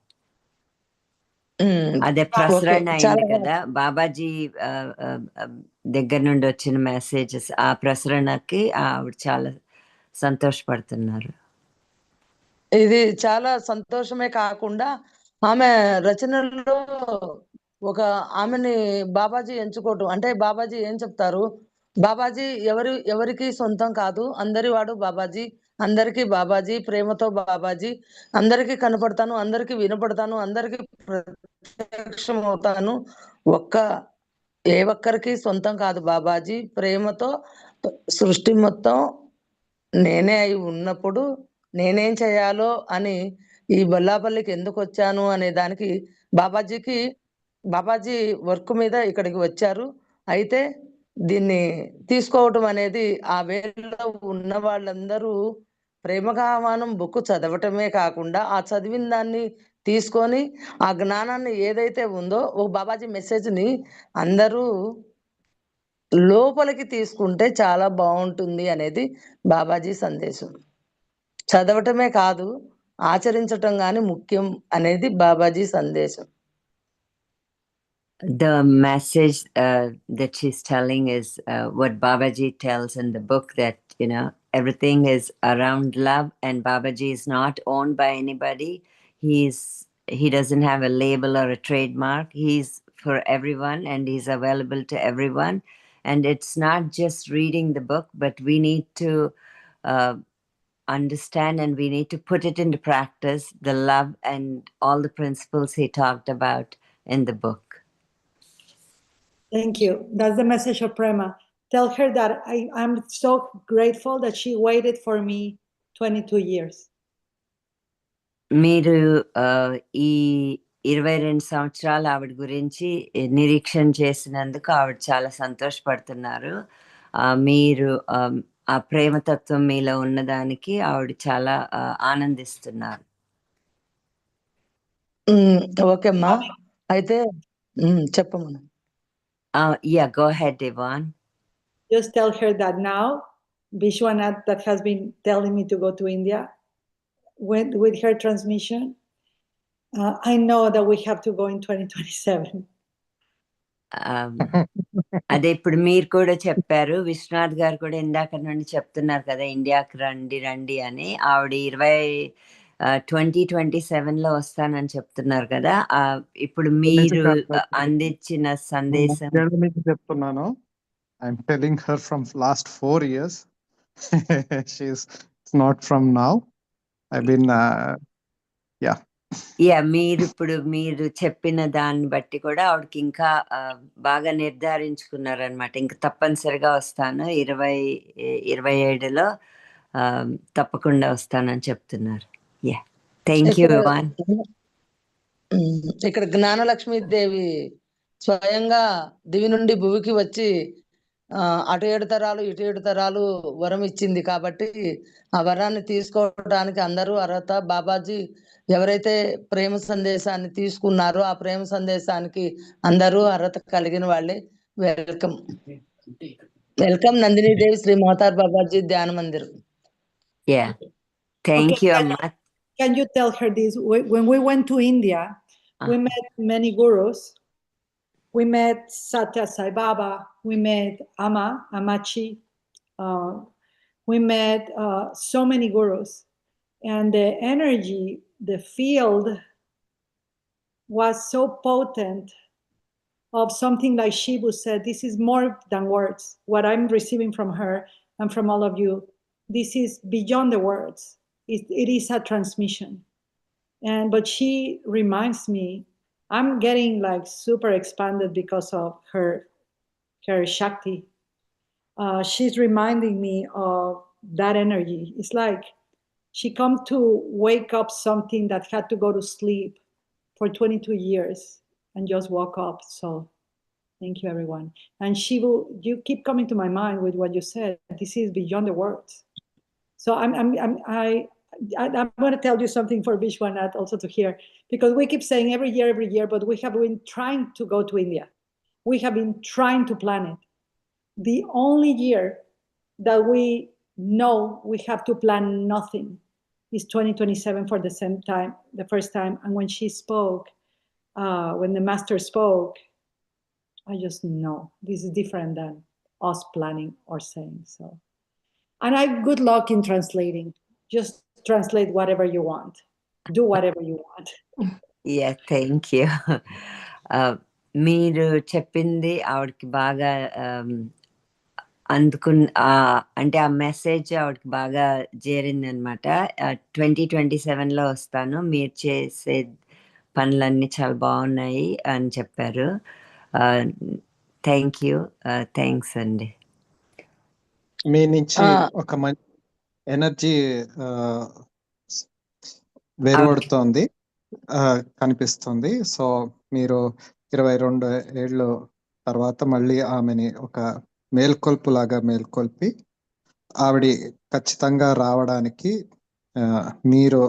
అదే ప్రసరణ అయింది కదా, బాబాజీ దగ్గర నుండి వచ్చిన మెసేజెస్, ఆ ప్రసరణకి ఆవిడ చాలా సంతోషపడుతున్నారు. ఇది చాలా సంతోషమే కాకుండా ఆమె రచనల్లో ఒక ఆమెని బాబాజీ ఎంచుకోవటం, అంటే బాబాజీ ఏం చెప్తారు, బాబాజీ ఎవరికి సొంతం కాదు, అందరి వాడు బాబాజీ, అందరికీ బాబాజీ, ప్రేమతో బాబాజీ, అందరికీ కనపడతాను, అందరికీ వినపడతాను, అందరికీ ప్రత్యక్షం అవుతాను. ఏ ఒక్కరికి సొంతం కాదు బాబాజీ, ప్రేమతో సృష్టి మొత్తం నేనే అయి ఉన్నప్పుడు నేనేం చేయాలో అని ఈ బొల్లాపల్లికి ఎందుకు వచ్చాను అనే దానికి బాబాజీ వర్క్ మీద ఇక్కడికి వచ్చారు. అయితే దీన్ని తీసుకోవటం అనేది ఆ వేళలో ఉన్న వాళ్ళందరూ ప్రేమగా ఆహ్వానం బుక్ చదవటమే కాకుండా ఆ చదివిన దాన్ని తీసుకొని ఆ జ్ఞానాన్ని ఏదైతే ఉందో ఓ బాబాజీ మెసేజ్ని అందరూ లోపలికి తీసుకుంటే చాలా బాగుంటుంది అనేది బాబాజీ సందేశం. చదవటమే కాదు, ఆచరించటం గాని ముఖ్యం అనేది బాబాజీ సందేశం. The message that she's telling is what Babaji tells in the book, that everything is around love, and Babaji is not owned by anybody. He doesn't have a label or a trademark. He's for everyone, and he's available to everyone. And it's not just reading the book, but we need to understand, and we need to put it into practice, the love and all the principles he talked about in the book. Thank you. That's the message of Prema. Tell her that I'm so grateful that she waited for me 22 years. మీరు ఈ 22 సంవత్సరాలు ఆవిడ గురించి నిరీక్షణ చేసినందుకు ఆవిడ చాలా సంతోషపడుతున్నారు. మీరు ఆ ప్రేమతత్వం మీలో ఉన్నదానికి ఆవిడ చాలా ఆనందిస్తున్నారు. ఓకే అమ్మా, అయితే చెప్పమ్మా. Yeah, go ahead, Ivonne. Just tell her that now Vishwanath, that has been telling me to go to India, with her transmission, I know that we have to go in 2027. అదే ఇప్పుడు మీరు కూడా చెప్పారు, విశ్వనాథ్ గారు కూడా ఇందాక నుండి చెప్తున్నారు కదా, ఇండియాకి రండి అని. ఆవిడ 2027లో వస్తానని చెప్తున్నారు కదా. ఇప్పుడు మీరు అందించిన సందేశం చెప్తున్నాను. I'm telling her from last 4 years. She's not from now. I've been మీరు చెప్పిన దాన్ని బట్టి కూడా ఆవిడకి ఇంకా బాగా నిర్ధారించుకున్నారనమాట. ఇంకా తప్పనిసరిగా వస్తాను, 2027లో తప్పకుండా వస్తానని చెప్తున్నారు. Yeah, thank you. ఇక్కడ జ్ఞానలక్ష్మీదేవి స్వయంగా దివి నుండి భువికి వచ్చి అటు 7 తరాలు ఇటు 7 తరాలు వరం ఇచ్చింది. కాబట్టి ఆ వరాన్ని తీసుకోవడానికి అందరూ అర్హత. బాబాజీ ఎవరైతే ప్రేమ సందేశాన్ని తీసుకున్నారో ఆ ప్రేమ సందేశానికి అందరూ అర్హత కలిగిన వాళ్ళే. వెల్కమ్ నందిని దేవి శ్రీ మహతార్ బాబాజీ ధ్యాన Mandir. Yeah, thank you. Can you tell her this? When we went to India, we met many gurus. We met Satya Sai Baba. We met Amachi. We met so many gurus. And the energy, the field was so potent of something like Shibu said, this is more than words. What I'm receiving from her and from all of you, this is beyond the words. It is a transmission. But she reminds me, I'm getting like super expanded because of her Shakti. She's reminding me of that energy. It's like she come to wake up something that had to go to sleep for 22 years and just woke up. So thank you, everyone. And you keep coming to my mind with what you said. This is beyond the words. So I'm going to tell you something for Vishwanath also to hear, because we keep saying every year, but we have been trying to go to India. We have been trying to plan it. The only year that we know we have to plan nothing is 2027 for the same time, the first time. And when she spoke, when the master spoke, I just know this is different than us planning or saying so. And good luck in translating. Just translate whatever you want. Do whatever you want. Yeah, thank you. మీరు చెప్పింది ఆవిడకి బాగా అంటే ఆ message ఆవిడకి బాగా చేరిందనమాట. 2027లో వస్తాను, మీరు చేసే పనులన్నీ చాలా బాగున్నాయి అని చెప్పారు. థ్యాంక్ యూ, థ్యాంక్స్ అండి. మీ నుంచి ఒక మంచి ఎనర్జీ వెలువడుతోంది, కనిపిస్తుంది. సో మీరు 22 ఏళ్ళు తర్వాత మళ్ళీ ఆమెని ఒక మేల్కొల్పు లాగా మేల్కొల్పి ఆవిడ ఖచ్చితంగా రావడానికి మీరు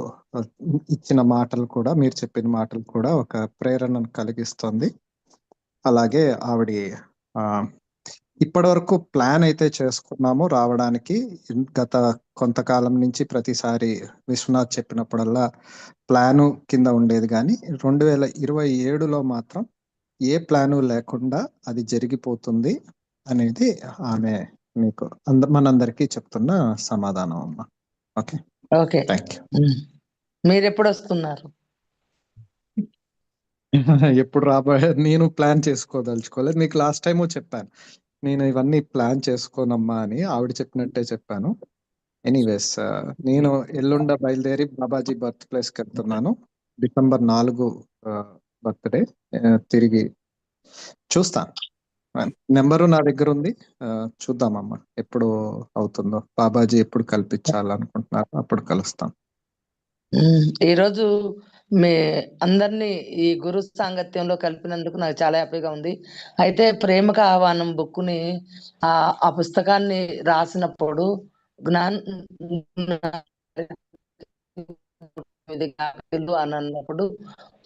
ఇచ్చిన మాటలు కూడా, మీరు చెప్పిన మాటలు కూడా ఒక ప్రేరణను కలిగిస్తుంది. అలాగే ఆవిడ ఇప్పటివరకు ప్లాన్ అయితే చేసుకున్నాము రావడానికి. గత కొంతకాలం నుంచి ప్రతిసారి విశ్వనాథ్ చెప్పినప్పుడల్లా ప్లాను కింద ఉండేది, కానీ 2027లో మాత్రం ఏ ప్లాను లేకుండా అది జరిగిపోతుంది అనేది ఆమె మీకు మనందరికీ చెప్తున్న సమాధానం అమ్మా. Okay, okay, thank you. మీరు ఎప్పుడు వస్తున్నారు? ఎప్పుడు రాబోయే నేను ప్లాన్ చేసుకోదలుచుకోలేదు. మీకు లాస్ట్ టైము చెప్పాను, నేను ఇవన్నీ ప్లాన్ చేసుకోనమ్మా అని. ఆవిడ చెప్పినట్టే చెప్పాను. ఎనీవేస్, నేను ఎల్లుండ బయలుదేరి బాబాజీ బర్త్ ప్లేస్కి వెళ్తున్నాను. December 4 birthday. తిరిగి చూస్తాను. నెంబరు నా దగ్గర ఉంది, చూద్దామమ్మా ఎప్పుడు అవుతుందో. బాబాజీ ఎప్పుడు కల్పించాలనుకుంటున్నారో అప్పుడు కలుస్తాం. ఈరోజు మీ అందరినీ ఈ గురు సాంగత్యంలో కలిపినందుకు నాకు చాలా హ్యాపీగా ఉంది. అయితే ప్రేమకు ఆహ్వానం బుక్ని ఆ పుస్తకాన్ని రాసినప్పుడు అని అన్నప్పుడు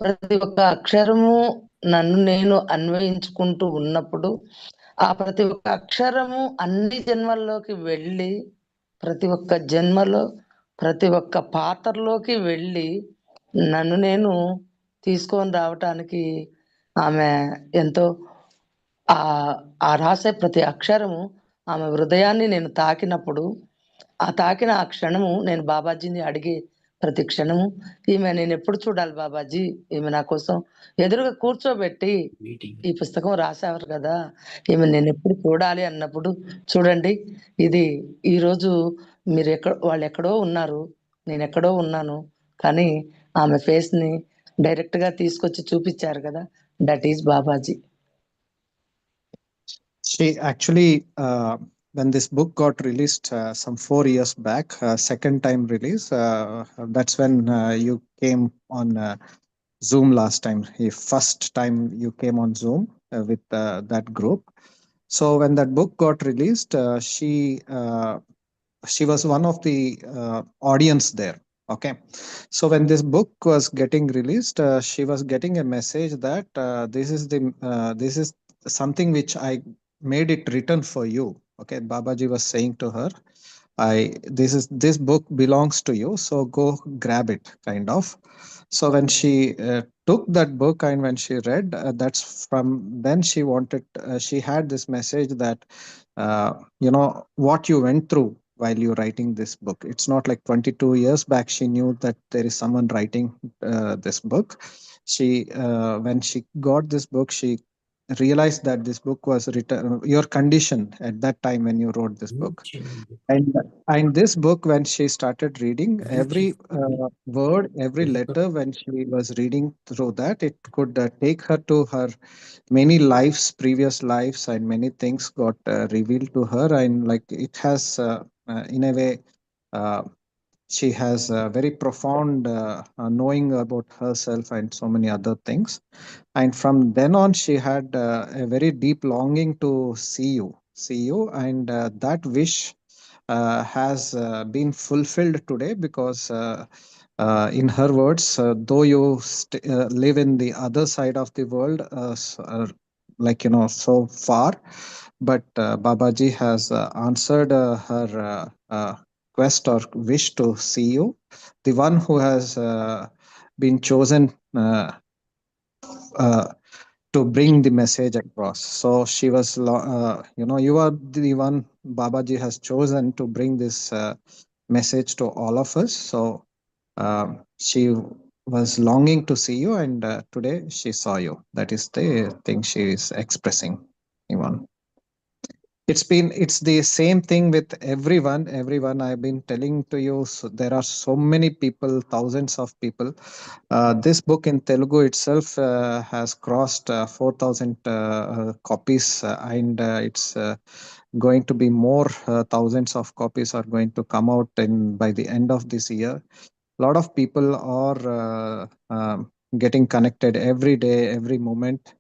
ప్రతి ఒక్క అక్షరము నన్ను నేను అన్వయించుకుంటూ ఉన్నప్పుడు ఆ ప్రతి ఒక్క అక్షరము అన్ని జన్మల్లోకి వెళ్ళి ప్రతి ఒక్క జన్మలో ప్రతి ఒక్క పాత్రలోకి వెళ్ళి నన్ను నేను తీసుకొని రావటానికి ఆమె ఎంతో ఆ రాసే ప్రతి అక్షరము ఆమె హృదయాన్ని నేను తాకినప్పుడు, ఆ తాకిన ఆ క్షణము నేను బాబాజీని అడిగే ప్రతి క్షణము, ఈమె నేను ఎప్పుడు చూడాలి బాబాజీ, ఈమె నా కోసం ఎదురుగా కూర్చోబెట్టి ఈ పుస్తకం రాసేవారు కదా, ఈమె నేను ఎప్పుడు చూడాలి అన్నప్పుడు, చూడండి ఇది ఈరోజు మీరు వాళ్ళు ఎక్కడో ఉన్నారు, నేను ఎక్కడో ఉన్నాను, కానీ ఆమె ఫేస్ని డైరెక్ట్గా తీసుకొచ్చి చూపించారు కదా, that is Babaji. She actually, when this book got released some 4 years back, second time release, that's when you came on Zoom last time. The first time you came on Zoom with that group. So when that book got released, she was one of the audience there. Okay, so when this book was getting released, she was getting a message that this is something which I made it written for you. Okay, Babaji was saying to her, this book belongs to you, so go grab it, kind of. So when she took that book and when she read, that's from then she had this message that what you went through while you writing this book. It's not like 22 years back she knew that there is someone writing this book. When she got this book, she realized that this book was written your condition at that time when you wrote this book. And this book, when she started reading every word, every letter, when she was reading through that, it could take her to her many lives, previous lives, and many things got revealed to her. And like it has in a way, she has a very profound knowing about herself and so many other things. And from then on, she had a very deep longing to see you, and that wish has been fulfilled today, because in her words, though you live in the other side of the world, so far, but Babaji has answered her quest or wish to see you, the one who has been chosen to bring the message across. So she was, you are the one Babaji has chosen to bring this message to all of us. So she was longing to see you, and today she saw you. That is the thing she is expressing, Ivonne. it's the same thing with everyone I've been telling to you. So there are so many people, thousands of people. This book in Telugu itself has crossed 4,000 copies, and it's going to be more. Thousands of copies are going to come out in by the end of this year. A lot of people are getting connected every day, every moment,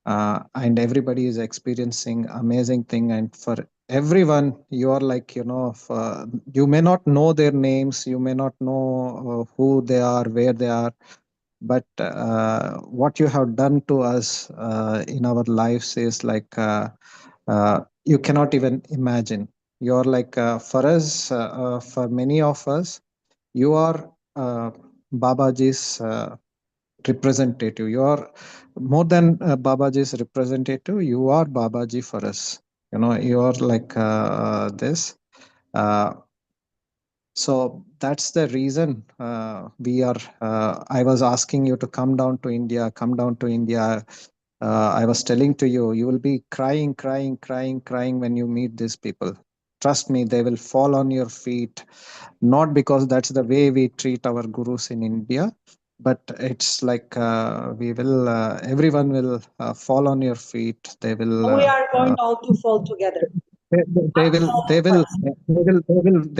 and everybody is experiencing amazing thing. And for everyone, you are like, you may not know their names, you may not know who they are, where they are, but what you have done to us in our lives is like, you cannot even imagine. You're like, for us, for many of us, you are Babaji's representative. You are more than Babaji's representative. You are Babaji for us. You are like this. Uh, so that's the reason we are. I was asking you to come down to India. Come down to India. I was telling to you, you will be crying, crying, crying, crying when you meet these people. Trust me, they will fall on your feet. Not because that's the way we treat our gurus in India, but it's like everyone will fall on your feet. They will. We are going all to fall together. They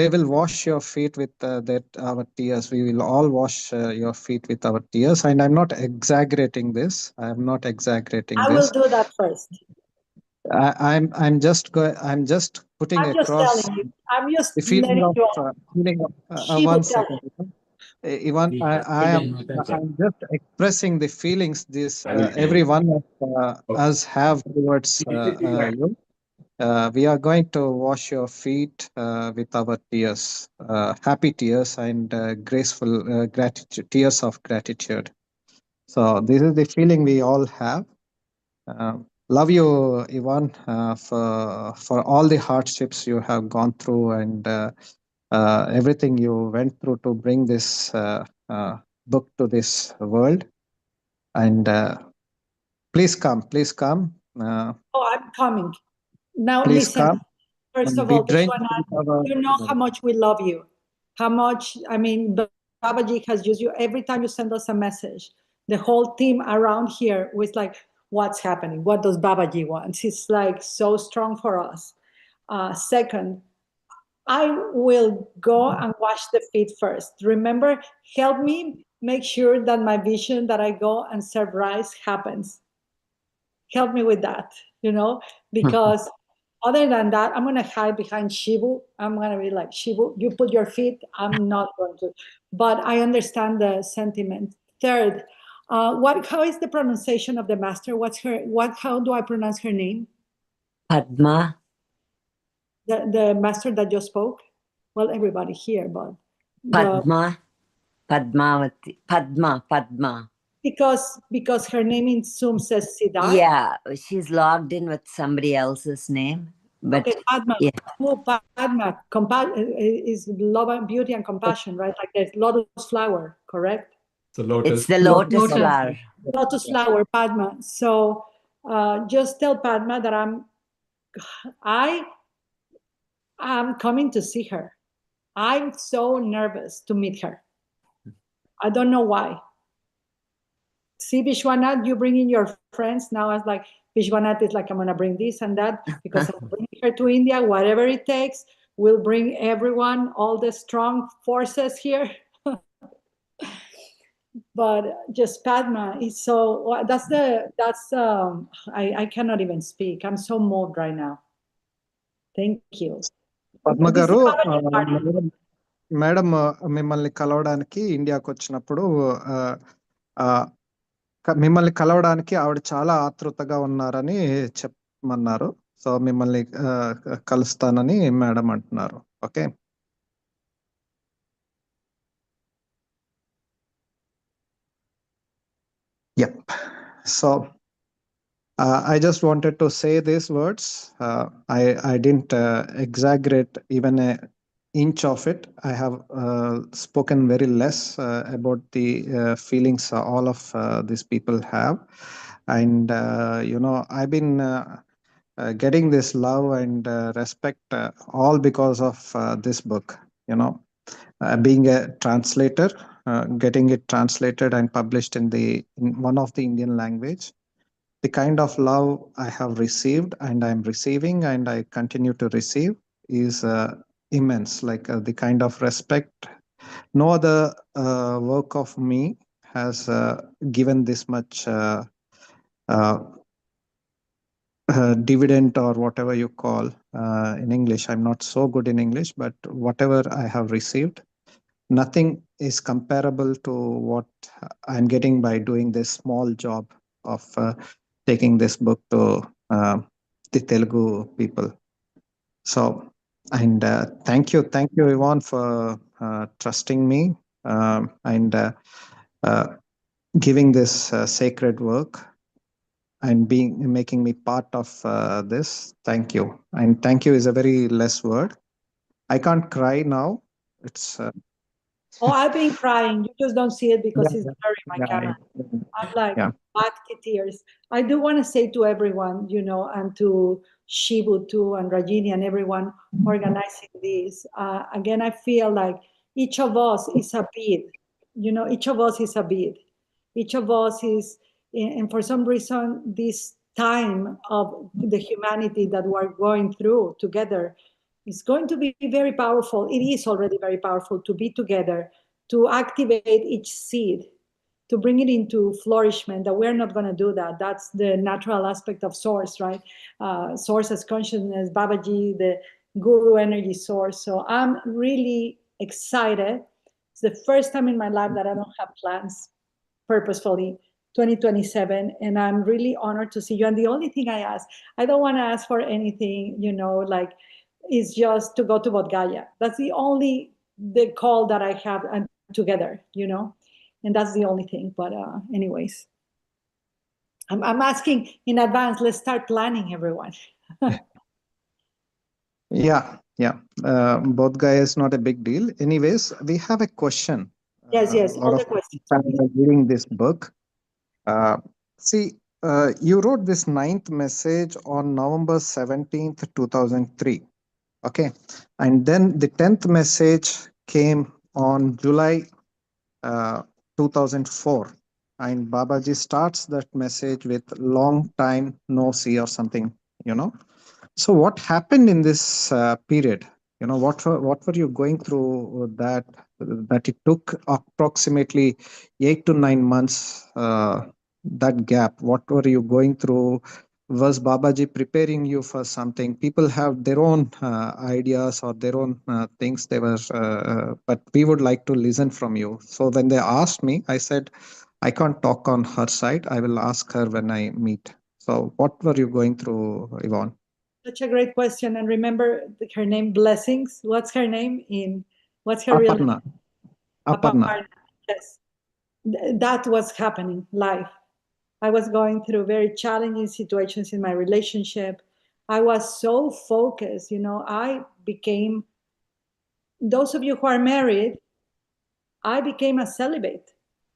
will wash your feet with our tears. We will all wash your feet with our tears. And I'm not exaggerating this. I'm not exaggerating I will this. do that first. I'm just putting I'm just across telling you. I'm just the feeling letting of you all. She will one tell second. you. Even I'm just expressing the feelings this every one of us have towards you. We are going to wash your feet with our tears, happy tears and graceful gratitude, tears of gratitude. So this is the feeling we all have. Love you, Ivonne, for all the hardships you have gone through, and everything you went through to bring this book to this world. And please come, please come. Oh, I'm coming. Now Please listen. come First and of be all, drained Vishwana, with our. you know how much we love you. How much, I mean, Babaji has used you every time you send us a message. The whole team around here was like, what's happening? What does Babaji want? It's like so strong for us. Second, I will go and wash the feet first. Remember, help me make sure that my vision that I go and serve rice happens. Help me with that, because other than that, I'm going to hide behind Shivu. I'm going to be like, Shivu, you put your feet. I'm not going to. But I understand the sentiment. Third, how is the pronunciation of the master? How do I pronounce her name? Padma. The master that just spoke? Well, everybody here, but. Padma. Padmavati. Padma. Because her name in Zoom says Siddharth. Yeah, she's logged in with somebody else's name. But okay, Padma. Yeah. Oh, Padma is love and beauty and compassion, right? Like the lotus flower, correct? It's the lotus flower. Lotus flower, Padma. So just tell Padma that I am coming to see her. I'm so nervous to meet her. I don't know why. See, Vishwanath, you bring in your friends. Now I was like, Vishwanath is like, I'm going to bring this and that because I'm bringing her to India, whatever it takes. We'll bring everyone, all the strong forces here. But just Padma is so, I cannot even speak. I'm so moved right now. Thank you. Padma గారు, madam మిమ్మల్ని కలవడానికి ఇండియాకి వచ్చినప్పుడు మిమ్మల్ని కలవడానికి ఆవిడ చాలా ఆతృతగా ఉన్నారని చెప్పమన్నారు. సో మిమ్మల్ని కలుస్తానని మేడం అంటున్నారు. Okay. Yep. So I just wanted to say these words. I didn't exaggerate even an inch of it. I have spoken very less about the feelings all of these people have. And, I've been getting this love and respect, all because of this book. Being a translator, getting it translated and published in one of the Indian language. The kind of love I have received and I'm receiving and I continue to receive is immense. Like the kind of respect no other work of me has given this much uh, dividend, or whatever you call in English. I'm not so good in English, but whatever I have received, nothing is comparable to what I'm getting by doing this small job of taking this book to the Telugu people. So, and thank you, Yvonne, for trusting me and uh, giving this sacred work and making me part of this. Thank you, and thank you is a very less word. I can't cry now. It's Oh, I've been crying. You just don't see it because yeah, it's blurry, my yeah, camera. I'm like yeah. back to tears. I do want to say to everyone, and to Shibu too, and Rajini and everyone organizing this. Again, I feel like each of us is a bead. Each of us is a bead. Each of us is, and for some reason, this time of the humanity that we're going through together is going to be very powerful. It is already very powerful to be together, to activate each seed, to bring it into flourishment. That we're not going to do that. That's the natural aspect of source, right? Source as consciousness, Babaji, the guru energy source. So I'm really excited. It's the first time in my life that I don't have plans purposefully. 2027, and I'm really honored to see you. And the only thing I don't want to ask for anything, like, is just to go to Bodh Gaya. That's the call that I have, and together, and that's the only thing. But anyways, I'm asking in advance. Let's start planning, everyone. Yeah, yeah. Both guys is not a big deal. Anyways, we have a question. Yes, A yes, lot all of the questions. people are reading this book. Uh, see, you wrote this ninth message on November 17th, 2003. Okay. And then the 10th message came on July 2004. And Babaji starts that message with long time no see or something, you know. So what happened in this period? What were you going through that it took approximately 8 to 9 months, that gap? What were you going through? Was Babaji preparing you for something? People have their own ideas or their own things they were, but we would like to listen from you. So when they asked me, I said, I can't talk on her side. I will ask her when I meet. So what were you going through, Yvonne? Such a great question. And remember her name, Blessings. What's her name? What's her real name? Aparna. Yes. That was happening live. I was going through very challenging situations in my relationship. I was so focused, I became, those of you who are married, I became a celibate.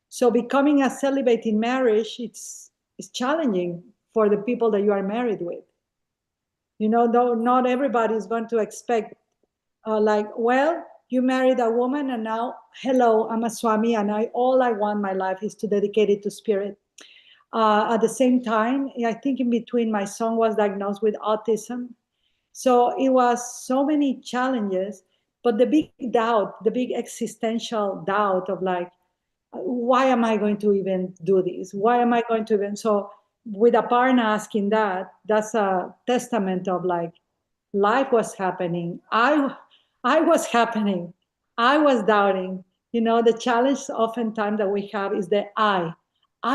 So becoming a celibate in marriage, it's challenging for the people that you are married with. Though not everybody is going to expect, well, you married a woman and now, hello, I'm a Swami, and all I want my life is to dedicate it to spirit. At the same time, I think in between, my son was diagnosed with autism. So it was so many challenges, but the big doubt, the big existential doubt of why am I going to even do this? Why am I going to even? So with Aparna asking that, that's a testament of life was happening. I was happening. I was doubting. The challenge oftentimes that we have is the I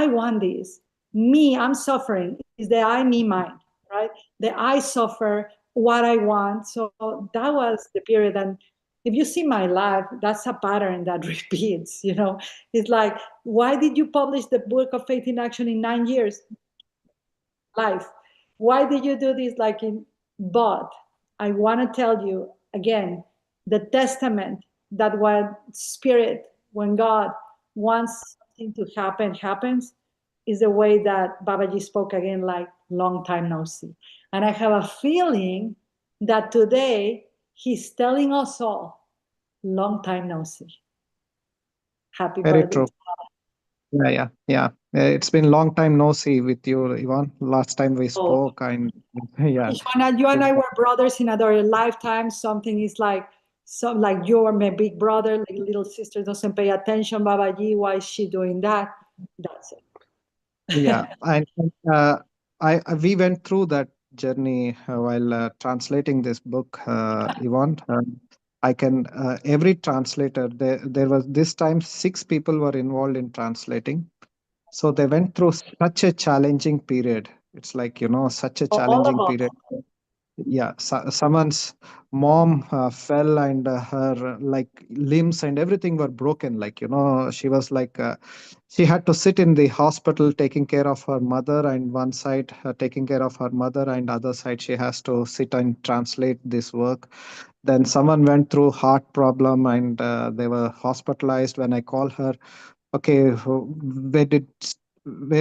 want this. Me, I'm suffering. Is the I, me, mine, right? The I suffer what I want. So that was the period. And if you see my life, that's a pattern that repeats, It's like, why did you publish the book of Faith in Action in 9 years? Life. Why did you do this but I want to tell you again, the testament that when God wants something to happen, happens, is the way that Babaji spoke again, long time no see. And I have a feeling that today he's telling us all, long time no see. Happy Very birthday. true. Yeah. It's been long time no see with you, Yvonne. Last time we spoke, and yeah. Ishwana, you and I were brothers in other lifetimes. Something is like, you are my big brother, like little sister doesn't pay attention. Babaji, why is she doing that? That's it. Yeah, and we went through that journey while translating this book, Yvonne. I can every translator there was this time 6 people were involved in translating, so they went through such a challenging period. It's like such a For all challenging of us. period. Yeah, someone's mom fell and her like limbs and everything were broken. Like she was like she had to sit in the hospital taking care of her mother, and one side taking care of her mother, and other side she has to sit and translate this work. Then someone went through heart problem and they were hospitalized. When I call her, okay, where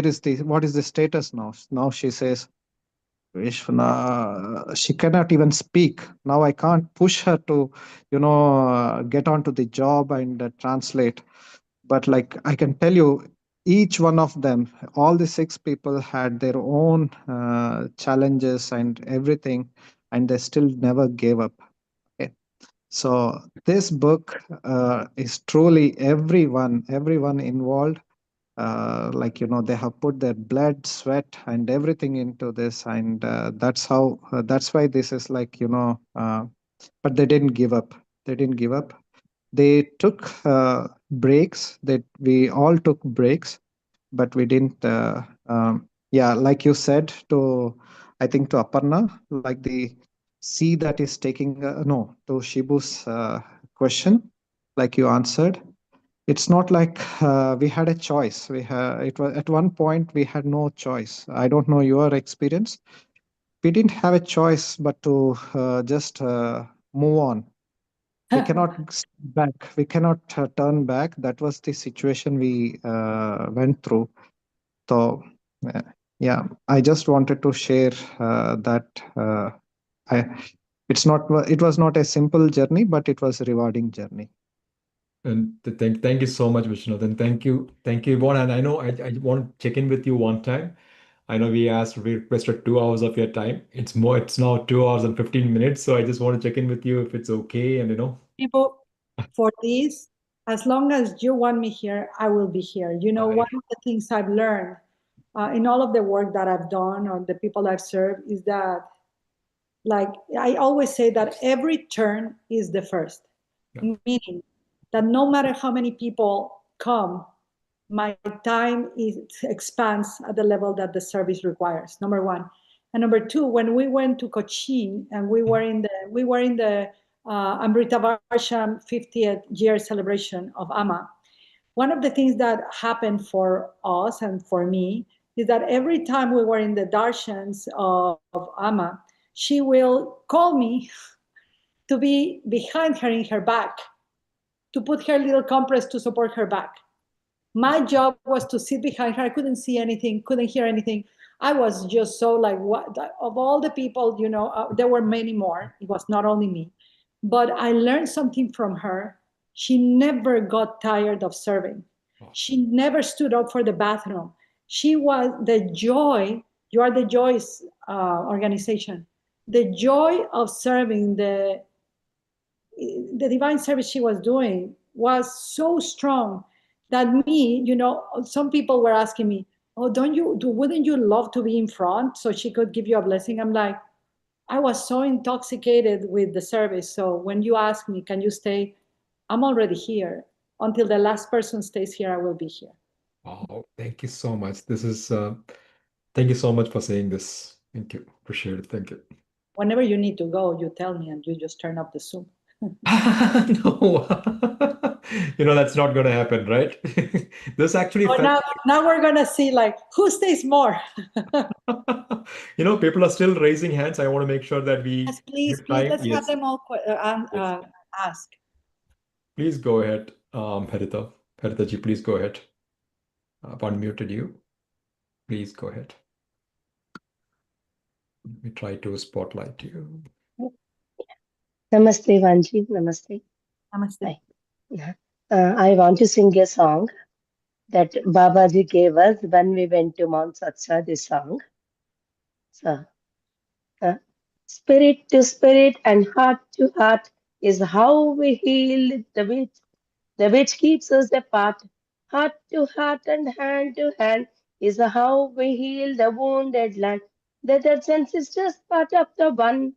is the what is the status now? Now she says, Vishwana, she cannot even speak. Now I can't push her to, get onto the job and translate. But like I can tell you, each one of them, all the 6 people had their own challenges and everything, and they still never gave up. Okay. So this book is truly everyone involved, they have put their blood, sweat, and everything into this, and that's why this is but they didn't give up. They took breaks. That we all took breaks, but we didn't yeah, like you said, to I think to Aparna, like the sea that is taking no, to Shibu's question, like you answered, it's not like we had a choice. It was at one point we had no choice. I don't know your experience. We didn't have a choice but to just move on. We cannot back. We cannot turn back. That was the situation we went through. So uh, yeah, I just wanted to share that. I, it was not a simple journey, but it was a rewarding journey. And thank you so much, Vishnu. And thank you, Yvonne. And I know I want to check in with you one time. I know we requested 2 hours of your time. It's now 2 hours and 15 minutes. So I just want to check in with you if it's okay. And People, for this, as long as you want me here, I will be here. One of the things I've learned in all of the work that I've done or the people I've served is that, like, I always say that every turn is the first, meaning that no matter how many people come, my time expands at the level that the service requires. Number one, and number two, when we went to Cochin and we were in the Amrita Varsham 50th year celebration of Amma. One of the things that happened for us and for me is that every time we were in the darshans of Amma, she will call me to be behind her in her back, to put her little compress to support her back. My job was to sit behind her. I couldn't see anything, couldn't hear anything. I was just so like, what? Of all the people, there were many more. It was not only me. But I learned something from her. She never got tired of serving. She never stood up for the bathroom. She was the joy. You are the Joy's organization. The joy of serving, the divine service she was doing was so strong that some people were asking me, oh, wouldn't you love to be in front so she could give you a blessing? I'm like, I was so intoxicated with the service. So when you ask me, can you stay? I'm already here. Until the last person stays here, I will be here. Oh, thank you so much. Thank you so much for saying this. Thank you. Appreciate it. Thank you. Whenever you need to go, you tell me and you just turn off the Zoom. No, that's not going to happen, right? This actually now we're going to see like who stays more. People are still raising hands. I want to make sure that we yes, please, time. let's Yes. have them all ask. Please go ahead, Haritha. Haritha ji, please go ahead. I've unmuted you. Please go ahead. Let me try to spotlight you. Namaste, Vanji. Namaste. Namaste. I want to sing a song that Babaji gave us when we went to Mount Satsa, this song. So, spirit to spirit and heart to heart is how we heal the which keeps us apart. Heart to heart and hand to hand is how we heal the wounded land. Brothers and sisters, part of the one.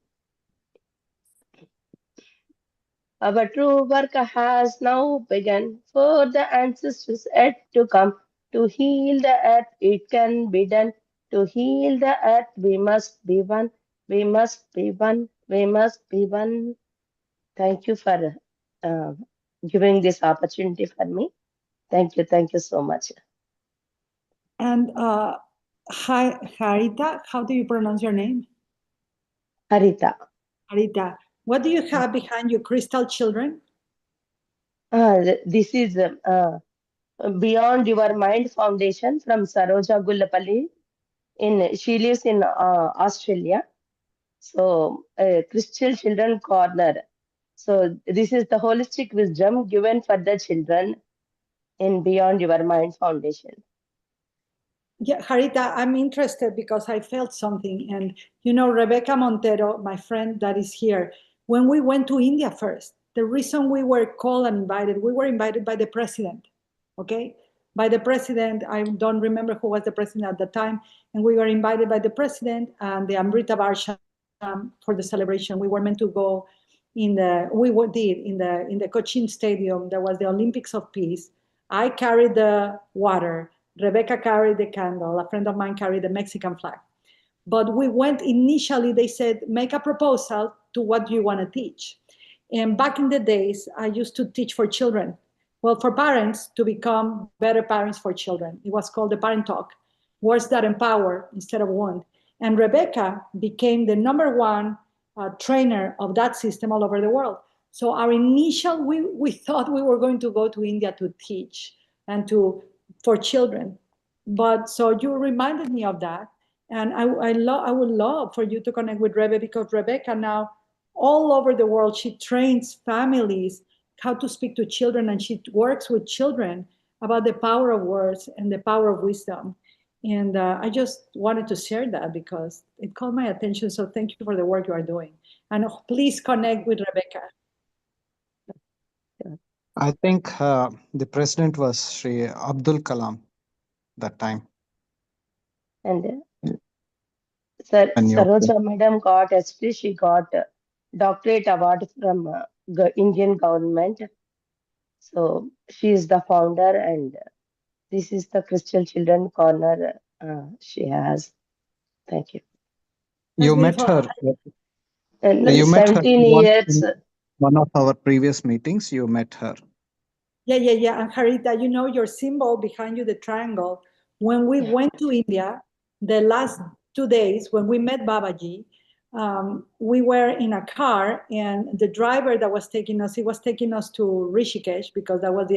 Our true work has now begun for the ancestors yet to come. To heal the earth, it can be done. To heal the earth, we must be one. We must be one. We must be one. Thank you for uh, giving this opportunity for me. Thank you. Thank you so much. And Harita, how do you pronounce your name? Harita. Harita, what do you have behind you, Crystal Children? This is Beyond Your Mind Foundation from Saroja Gullapalli. She lives in Australia. So, Christian Children Corner. So, this is the holistic wisdom given for the children in Beyond Your Mind Foundation. Yeah, Harita, I'm interested because I felt something. And, you know, Rebecca Montero, my friend that is here, when we went to India first, the reason we were called and invited, we were invited by the president, okay? By the president, I don't remember who was the president at the time, and we were invited by the president and the Amrita Varsham for the celebration. We were meant to go in the Cochin Stadium. There was the Olympics of Peace. I carried the water. Rebecca carried the candle. A friend of mine carried the Mexican flag. But we went initially, they said, make a proposal to what you want to teach. And back in the days, I used to teach for children. Well, for parents to become better parents for children. It was called the Parent Talk, words that empower instead of wound. And Rebecca became the #1 trainer of that system all over the world. So our initial, we thought we were going to go to India to teach and for children. But so you reminded me of that. And I would love for you to connect with Rebecca, because Rebecca now, all over the world, she trains families how to speak to children, and she works with children about the power of words and the power of wisdom. And I just wanted to share that because it caught my attention. So thank you for the work you are doing. And please connect with Rebecca. I think the president was Sri Abdul Kalam that time. And Saroja Madam got, actually, she got a doctorate award from Indian government. So she is the founder, and this is the Christian Children Corner she has. Thank you. You met her. And You met her 17 years. One of our previous meetings. You met her. Yeah. And Harita, you know your symbol behind you, the triangle. When we went to India, the last 2 days, when we met Babaji, we were in a car, and the driver that was taking us, he was taking us to Rishikesh, because that was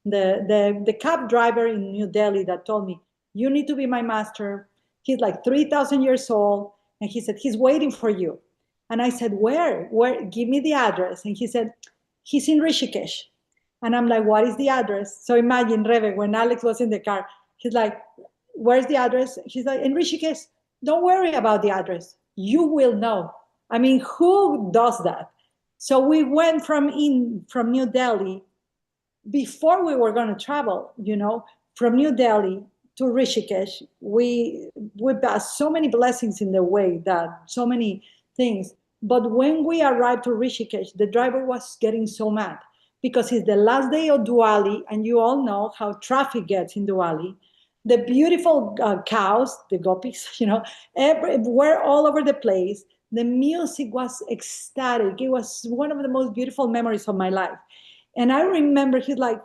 the cab driver in New Delhi that told me, you need to be my master. He's like 3,000 years old. And he said, he's waiting for you. And I said, where? Give me the address. And he said, he's in Rishikesh. And I'm like, what is the address? So imagine, Rebe, when Alex was in the car, he's like, where's the address? She's like, in Rishikesh. Don't worry about the address. You will know. I mean, who does that? So we went from New Delhi, before we were going to travel, from New Delhi to Rishikesh. We passed so many blessings in the way, that so many things. But when we arrived to Rishikesh, the driver was getting so mad, because it's the last day of Diwali, and you all know how traffic gets in Diwali. The beautiful cows, the gopis, were all over the place. The music was ecstatic. It was one of the most beautiful memories of my life. And I remember he's like,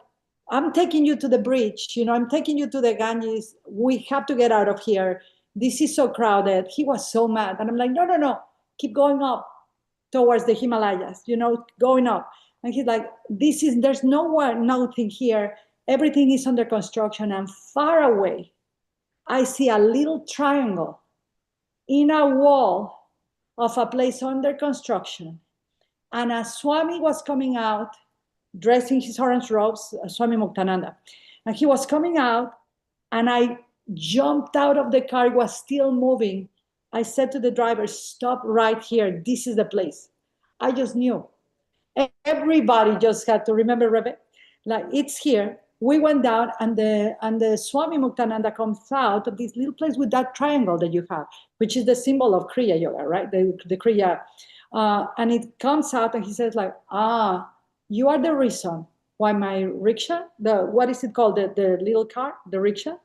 I'm taking you to the bridge, I'm taking you to the Ganges. We have to get out of here. This is so crowded. He was so mad. And I'm like, no, keep going up towards the Himalayas, going up. And he's like, there's nothing here. Everything is under construction. And far away, I see a little triangle. in a wall of a place under construction. And a Swami was coming out, dressed in his orange robes, Swami Muktananda. And he was coming out, and I jumped out of the car. It was still moving. I said to the driver, stop right here. This is the place. I just knew. Everybody just had to remember, Rebecca, like it's here. We went down, and the Swami Muktananda comes out of this little place with that triangle that you have, which is the symbol of Kriya Yoga, right? The Kriya. And it comes out, and he says, like, you are the reason why my rickshaw, what is it called? The little car, the rickshaw?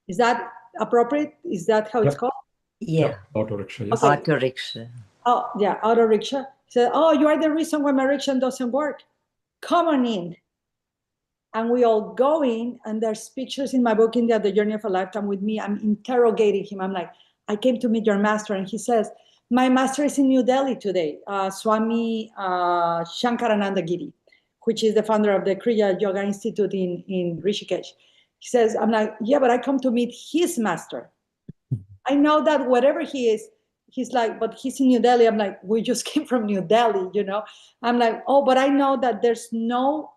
Is that appropriate? Is that how it's called? Yeah. Auto rickshaw, yes. Okay. Auto rickshaw. Oh, yeah, auto rickshaw. He said, you are the reason why my rickshaw doesn't work. Come on in. And we all go in, and there's pictures in my book, India, The Journey of a Lifetime, with me. I'm interrogating him. I'm like, I came to meet your master. And he says, my master is in New Delhi today, Swami Shankarananda Giri, which is the founder of the Kriya Yoga Institute in Rishikesh. He says, I'm like, yeah, but I come to meet his master. I know that whatever he is, he's like, but he's in New Delhi. I'm like, we just came from New Delhi, you know? I'm like, but I know that there's no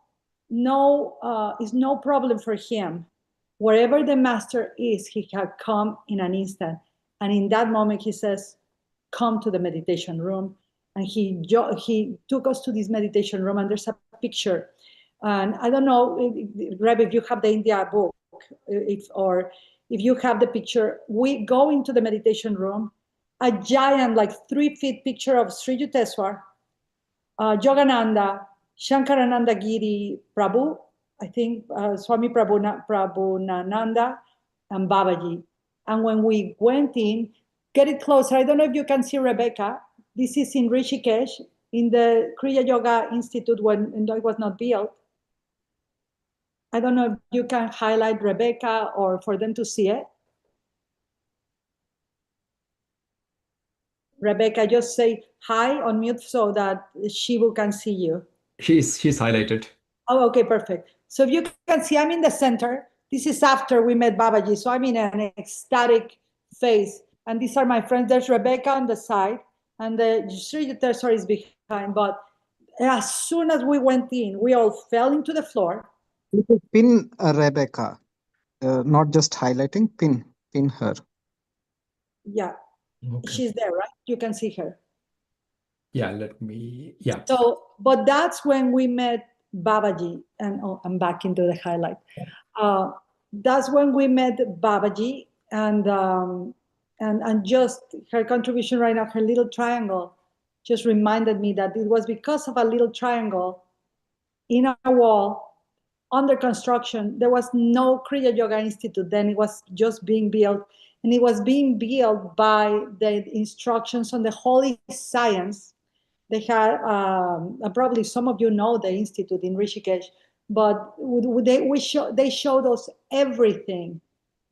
problem for him. Wherever the master is, he can come in an instant. And in that moment, he says, come to the meditation room. And he took us to this meditation room, and there's a picture. And I don't know, Reb, if you have the India book, if you have the picture, we go into the meditation room, a giant, like 3 feet picture of Sri Yukteswar, Yogananda, Shankarananda Giri Prabhu, I think Swami Prabhunananda, and Babaji. And when we went in, get it closer. I don't know if you can see Rebecca. This is in Rishikesh, in the Kriya Yoga Institute when it was not built. I don't know if you can highlight Rebecca or for them to see it. Rebecca, just say hi on mute so that Shivu can see you. She's highlighted. Oh, okay, perfect. So if you can see, I'm in the center. This is after we met Babaji. So I'm in an ecstatic phase. And these are my friends. There's Rebecca on the side, and the Sri Yukteswar is behind. But as soon as we went in, we all fell into the floor. You could pin Rebecca, not just highlighting, pin her. Yeah, okay. She's there, right? You can see her. Yeah, So, but that's when we met Babaji, and I'm back into the highlight. That's when we met Babaji, and just her contribution right now, her little triangle, just reminded me that it was because of a little triangle in a wall under construction. There was no Kriya Yoga Institute then. It was just being built, and it was being built by the instructions on the Holy Science. They had, probably some of you know the institute in Rishikesh, but they showed us everything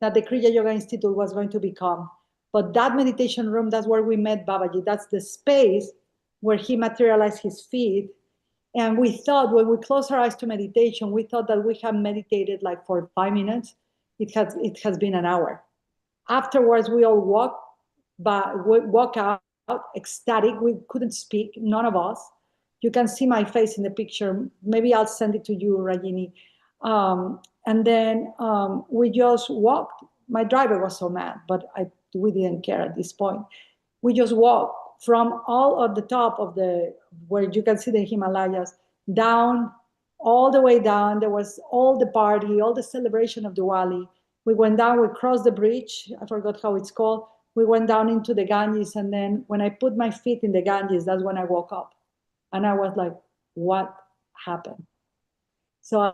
that the Kriya Yoga Institute was going to become. But that meditation room, that's where we met Babaji. That's the space where he materialized his feet. And we thought, when we closed our eyes to meditation, we thought that we had meditated like for 5 minutes. It has been an hour. Afterwards, we all walk out ecstatic. We couldn't speak, none of us. You can see my face in the picture. Maybe I'll send it to you, Rajini. And then we just walked. My driver was so mad, but we didn't care at this point. We just walked from all at the top of where you can see the Himalayas, down, all the way down. There was all the party, all the celebration of Diwali. We went down, we crossed the bridge. I forgot how it's called. We went down into the Ganges, and then when I put my feet in the Ganges, that's when I woke up. And I was like, what happened? So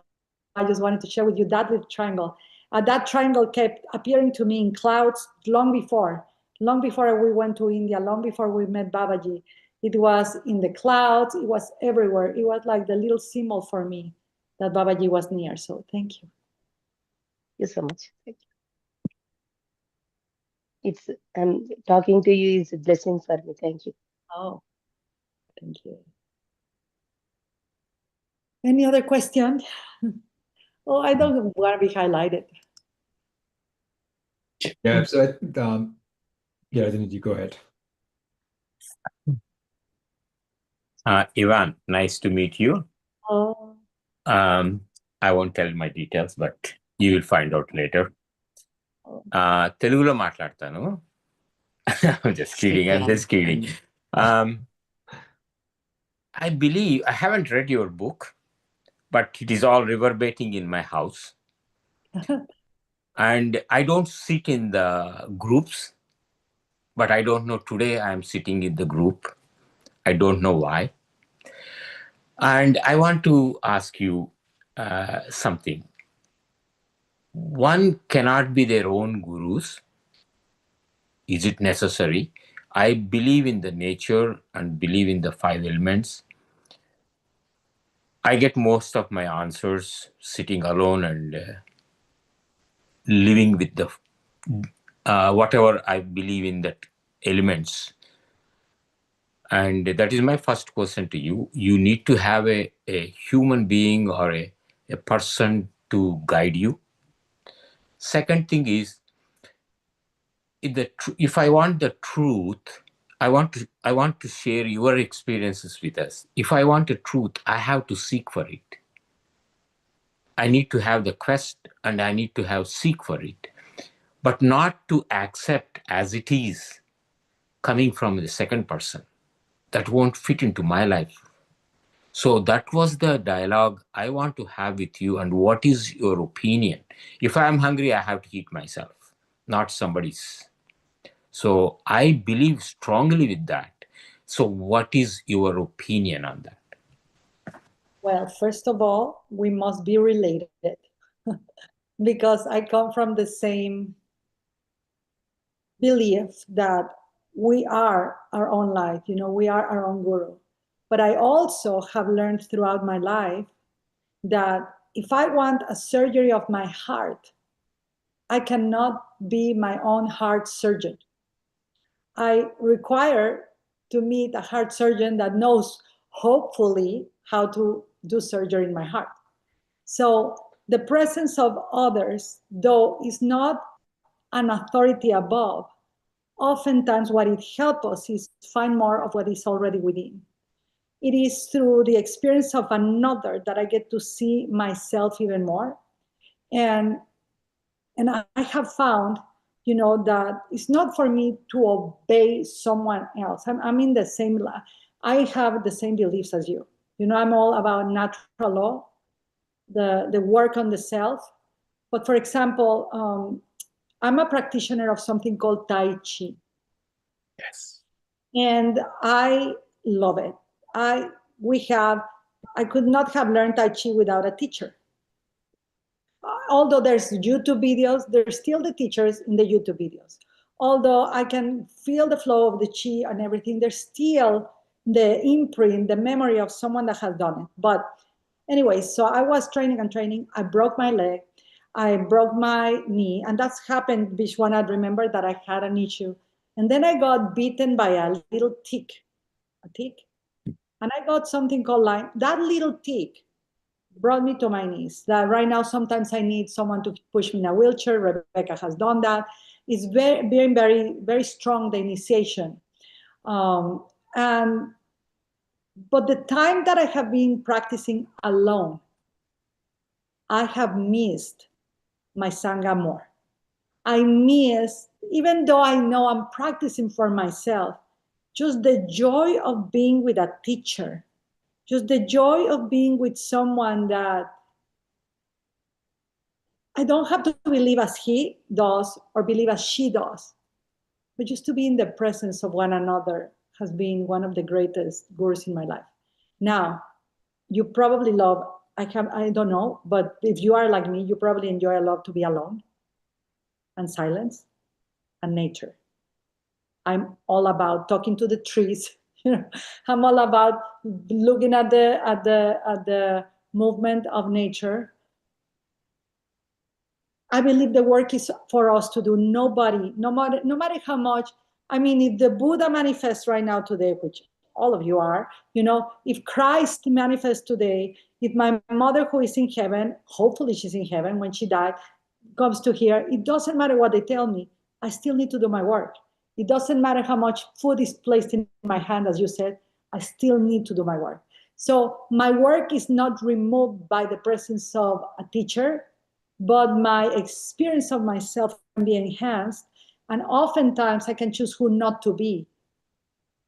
I just wanted to share with you that little triangle. That triangle kept appearing to me in clouds long before we went to India, long before we met Babaji. It was in the clouds, it was everywhere. It was like the little symbol for me that Babaji was near. So thank you. Thank you so much. Thank you. Talking to you is a blessing for me. Thank you. Oh, thank you. Any other question? Oh, I don't want to be highlighted. Yeah, so Yeah, Rajni, go ahead. Ivonne, nice to meet you. Oh. I won't tell my details, but you will find out later. తెలుగులో మాట్లాడతాను. I'm just kidding. I'm just kidding. I believe I haven't read your book, but it is all reverberating in my house. And I don't sit in the groups, but I don't know, today I am sitting in the group. I don't know why. And I want to ask you something. One cannot be their own gurus. Is it necessary? I believe in the nature and believe in the 5 elements. I get most of my answers sitting alone and living with the whatever I believe in that elements. And that is my first question to you. You need to have a human being or a person to guide you. Second thing is, if I want the truth, I want to share your experiences with us. If I want the truth, I have to seek for it. I need to have the quest and I need to have seek for it, but not to accept as it is coming from the second person. That won't fit into my life. So that was the dialogue I want to have with you. And what is your opinion? If I am hungry, I have to eat myself, not somebody's. So I believe strongly with that. So what is your opinion on that? Well, first of all, we must be related because I come from the same belief that we are our own life, we are our own guru. But I also have learned throughout my life that if I want a surgery of my heart, I cannot be my own heart surgeon. I require to meet a heart surgeon that knows, hopefully, how to do surgery in my heart. So the presence of others, though, is not an authority above. Oftentimes what it helps us is find more of what is already within. It is through the experience of another that I get to see myself even more. And I have found, that it's not for me to obey someone else. I'm in the same, I have the same beliefs as you. I'm all about natural law, the work on the self. But for example, I'm a practitioner of something called Tai Chi. Yes. And I love it. I could not have learned Tai Chi without a teacher. Although there's YouTube videos, there's still the teachers in the YouTube videos. Although I can feel the flow of the chi and everything, there's still the imprint, the memory of someone that has done it. But anyway, so I was training. I broke my leg. I broke my knee. And that's happened, Vishwanath, remember that I had an issue. And then I got bitten by a little tick. And I got something called Lyme. That little tick brought me to my knees. That right now, sometimes I need someone to push me in a wheelchair. Rebecca has done that. It's very, very, very, very strong, the initiation. But the time that I have been practicing alone, I have missed my Sangha more. I miss, even though I know I'm practicing for myself, just the joy of being with a teacher, just the joy of being with someone that I don't have to believe as he does or believe as she does, but just to be in the presence of one another has been one of the greatest gurus in my life. Now, you probably love, I don't know, but if you are like me, you probably enjoy a lot to be alone and silence and nature. I'm all about talking to the trees. I'm all about looking at the movement of nature. I believe the work is for us to do. Nobody, no matter how much. I mean, if the Buddha manifests right now today, which all of you are, if Christ manifests today, if my mother who is in heaven, hopefully she's in heaven when she died, comes to here, it doesn't matter what they tell me. I still need to do my work. It doesn't matter how much food is placed in my hand, as you said, I still need to do my work. So my work is not removed by the presence of a teacher, but my experience of myself can be enhanced. And oftentimes I can choose who not to be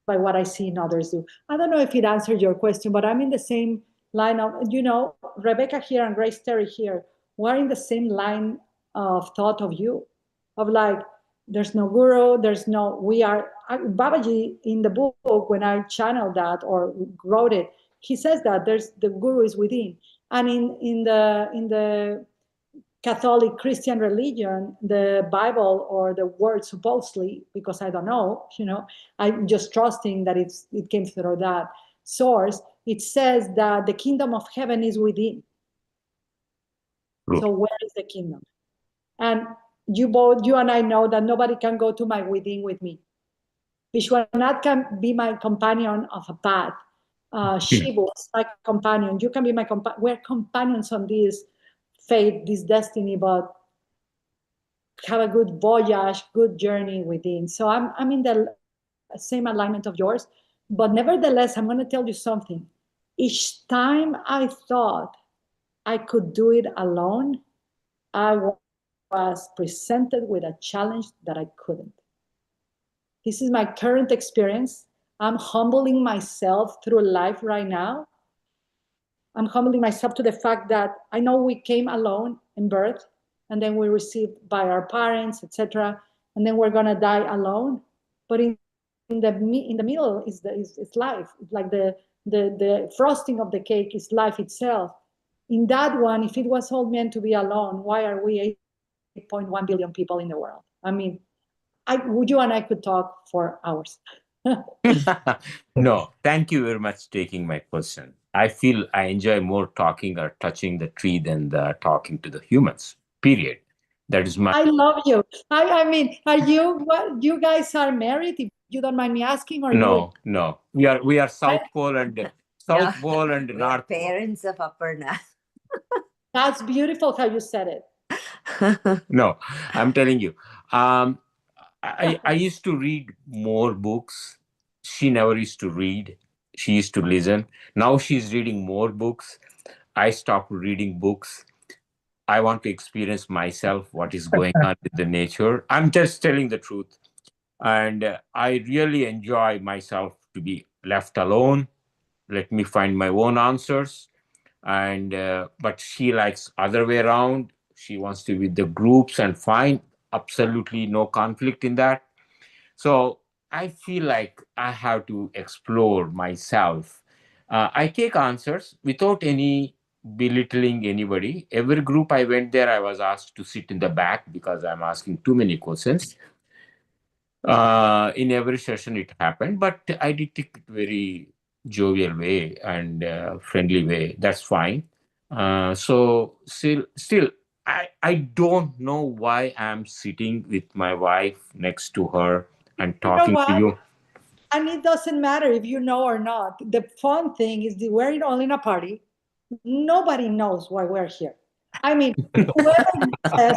by what I see in others do. I don't know if it answered your question, but I'm in the same line of, Rebecca here and Grace Terry here, we're in the same line of thought of you, of like, there's no guru, Babaji in the book, when I channeled that or wrote it, he says that the guru is within. And in the Catholic Christian religion, the Bible or the word supposedly, because I don't know, I'm just trusting that it came through that source. It says that the kingdom of heaven is within. So where is the kingdom? And you and I know that nobody can go to my within with me. Vishwanath can be my companion of a path. Shiva is my companion. You can be my companion. We're companions on this fate, this destiny, but have a good voyage, good journey within. So I'm in the same alignment of yours, but nevertheless, I'm going to tell you something. Each time I thought I could do it alone, I was presented with a challenge that I couldn't. This is my current experience. I'm humbling myself through life right now. I'm humbling myself to the fact that I know we came alone in birth, and then we're received by our parents, etc., and then we're gonna die alone. But in the middle is life. It's like the frosting of the cake is life itself. In that one, if it was all meant to be alone, why are we 8.1 billion people in the world? I mean, you and I could talk for hours. No, thank you very much for taking my question. I feel I enjoy more talking or touching the tree than talking to the humans, period. That is my... I love you. I mean, you guys are married, if you don't mind me asking, or No. We are South Pole and North Pole. Parents of Aparna. That's beautiful how you said it. No, I'm telling you. I used to read more books. She never used to read. She used to listen. Now she's reading more books. I stopped reading books. I want to experience myself, what is going on with the nature. I'm just telling the truth. And I really enjoy myself to be left alone. Let me find my own answers. And but she likes other way around. She wants to be with the groups and find absolutely no conflict in that. So I feel like I have to explore myself. I take answers without any belittling anybody. Every group I went there, I was asked to sit in the back because I'm asking too many questions. In every session it happened, but I did it very jovial way and friendly way. That's fine. So still, I don't know why I'm sitting with my wife next to her and talking to you. And it doesn't matter if you know or not. The fun thing is that we're all in a party. Nobody knows why we're here. I mean, whoever says,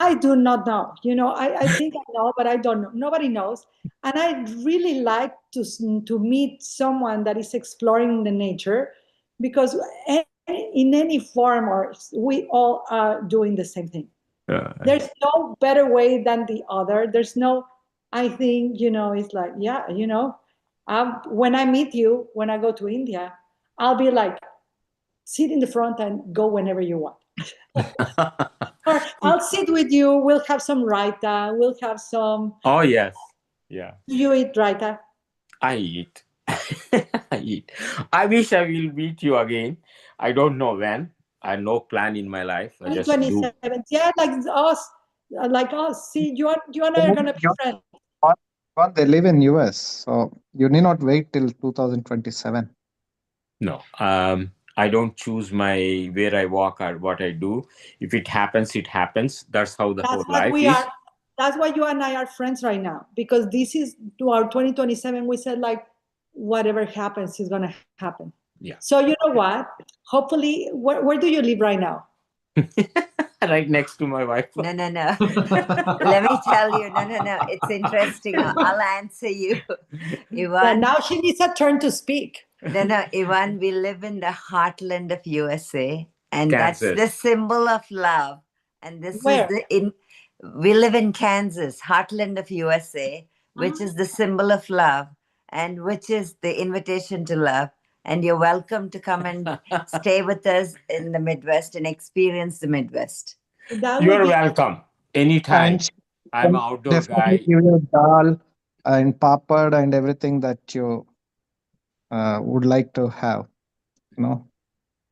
I do not know. I think I know, but I don't know. Nobody knows. And I really like to meet someone that is exploring the nature, because in any form, or we all are doing the same thing. There's no better way than the other. There's no, I think, it's like, when I meet you, when I go to India, I'll be like, sit in the front and go whenever you want. Or I'll sit with you. We'll have some raita. We'll have some. Oh, yes. Yeah. Do you eat raita? I eat. I eat. I wish I will meet you again. I don't know when. I have no plan in my life. I just 27. Yeah, like us. See, you and I are going to be friends. But they live in US, so you need not wait till 2027. No. I don't choose where I walk or what I do. If it happens, it happens. That's how the whole life is. That's why you and I are friends right now, because this is to our 2027. We said, like, whatever happens is going to happen. Yeah. So you know what? Hopefully, where do you live right now? right next to my wife. No. Let me tell you. No. It's interesting. I'll answer you. Ivonne. Now she needs a turn to speak. No, Ivonne, we live in the heartland of USA, and Kansas. that's the symbol of love. And this Where? we live in Kansas, heartland of USA, which is the symbol of love, and which is the invitation to love. And you're welcome to come and stay with us in the Midwest and experience the Midwest. You're welcome anytime. I'm an outdoor Definitely guy. give you dal and papad and everything that you would like to have. You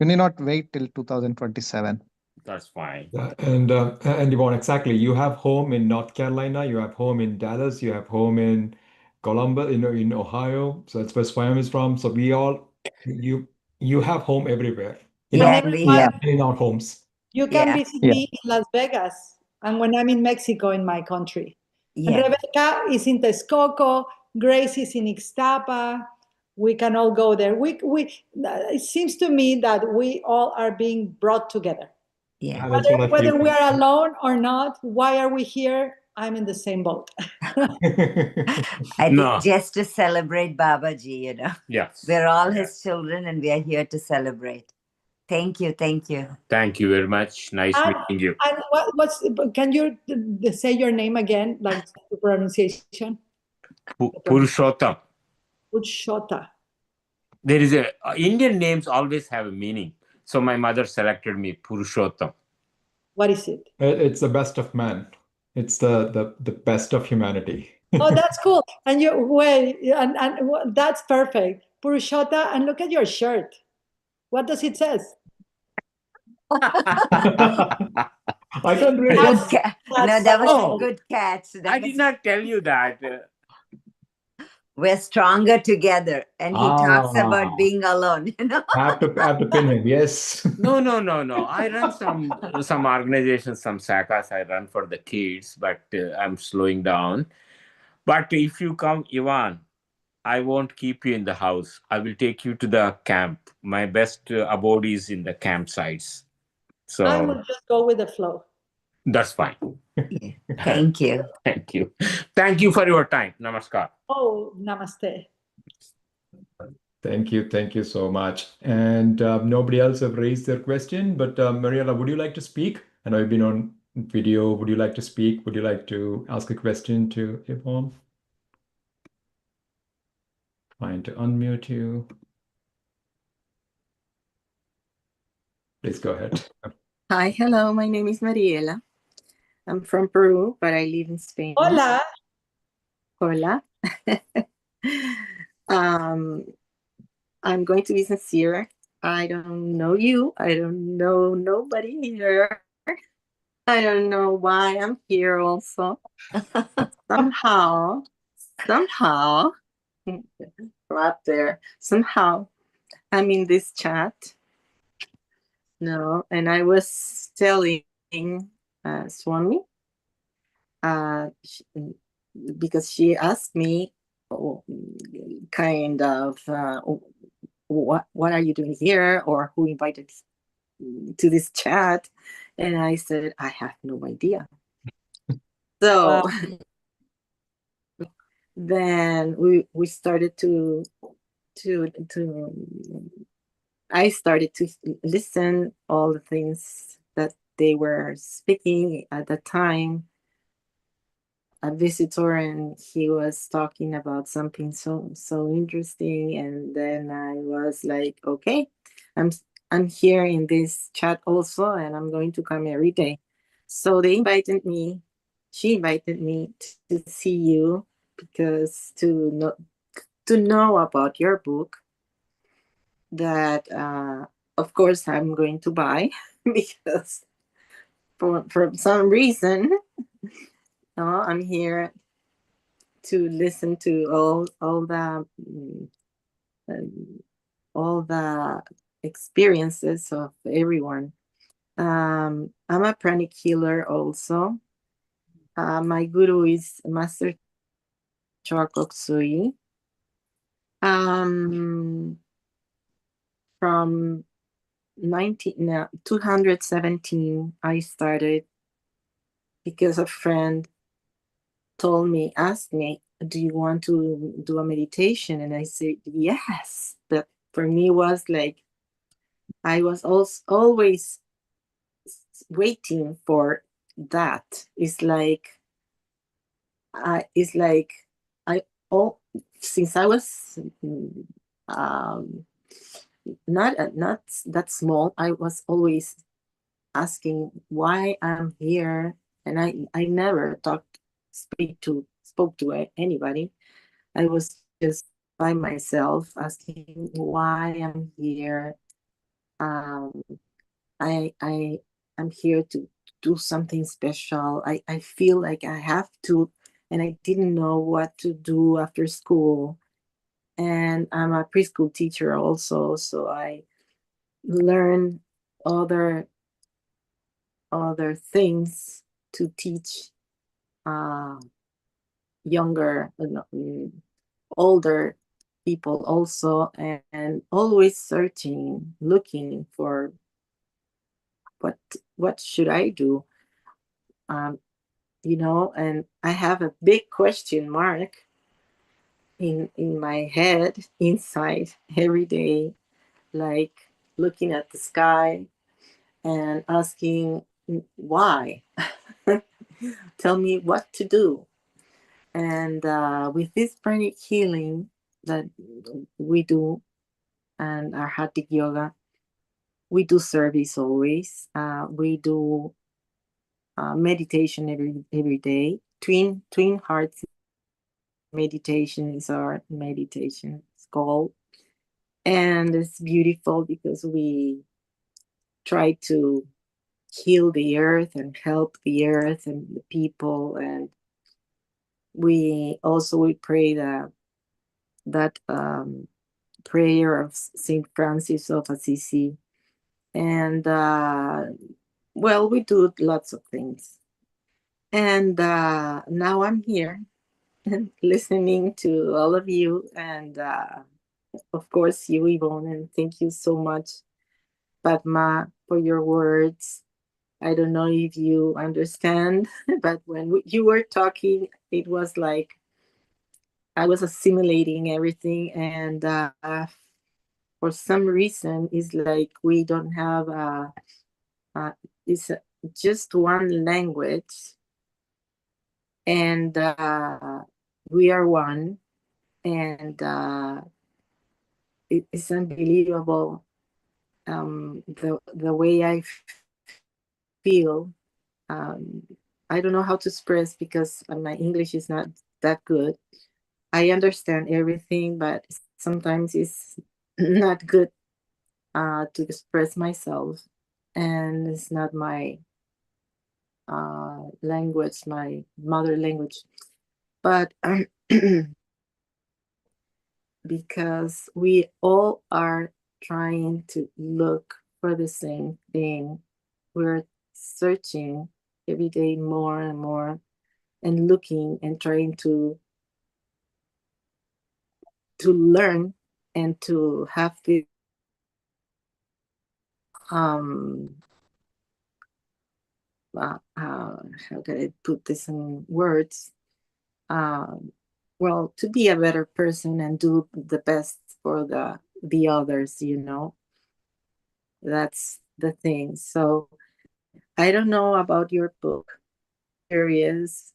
need not wait till 2027. That's fine. And Yvonne, exactly. You have home in North Carolina, you have home in Dallas, you have home in Columbus, in Ohio. So that's where Swam is from. So you have home everywhere. In our homes. You can visit me in Las Vegas, and when I'm in Mexico, in my country. And Rebecca is in Texcoco, Grace is in Ixtapa. We can all go there. It seems to me that we all are being brought together. Yeah. Whether we are alone or not, why are we here? I'm in the same boat. I think just to celebrate Babaji, Yes. We're all his children and we are here to celebrate. Thank you. Thank you very much. Nice meeting you. And can you say your name again, like the pronunciation? Purushottam. Purushottam. There is Indian names always have a meaning. So my mother selected me Purushottam. What is it? It's the best of man. It's the best of humanity. Oh, that's cool. And and that's perfect. Purushotta, and look at your shirt. What does it says? I can't read it. No, that was a good catch. I did not tell you that. We're stronger together. And he talks about being alone, I have to pin him, yes. No. I run some organizations, some sakas I run for the kids, but I'm slowing down. But if you come, Ivonne, I won't keep you in the house. I will take you to the camp. My best abode is in the campsites. So I will just go with the flow. That's fine. Thank you. Thank you. Thank you for your time. Namaskar. Oh, namaste. Thank you so much. And nobody else have raised their question, but Mariella, would you like to speak? I know you've been on video. Would you like to speak? Would you like to ask a question to Ivonne? Trying to unmute you. Please go ahead. Hi, hello. My name is Mariela. I'm from Peru, but I live in Spain. Hola. Hola. I'm going to be sincere. I don't know you. I don't know nobody here. I don't know why I'm here also. somehow, right there, somehow I'm in this chat. No, and I was telling Swami, because she asked me, kind of, what are you doing here, or who invited to this chat? And I said, I have no idea. So then we started to I started to listen all the things that they were speaking at the time. A visitor, and he was talking about something so interesting, and then I was like, okay, I'm here in this chat also, and I'm going to come every day. So she invited me to see you, because to know about your book, that of course I'm going to buy because for some reason I'm here to listen to all the experiences of everyone. I'm a pranic healer also. My guru is Master Choa Sui. From 217, I started because a friend asked me, do you want to do a meditation? And I said, yes. But for me, it was like, I was always waiting for that. It's like I since I was um, not that small, I was always asking why I'm here, and I never spoke to anybody. I was just by myself asking why I'm here. Um, I'm here to do something special. I feel like I have to, and I didn't know what to do after school. And I'm a preschool teacher also, so I learn other things to teach younger, older people also, and always searching, looking for what should I do. And I have a big question mark in my head, inside, every day, like looking at the sky and asking why. Tell me what to do. And with this pranic healing that we do, and our Hattic yoga, we do service always. We do meditation every day. Twin hearts meditation is our meditation. It's called, and it's beautiful because we try to heal the earth and help the earth and the people, and we pray that prayer of Saint Francis of Assisi, and we do lots of things. And now I'm here listening to all of you, and of course you, Ivonne, and thank you so much, Padma, for your words. I don't know if you understand, but when you were talking, it was like I was assimilating everything, and for some reason, it's like we don't have it's just one language, and we are one, and it's unbelievable the way I feel. I don't know how to express because my English is not that good. I understand everything, but sometimes it's not good to express myself, and it's not my language, my mother language. But because we all are trying to look for the same thing, we're searching every day more and more, and looking and trying to learn and to have this how can I put this in words? To be a better person and do the best for the others, That's the thing. So I don't know about your book. Curious,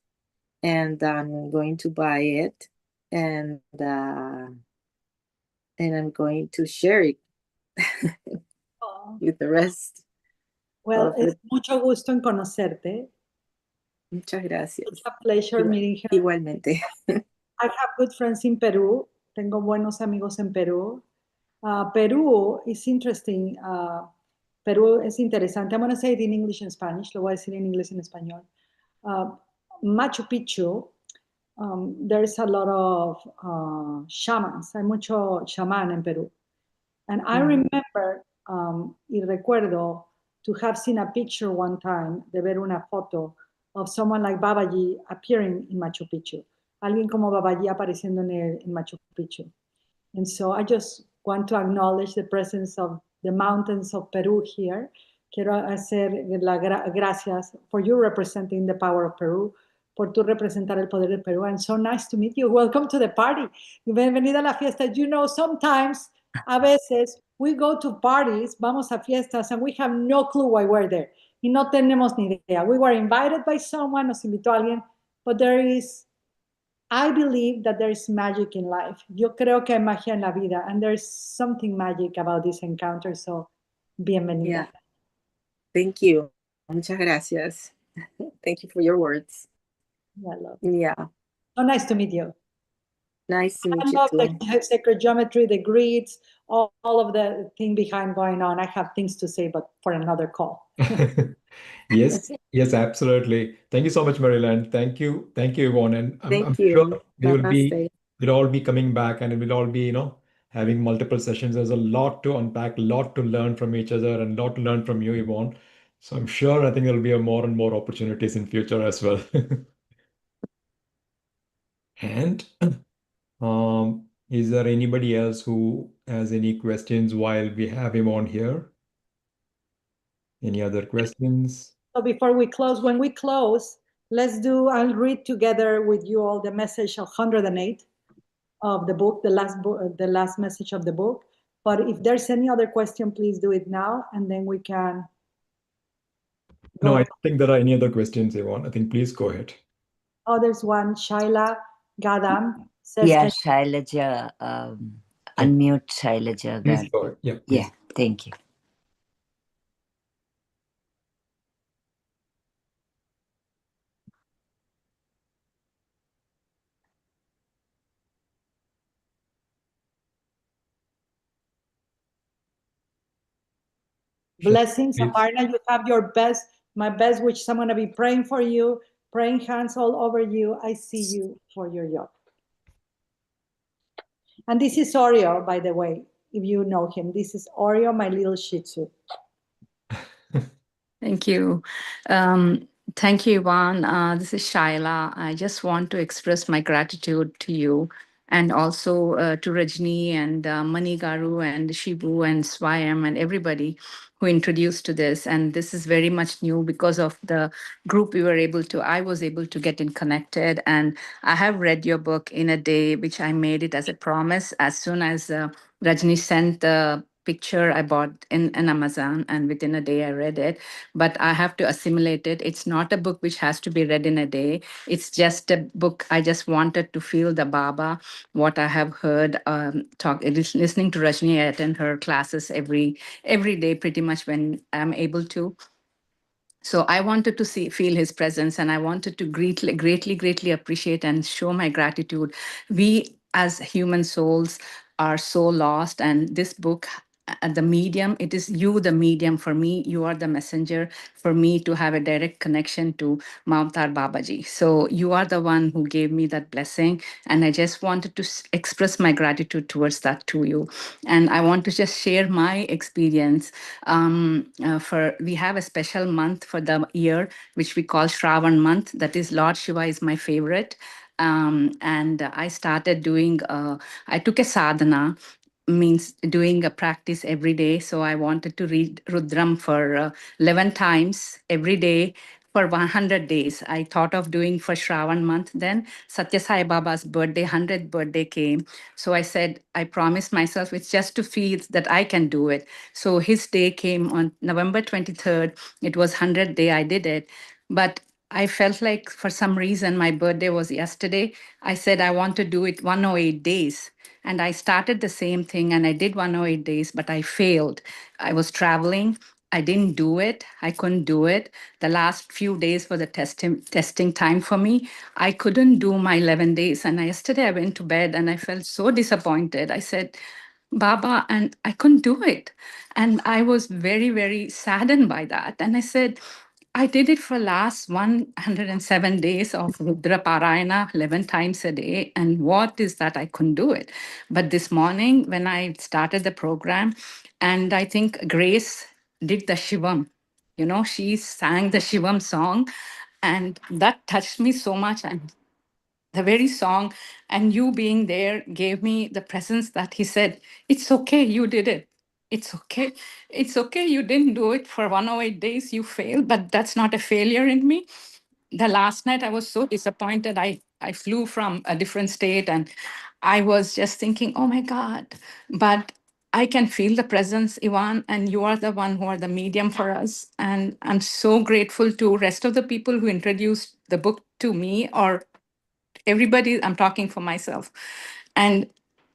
and I'm going to buy it, and I'm going to share it with the rest. Well, it's mucho gusto en conocerte. Muchas gracias. It's a pleasure meeting you. Igualmente. I have good friends in Peru. Tengo buenos amigos en Perú. Perú is interesting. Perú es interesante. I'm going to say it in English and Spanish. Lo voy a decir en inglés y en español. Machu Picchu, there's a lot of shamans. Hay mucho shaman en Perú. And I remember y recuerdo to have seen a picture one time, de ver una foto of someone like Babaji appearing in Machu Picchu. Alguien como Babaji apareciendo en Machu Picchu. And so I just want to acknowledge the presence of the mountains of Peru here. Quiero hacer gracias for you representing the power of Peru, por tu representar el poder de Perú. And so nice to meet you. Welcome to the party. Bienvenida a la fiesta. You know, sometimes, a veces, we go to parties, vamos a fiestas, and we have no clue why we're there. Y no tenemos ni idea. We were invited by someone, nos invitó alguien, but I believe that there is magic in life. Yo creo que hay magia en la vida, and there's something magic about this encounter. So, bienvenida. Yeah. Thank you. Muchas gracias. Thank you for your words. I love it. Yeah. So nice to meet you. Nice to meet I you love too. the sacred geometry, the grids, all of the thing behind going on. I have things to say, but for another call. Yes, yes, absolutely. Thank you so much, Maryland. Thank you, Yvonne. And I'm Thank you. sure Namaste. we'll all be coming back, and we'll all be, having multiple sessions. There's a lot to unpack, a lot to learn from each other, and a lot to learn from you, Yvonne. So I'm sure I think there'll be more and more opportunities in future as well. And is there anybody else who has any questions while we have him on here? Any other questions? So before we close, when we close, I'll read together with you all the message of 108 of the book, the last message of the book. But if there's any other question, please do it now, and then we can go. No, I don't think there are any other questions, Yvonne. I think please go ahead. Oh, there's one. Shaila Gadam says, Yeah, Shailaja, unmute Shailaja. Please go ahead. Yeah, please. Yeah, thank you. blessings, Aparna. You have your best, my best wishes. I'm going to be praying for you, praying hands all over you. I see you for your yoga. And this is Oreo, by the way, if you know him. This is Oreo, my little Shih Tzu. Thank you. Thank you, Ivonne. This is Shaila. I just want to express my gratitude to you and also to Rajni and Manigaru and Shibu and Swayam and everybody who introduced to this. And this is very much new because of the group I was able to get in connected. And I have read your book in a day, which I made it as a promise. As soon as Rajni sent the picture, I bought in Amazon, and within a day I read it. But I have to assimilate it. It's not a book which has to be read in a day. It's just a book. I just wanted to feel the Baba, what I have heard listening to Rajni. I attend her classes every day pretty much when I'm able to. So I wanted to feel his presence, and I wanted to greatly appreciate and show my gratitude. We as human souls are so lost, and this book, the medium, it is you, the medium for me. You are the messenger for me to have a direct connection to Mamtar Babaji. So you are the one who gave me that blessing, and I just wanted to express my gratitude towards that to you. And I want to just share my experience. We have a special month for the year, which we call Shravan month. That is Lord Shiva is my favorite. And I started doing, I took a sadhana, means doing a practice every day. So I wanted to read Rudram for 11 times every day for 100 days. I thought of doing for Shravan month. Then Satya Sai Baba's birthday, 100th birthday came. So I said, I promised myself it's just to feel that I can do it. So his day came on November 23rd. It was 100th day I did it. But I felt like for some reason my birthday was yesterday. I said I want to do it 108 days. And I started the same thing and I did 108 days, but I failed. I was traveling. I didn't do it. I couldn't do it. The last few days were the testing time for me. I couldn't do my 11 days. And yesterday I went to bed and I felt so disappointed. I said, Baba, and I couldn't do it. And I was very saddened by that. And I said, I did it for last 107 days of Rudra Parayana 11 times a day. And what is that? I couldn't do it. But this morning, when I started the program, and I think Grace did the Shivam, she sang the Shivam song, and that touched me so much. And the very song, and you being there gave me the presence that he said, it's okay, you did it. It's okay. It's okay. You didn't do it for 108 days. You failed, but that's not a failure in me. The last night I was so disappointed. I flew from a different state and I was just thinking, oh my God. But I can feel the presence, Ivan, and you are the one who are the medium for us. And I'm so grateful to rest of the people who introduced the book to me or everybody. I'm talking for myself. And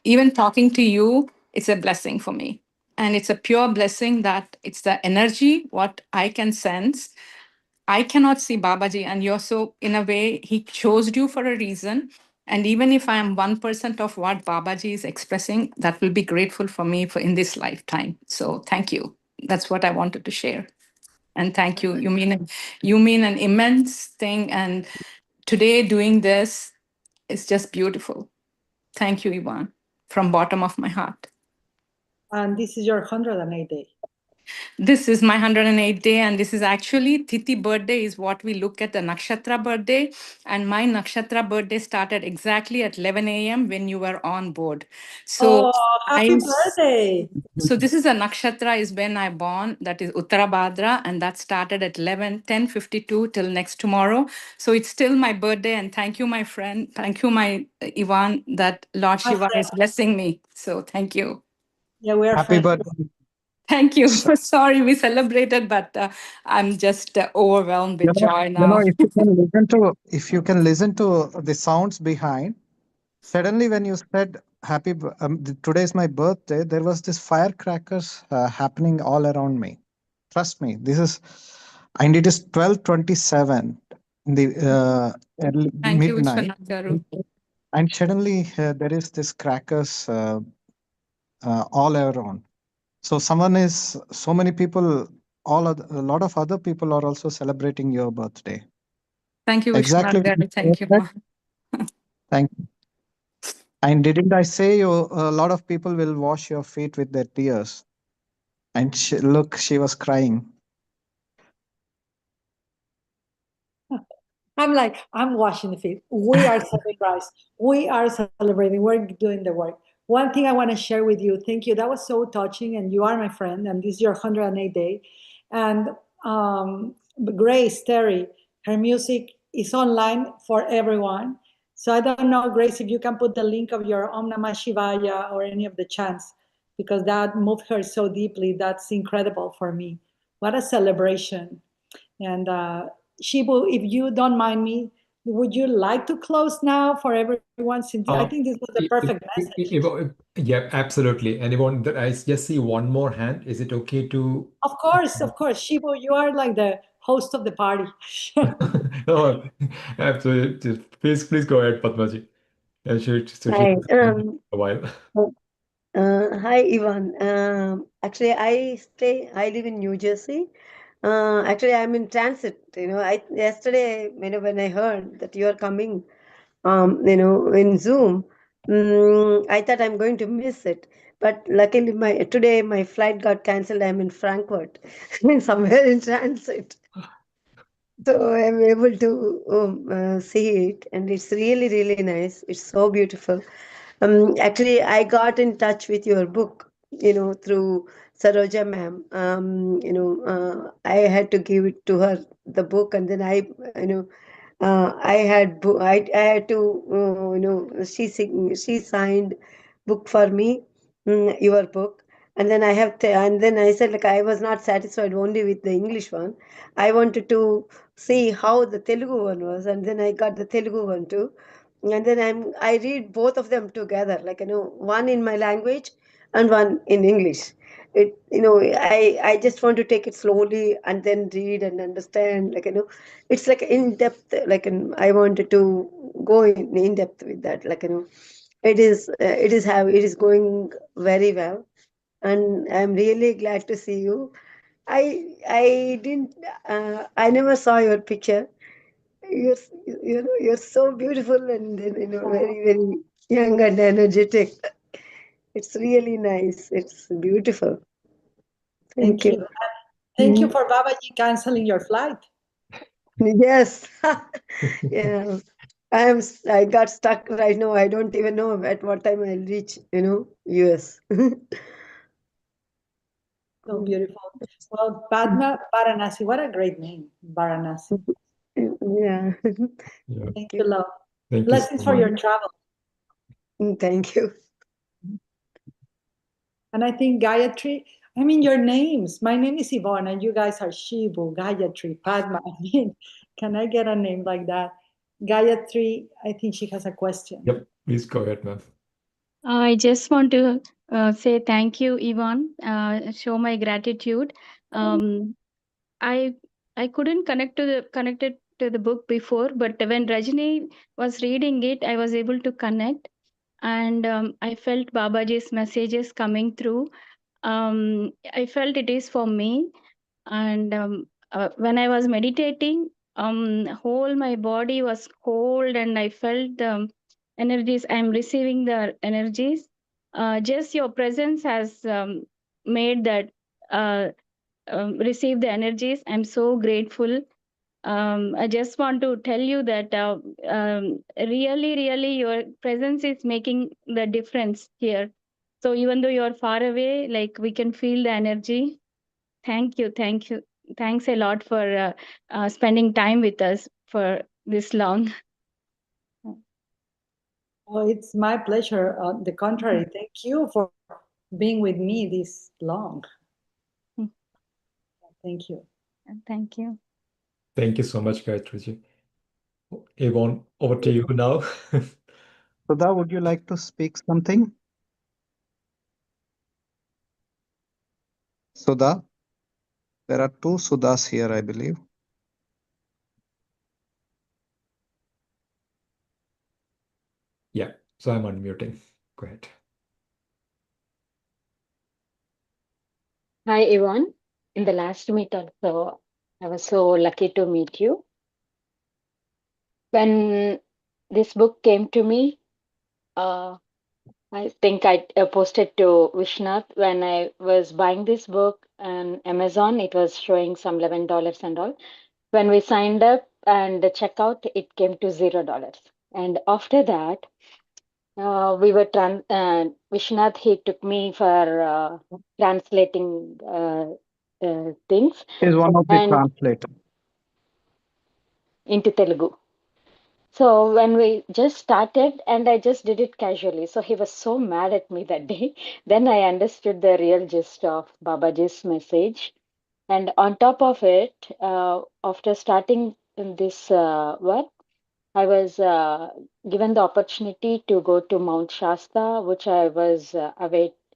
even talking to you, it's a blessing for me. And it's a pure blessing that it's the energy, what I can sense. I cannot see Babaji, and you're so, in a way, he chose you for a reason. And even if I am 1% of what Babaji is expressing, that will be grateful for me for in this lifetime. So thank you. That's what I wanted to share. And thank you. You mean an immense thing. And today doing this is just beautiful. Thank you, Yvonne, from bottom of my heart. And this is your 108th day. This is my 108th day, and this is actually Tithi birthday is what we look at the nakshatra birthday. And my nakshatra birthday started exactly at 11 a.m. when you were on board. So happy birthday. So this is a nakshatra is when I born, that is Uttarabhadra, and that started at 10:52 till next tomorrow. So it's still my birthday, and thank you, my friend. Thank you, my Ivan, that Lord Shiva is blessing me. So thank you. Yeah, we are Happy birthday. Thank you. Sorry, we celebrated, but I'm just overwhelmed with joy now. If you can listen to the sounds behind, suddenly when you said today is my birthday, there was this firecrackers happening all around me. Trust me, and it is 12:27 in the Thank you, midnight, Vishwanath Garu. and suddenly there is this crackers all around. So so many people, a lot of other people are also celebrating your birthday. Thank you, Exactly. Vishwanath Garu. Thank you, Ma. Thank you. And didn't I say a lot of people will wash your feet with their tears? And look, she was crying. I'm washing the feet. We are serving rice. We are celebrating. We're doing the work. One thing I want to share with you. Thank you. That was so touching. And you are my friend. And this is your 108th day. And Grace, Terry, her music is online for everyone. So I don't know, Grace, if you can put the link of your Om Namah Shivaya or any of the chants, because that moved her so deeply. That's incredible for me. What a celebration. And Shibu, if you don't mind me, would you like to close now for everyone? Since I think this was the perfect message. Yeah, absolutely. And Yvonne, I just see one more hand. Is it okay to? Of course. Shibu, you are like the host of the party. Oh, absolutely. Please go ahead, Padmaji. So she Hi, a while. hi, Ivan. Actually, I live in New Jersey. Actually, I'm in transit. Yesterday, when I heard that you are coming, in Zoom, I thought I'm going to miss it. But luckily, today my flight got cancelled. I'm in Frankfurt, somewhere in transit. So I'm able to see it, and it's really, really nice. It's so beautiful. Actually, I got in touch with your book, through Saroja ma'am. I had to give it to her, the book, and then I had to, she signed book for me, your book. And then and then I said, like, I was not satisfied only with the English one. I wanted to see how the Telugu one was, and then I got the Telugu one too. And then I read both of them together, like, one in my language and one in English. I just want to take it slowly and then read and understand, like, it's like in depth, like, I wanted to go in depth with that, like, it is going very well, and I'm really glad to see you. I didn't I never saw your picture. You're you're so beautiful, and very, very young and energetic. It's really nice. It's beautiful. Thank you. Thank you for Babaji canceling your flight. Yes. Yeah. I got stuck right now. I don't even know at what time I'll reach, US. So beautiful. Well, Padma Varanasi, what a great name, Varanasi. Yeah. Thank you, love. Thank you Blessings so for your much. travel. Thank you. And I think Gayatri, I mean, your names. My name is Ivonne, and you guys are Shivu, Gayatri, Padma. I mean, can I get a name like that? Gayatri, I think she has a question. Yep, please go ahead, ma'am. I just want to say thank you, Yvonne. Show my gratitude. I I couldn't connect it to the book before, but when Rajni was reading it, I was able to connect, and I felt Babaji's messages coming through. I felt it is for me, and when I was meditating, whole my body was cold, and I felt the energies. I'm receiving the energies. Just your presence has made that receive the energies. I'm so grateful. I just want to tell you that really, really, your presence is making the difference here. So even though you're far away, like we can feel the energy. Thank you, thank you, thanks a lot for spending time with us for this long. Well, it's my pleasure. On the contrary, thank you for being with me this long. Thank you. Thank you. Thank you so much, Gayatri. Yvonne, over to you now. Sudha, would you like to speak something? Sudha? There are two Sudhas here, I believe. Yeah, so I'm unmuting. Go ahead. Hi, Yvonne. In the last meet also, I was so lucky to meet you. When this book came to me, I think I posted to Vishnath when I was buying this book on Amazon. It was showing some $11 and all. When we signed up and the checkout, it came to $0. And after that, we were Vishnath, he took me for translating things Is one of the and translators. into Telugu. So when we just started, and I just did it casually, so he was so mad at me that day. Then I understood the real gist of Babaji's message. And on top of it, after starting in this work, I was given the opportunity to go to Mount Shasta, which I was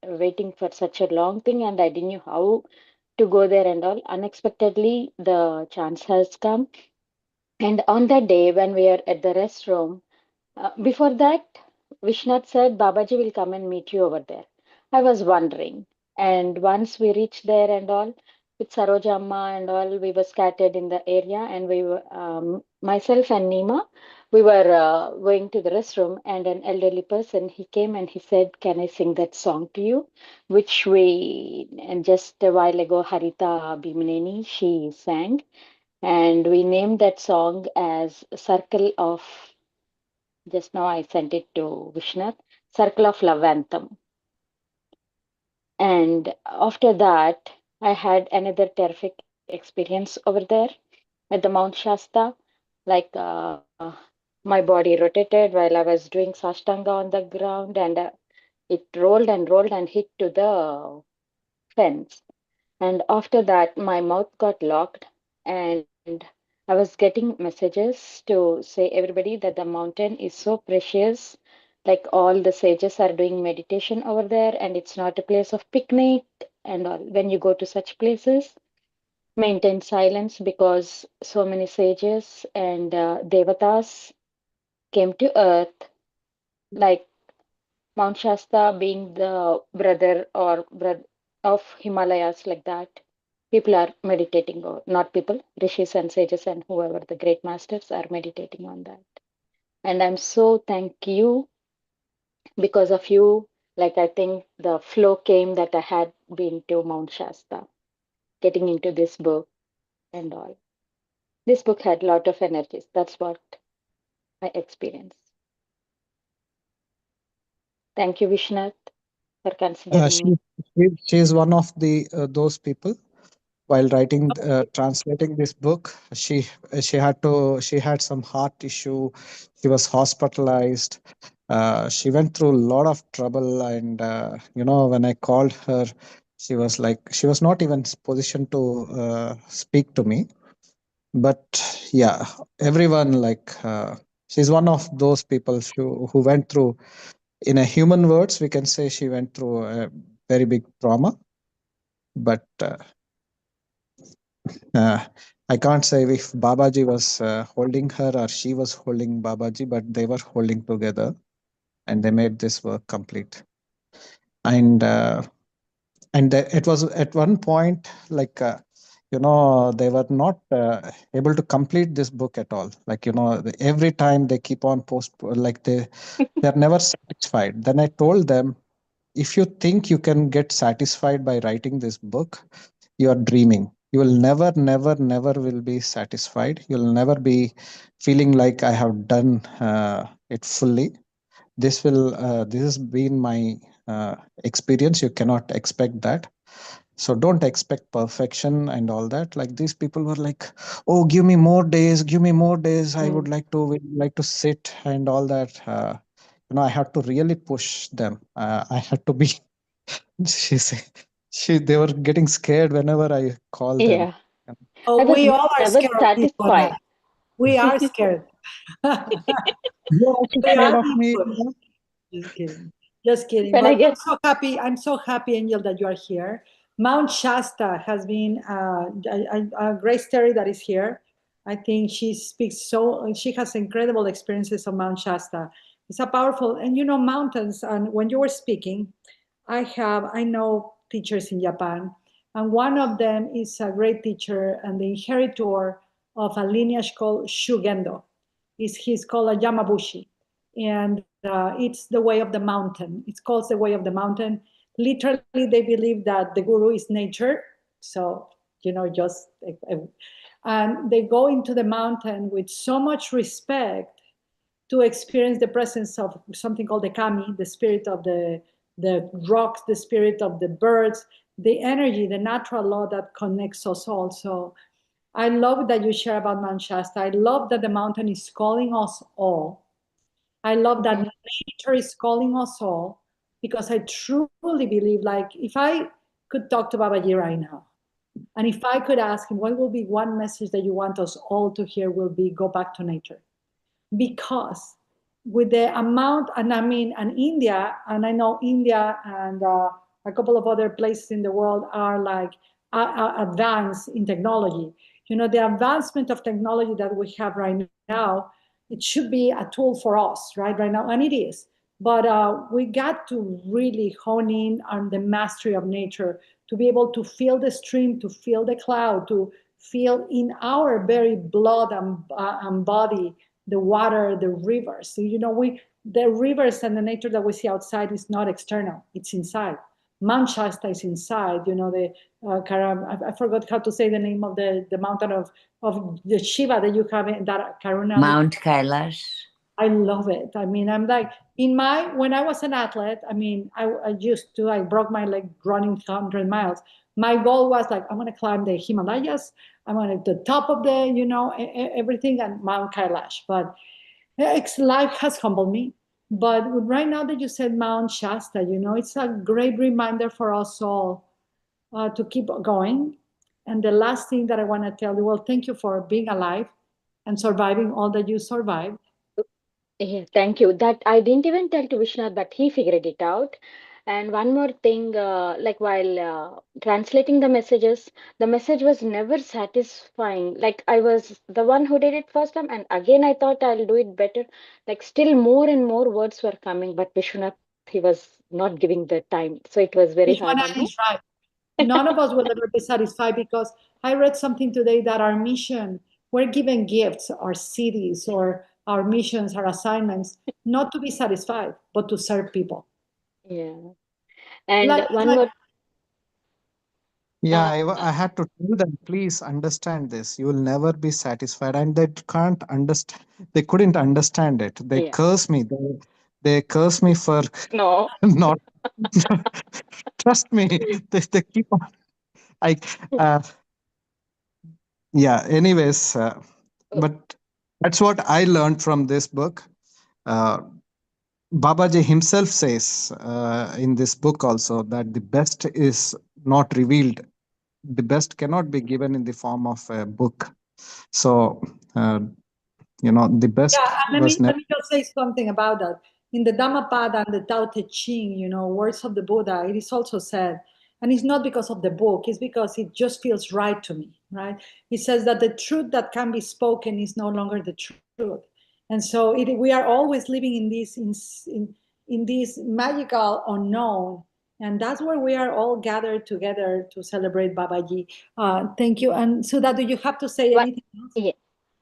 waiting for such a long thing, and I didn't know how to go there and all. Unexpectedly, the chance has come. And on that day, when we are at the restroom, before that, Vishnath said, Babaji will come and meet you over there. I was wondering. And once we reached there and all, with Sarojamma and all, we were scattered in the area, and we were, myself and Nima, we were going to the restroom, and an elderly person, he came and he said, can I sing that song to you? Which we, and just a while ago, Harita Bhimaneni, she sang. And we named that song as Circle of, just now I sent it to Vishnath, Circle of Love Anthem. And after that, I had another terrific experience over there at the Mount Shasta. Like my body rotated while I was doing Sashtanga on the ground, and it rolled and rolled and hit to the fence. And after that, my mouth got locked, and I was getting messages to say everybody that the mountain is so precious. Like all the sages are doing meditation over there, and it's not a place of picnic and all. When you go to such places, maintain silence because so many sages and devatas came to earth, like Mount Shasta being the brother or brother of Himalayas, like that. People are meditating, or not people, rishis and sages and whoever the great masters are meditating on that. And I'm so thank you because of you. Like I think the flow came that I had been to Mount Shasta, getting into this book and all. This book had a lot of energies. That's what I experienced. Thank you, Vishnath. for considering me. She is one of the those people. While writing, translating this book, she had some heart issue. She was hospitalized. She went through a lot of trouble, and when I called her, she was not even positioned to speak to me. But yeah, everyone she's one of those people who went through, in a human words, we can say she went through a very big trauma. But Uh, I can't say if Babaji was holding her or she was holding Babaji, but they were holding together and they made this work complete. And it was at one point they were not able to complete this book at all. Every time they keep on they're never satisfied. Then I told them, if you think you can get satisfied by writing this book, you are dreaming. You will never will be satisfied. You'll never be feeling like I have done it fully. This has been my experience. You cannot expect that. So don't expect perfection and all that. Like, these people were like, oh, give me more days, give me more days. I would like to sit and all that. I had to really push them. I had to be she say they were getting scared whenever I called them. Yeah. Oh, I was we all are never scared of you, satisfied. Anna. We are scared. You're also We scared are of me. people. Just kidding. Just kidding. When I But get I'm so happy, Angel, that you are here. Mount Shasta has been a great story that is here. I think she has incredible experiences on Mount Shasta. It's a powerful, and mountains. And when you were speaking, I know teachers in Japan, and one of them is a great teacher and the inheritor of a lineage called Shugendo. He's called a Yamabushi, and it's the way of the mountain. It's called the way of the mountain. Literally, they believe that the guru is nature. So just and they go into the mountain with so much respect to experience the presence of something called the kami, the spirit of the rocks, the spirit of the birds, the energy, the natural law that connects us all. So I love that you share about Mount Shasta. I love that the mountain is calling us all. I love that nature is calling us all, because I truly believe, like, if I could talk to Babaji right now, and if I could ask him, what will be one message that you want us all to hear, will be go back to nature. Because with the amount, and I mean, and India, and I know India and a couple of other places in the world are like advanced in technology. The advancement of technology that we have right now, it should be a tool for us, right now, and it is. But we got to really hone in on the mastery of nature, to be able to feel the stream, to feel the cloud, to feel in our very blood and body the water, the rivers. So, the rivers and the nature that we see outside is not external; it's inside. Mount Shasta is inside. The I forgot how to say the name of the mountain of the Shiva that you have in that Karuna. Mount Kailash. I love it. I mean, I'm like, when I was an athlete, I mean, I broke my leg running 100 miles. My goal was like, I'm going to climb the Himalayas. I'm going to the top of the, everything, and Mount Kailash. But life has humbled me. But right now that you said Mount Shasta, it's a great reminder for us all to keep going. And the last thing that I want to tell you, well, thank you for being alive and surviving all that you survived. Yeah, thank you. That I didn't even tell to Vishnath, but he figured it out. And one more thing, like while translating the message was never satisfying. Like I was the one who did it first time, and again I thought I'll do it better. Like still more and more words were coming, but Vishnath, he was not giving the time, so it was very hard on Vishwanath me. is right. None of us will ever be satisfied, because I read something today that our mission, we're given gifts, our cities, or our missions, our assignments, not to be satisfied, but to serve people. Yeah. And Like, one more, Yeah, uh, I had to tell them, please understand this. You will never be satisfied, and they can't understand. They couldn't understand it. They yeah. curse me. they curse me for No. not. Trust me, they keep on. I yeah. Anyways, but that's what I learned from this book. Uh, Babaji himself says in this book also that the best is not revealed. The best cannot be given in the form of a book. So, the best Yeah, and was never. let me just say something about that. In the Dhammapada and the Tao Te Ching, words of the Buddha, it is also said, and it's not because of the book, it's because it just feels right to me, right? It says that the truth that can be spoken is no longer the truth. And so we are always living in this magical unknown. And that's where we are all gathered together to celebrate Babaji. Thank you. And Sudha, do you have to say What? anything else? Yeah.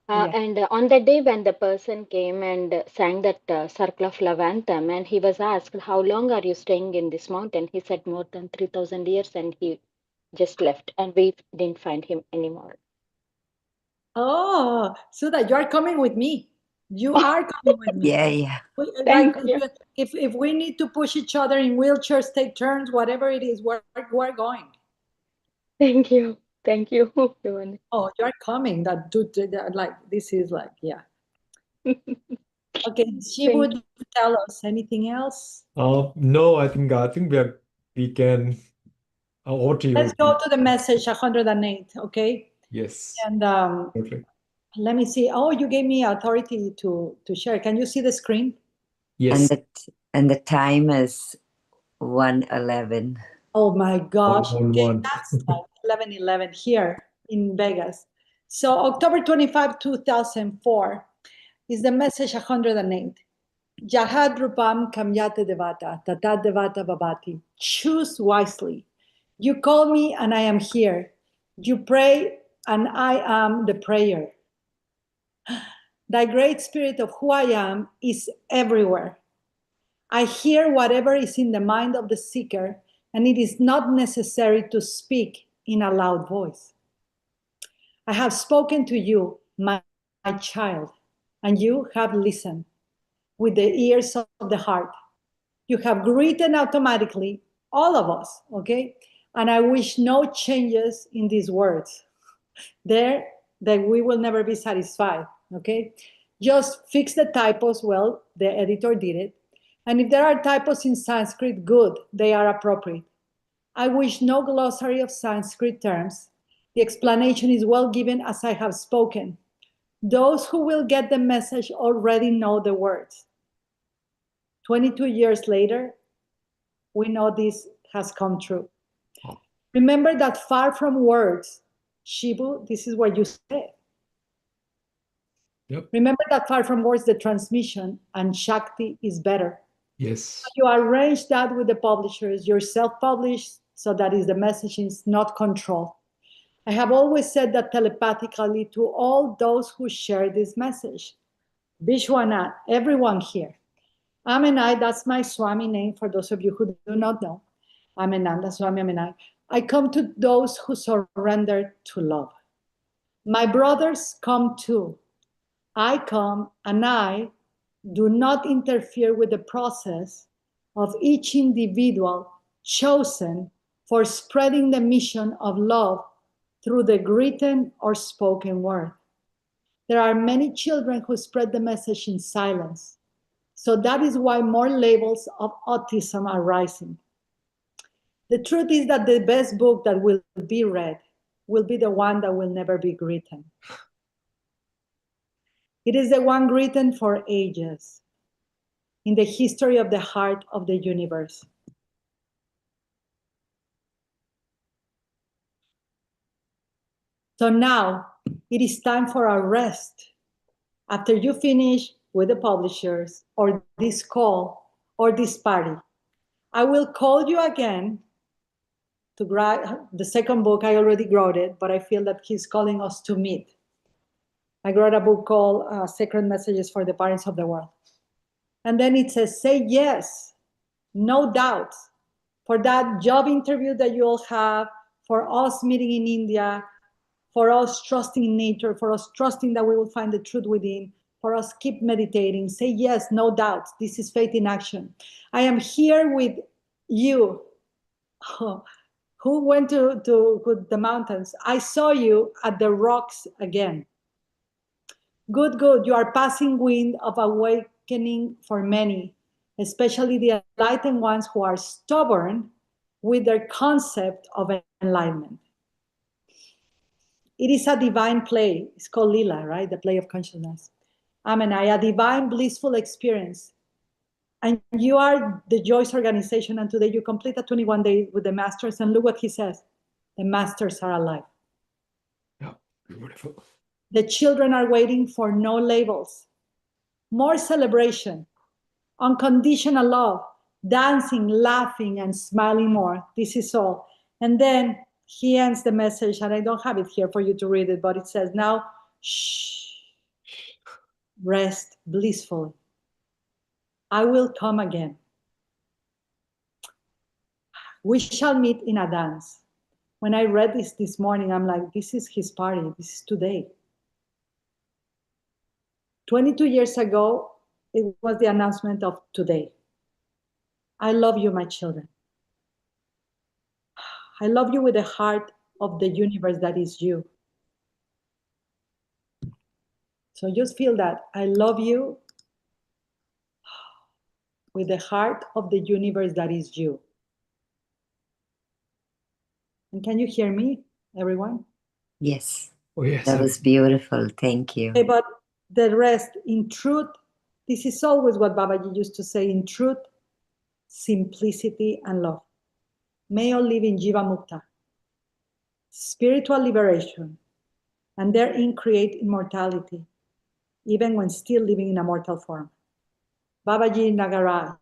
Yeah. And on that day when the person came and sang that Circle of Love anthem, and he was asked, how long are you staying in this mountain? He said more than 3,000 years, and he just left, and we didn't find him anymore. Oh, Sudha, you are coming with me. You are coming with me. Yeah. Like, Thank you. if we need to push each other in wheelchairs, take turns, whatever it is, we're going. Thank you. Thank you, Ivonne. Oh, you are coming. This is like, yeah. Okay, she Thank would tell us anything else. No, I think we can over to you. Let's go to the message 108. Okay. Yes. And Okay. let me see. Oh, you gave me authority to share. Can you see the screen? Yes. And the time is 1:11. Oh my gosh. On Okay, one. that's like 11:11 here in Vegas. So October 25, 2004 is the message 108. Jahad Rupam Kamyate Devata, Tata Devata Babati. Choose wisely. You call me and I am here. You pray and I am the prayer. Thy great spirit of who I am is everywhere. I hear whatever is in the mind of the seeker, and it is not necessary to speak in a loud voice. I have spoken to you, my child, and you have listened with the ears of the heart. You have written automatically, all of us, okay? And I wish no changes in these words. That we will never be satisfied, okay? Just fix the typos. Well, the editor did it. And if there are typos in Sanskrit, good, they are appropriate. I wish no glossary of Sanskrit terms. The explanation is well given as I have spoken. Those who will get the message already know the words. 22 years later, we know this has come true. Remember that far from words, Shibu, this is what you said. Yep. Remember that far from words, the transmission, and Shakti is better. Yes. You arrange that with the publishers, you're self-published, so that is the message is not controlled. I have always said that telepathically to all those who share this message. Vishwanath, everyone here. Amenai, that's my Swami name for those of you who do not know. Amenanda, Swami Amenai. I come to those who surrender to love. My brothers come too. I come and I do not interfere with the process of each individual chosen for spreading the mission of love through the written or spoken word. There are many children who spread the message in silence. So that is why more labels of autism are rising. The truth is that the best book that will be read will be the one that will never be written. It is the one written for ages in the history of the heart of the universe. So now it is time for a rest. After you finish with the publishers or this call or this party, I will call you again to write the second book. I already wrote it, but I feel that he's calling us to meet. I wrote a book called Sacred Messages for the Parents of the World. And then it says, say yes, no doubts, for that job interview that you all have, for us meeting in India, for us trusting in nature, for us trusting that we will find the truth within, for us. Keep meditating. Say yes, no doubt. This is faith in action. I am here with you who went to the mountains. I saw you at the rocks again. Good, good. You are passing wind of awakening for many, especially the enlightened ones who are stubborn with their concept of enlightenment. It is a divine play. It's called Lila, right? The play of consciousness. Amen. A divine blissful experience. And you are the Joyce organization, and today you complete a 21 days with the masters, and look what he says. The masters are alive. Yeah, beautiful. The children are waiting for no labels. More celebration, unconditional love, dancing, laughing, and smiling more. This is all. And then he ends the message, and I don't have it here for you to read it, but it says, now, shh, rest blissfully. I will come again. We shall meet in a dance. When I read this morning, I'm like, this is his party. This is today. 22 years ago, it was the announcement of today. I love you, my children. I love you with the heart of the universe that is you. So just feel that. I love you with the heart of the universe that is you. And can you hear me, everyone? Yes. Oh, yes. That was beautiful. Thank you. Okay, but the rest, in truth, this is always what Babaji used to say, in truth, simplicity, and love. May all live in Jiva Mukta, spiritual liberation, and therein create immortality, even when still living in a mortal form. Babaji Nagaraj,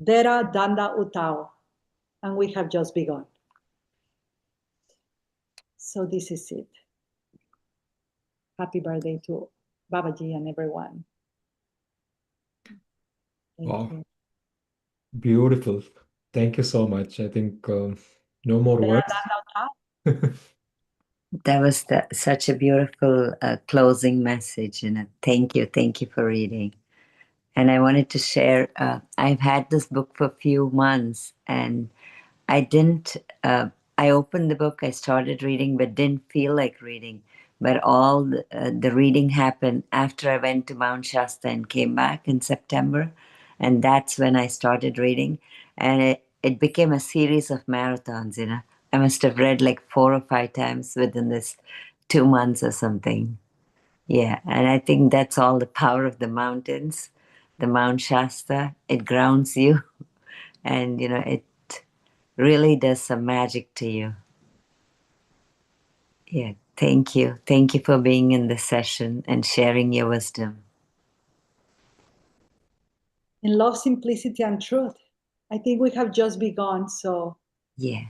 Dera Danda Utao, and we have just begun. So this is it. Happy birthday to Babaji and everyone. Thank Wow. you. Beautiful. Thank you so much. I think no more Dera words. Danda Utao. That was such a beautiful closing message. Thank you. Thank you for reading. And I wanted to share, I've had this book for a few months, and I didn't, I opened the book, I started reading, but didn't feel like reading. But all the reading happened after I went to Mount Shasta and came back in September. And that's when I started reading. And it became a series of marathons, I must have read like 4 or 5 times within this 2 months or something. Yeah, and I think that's all the power of the mountains, the Mount Shasta. It grounds you, and it really does some magic to you. Yeah, thank you. Thank you for being in this session and sharing your wisdom. In love, simplicity, and truth. I think we have just begun. So, yeah.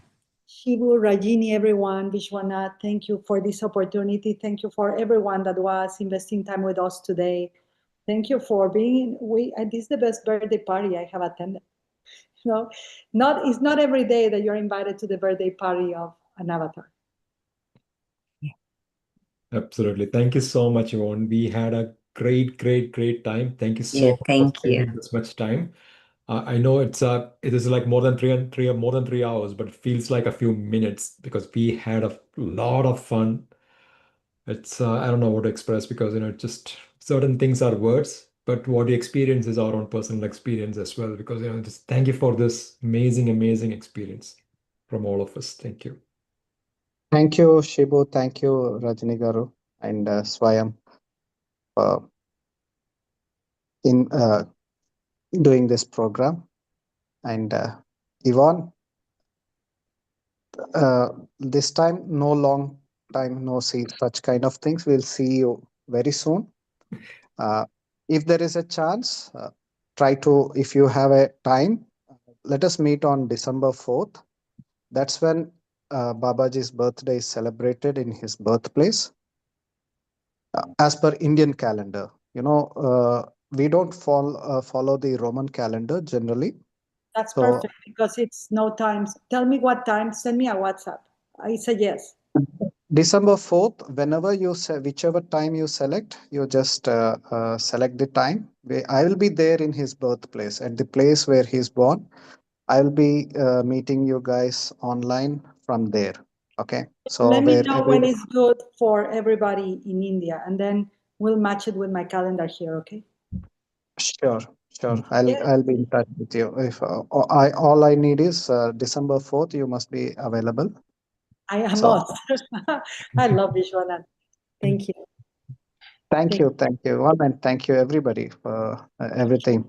Shivu, Rajini, everyone, Vishwanath, thank you for this opportunity. Thank you for everyone that was investing time with us today. Thank you for being. This is the best birthday party I have attended. It's not every day that you're invited to the birthday party of an avatar. Absolutely. Thank you so much, Yvonne. We had a great time. Thank you so much for spending this much time. I know it is like more than 3 hours, but it feels like a few minutes because we had a lot of fun. It's I don't know what to express because just certain things are words, but what you experience is our own personal experience as well. Because just thank you for this amazing experience from all of us. Thank you. Thank you, Shibu. Thank you, Rajni Garu and Swayam, in doing this program. And Yvonne, this time, no long time, no see such kind of things. We'll see you very soon. If there is a chance, try to, if you have a time, let us meet on December 4th. That's when Babaji's birthday is celebrated in his birthplace. As per Indian calendar, we don't follow the Roman calendar generally. That's perfect because it's no time. Tell me what time. Send me a WhatsApp. I say yes. December 4th, whenever you say, whichever time you select, you just select the time. I will be there in his birthplace, at the place where he's born. I will be meeting you guys online from there. Okay. So Let me where know when it's good for everybody in India, and then we'll match it with my calendar here. Okay. Sure. I'll be in touch with you. If all I need is December 4th, you must be available. I So must. I love Vishwanath. Thank you. thank you, and thank you everybody for everything.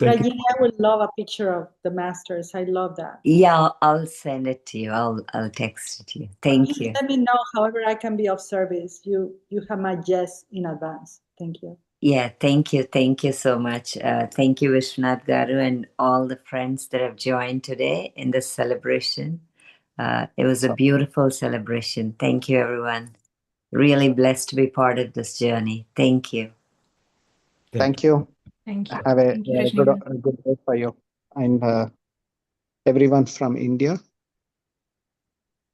Rajini, I would love a picture of the masters. I love that. Yeah, I'll send it to you. I'll text it to you. Thank you. Let me know however I can be of service. You have my yes in advance. Thank you. Yeah, thank you. Thank you so much. Thank you, Vishwanath Garu, and all the friends that have joined today in this celebration. It was a beautiful celebration. Thank you, everyone. Really blessed to be part of this journey. Thank you. Thank you. Thank you. Have Thank you, Rajni. a good day for you. And everyone from India,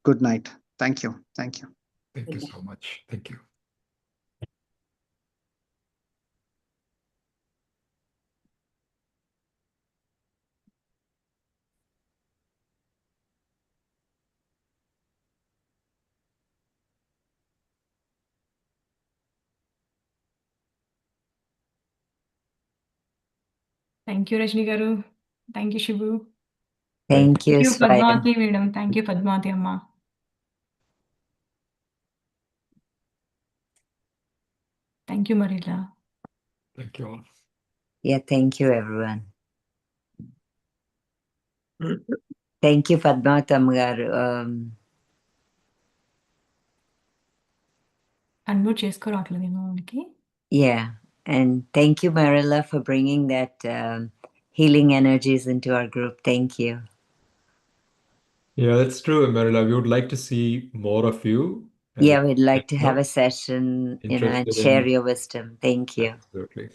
good night. Thank you. Thank you so much. Thank you. Thank you, Rajni Garu. Thank you, Shibu. Thank you, Thank you, Swayam. Padmavati Madam. Thank you, Padmavati Amma. Thank you, Marilla. Thank you all. Yeah, thank you, everyone. Thank you, Padmavatama Garu. Unmute చేసుకోరావట్లేదేమో వాళ్ళకి. Yeah, and thank you, Marilla, for bringing that healing energies into our group. Thank you. Yeah, that's true, Marilla. We would like to see more of you. Yeah, we'd like to have a session, and share your wisdom. Thank you. Absolutely.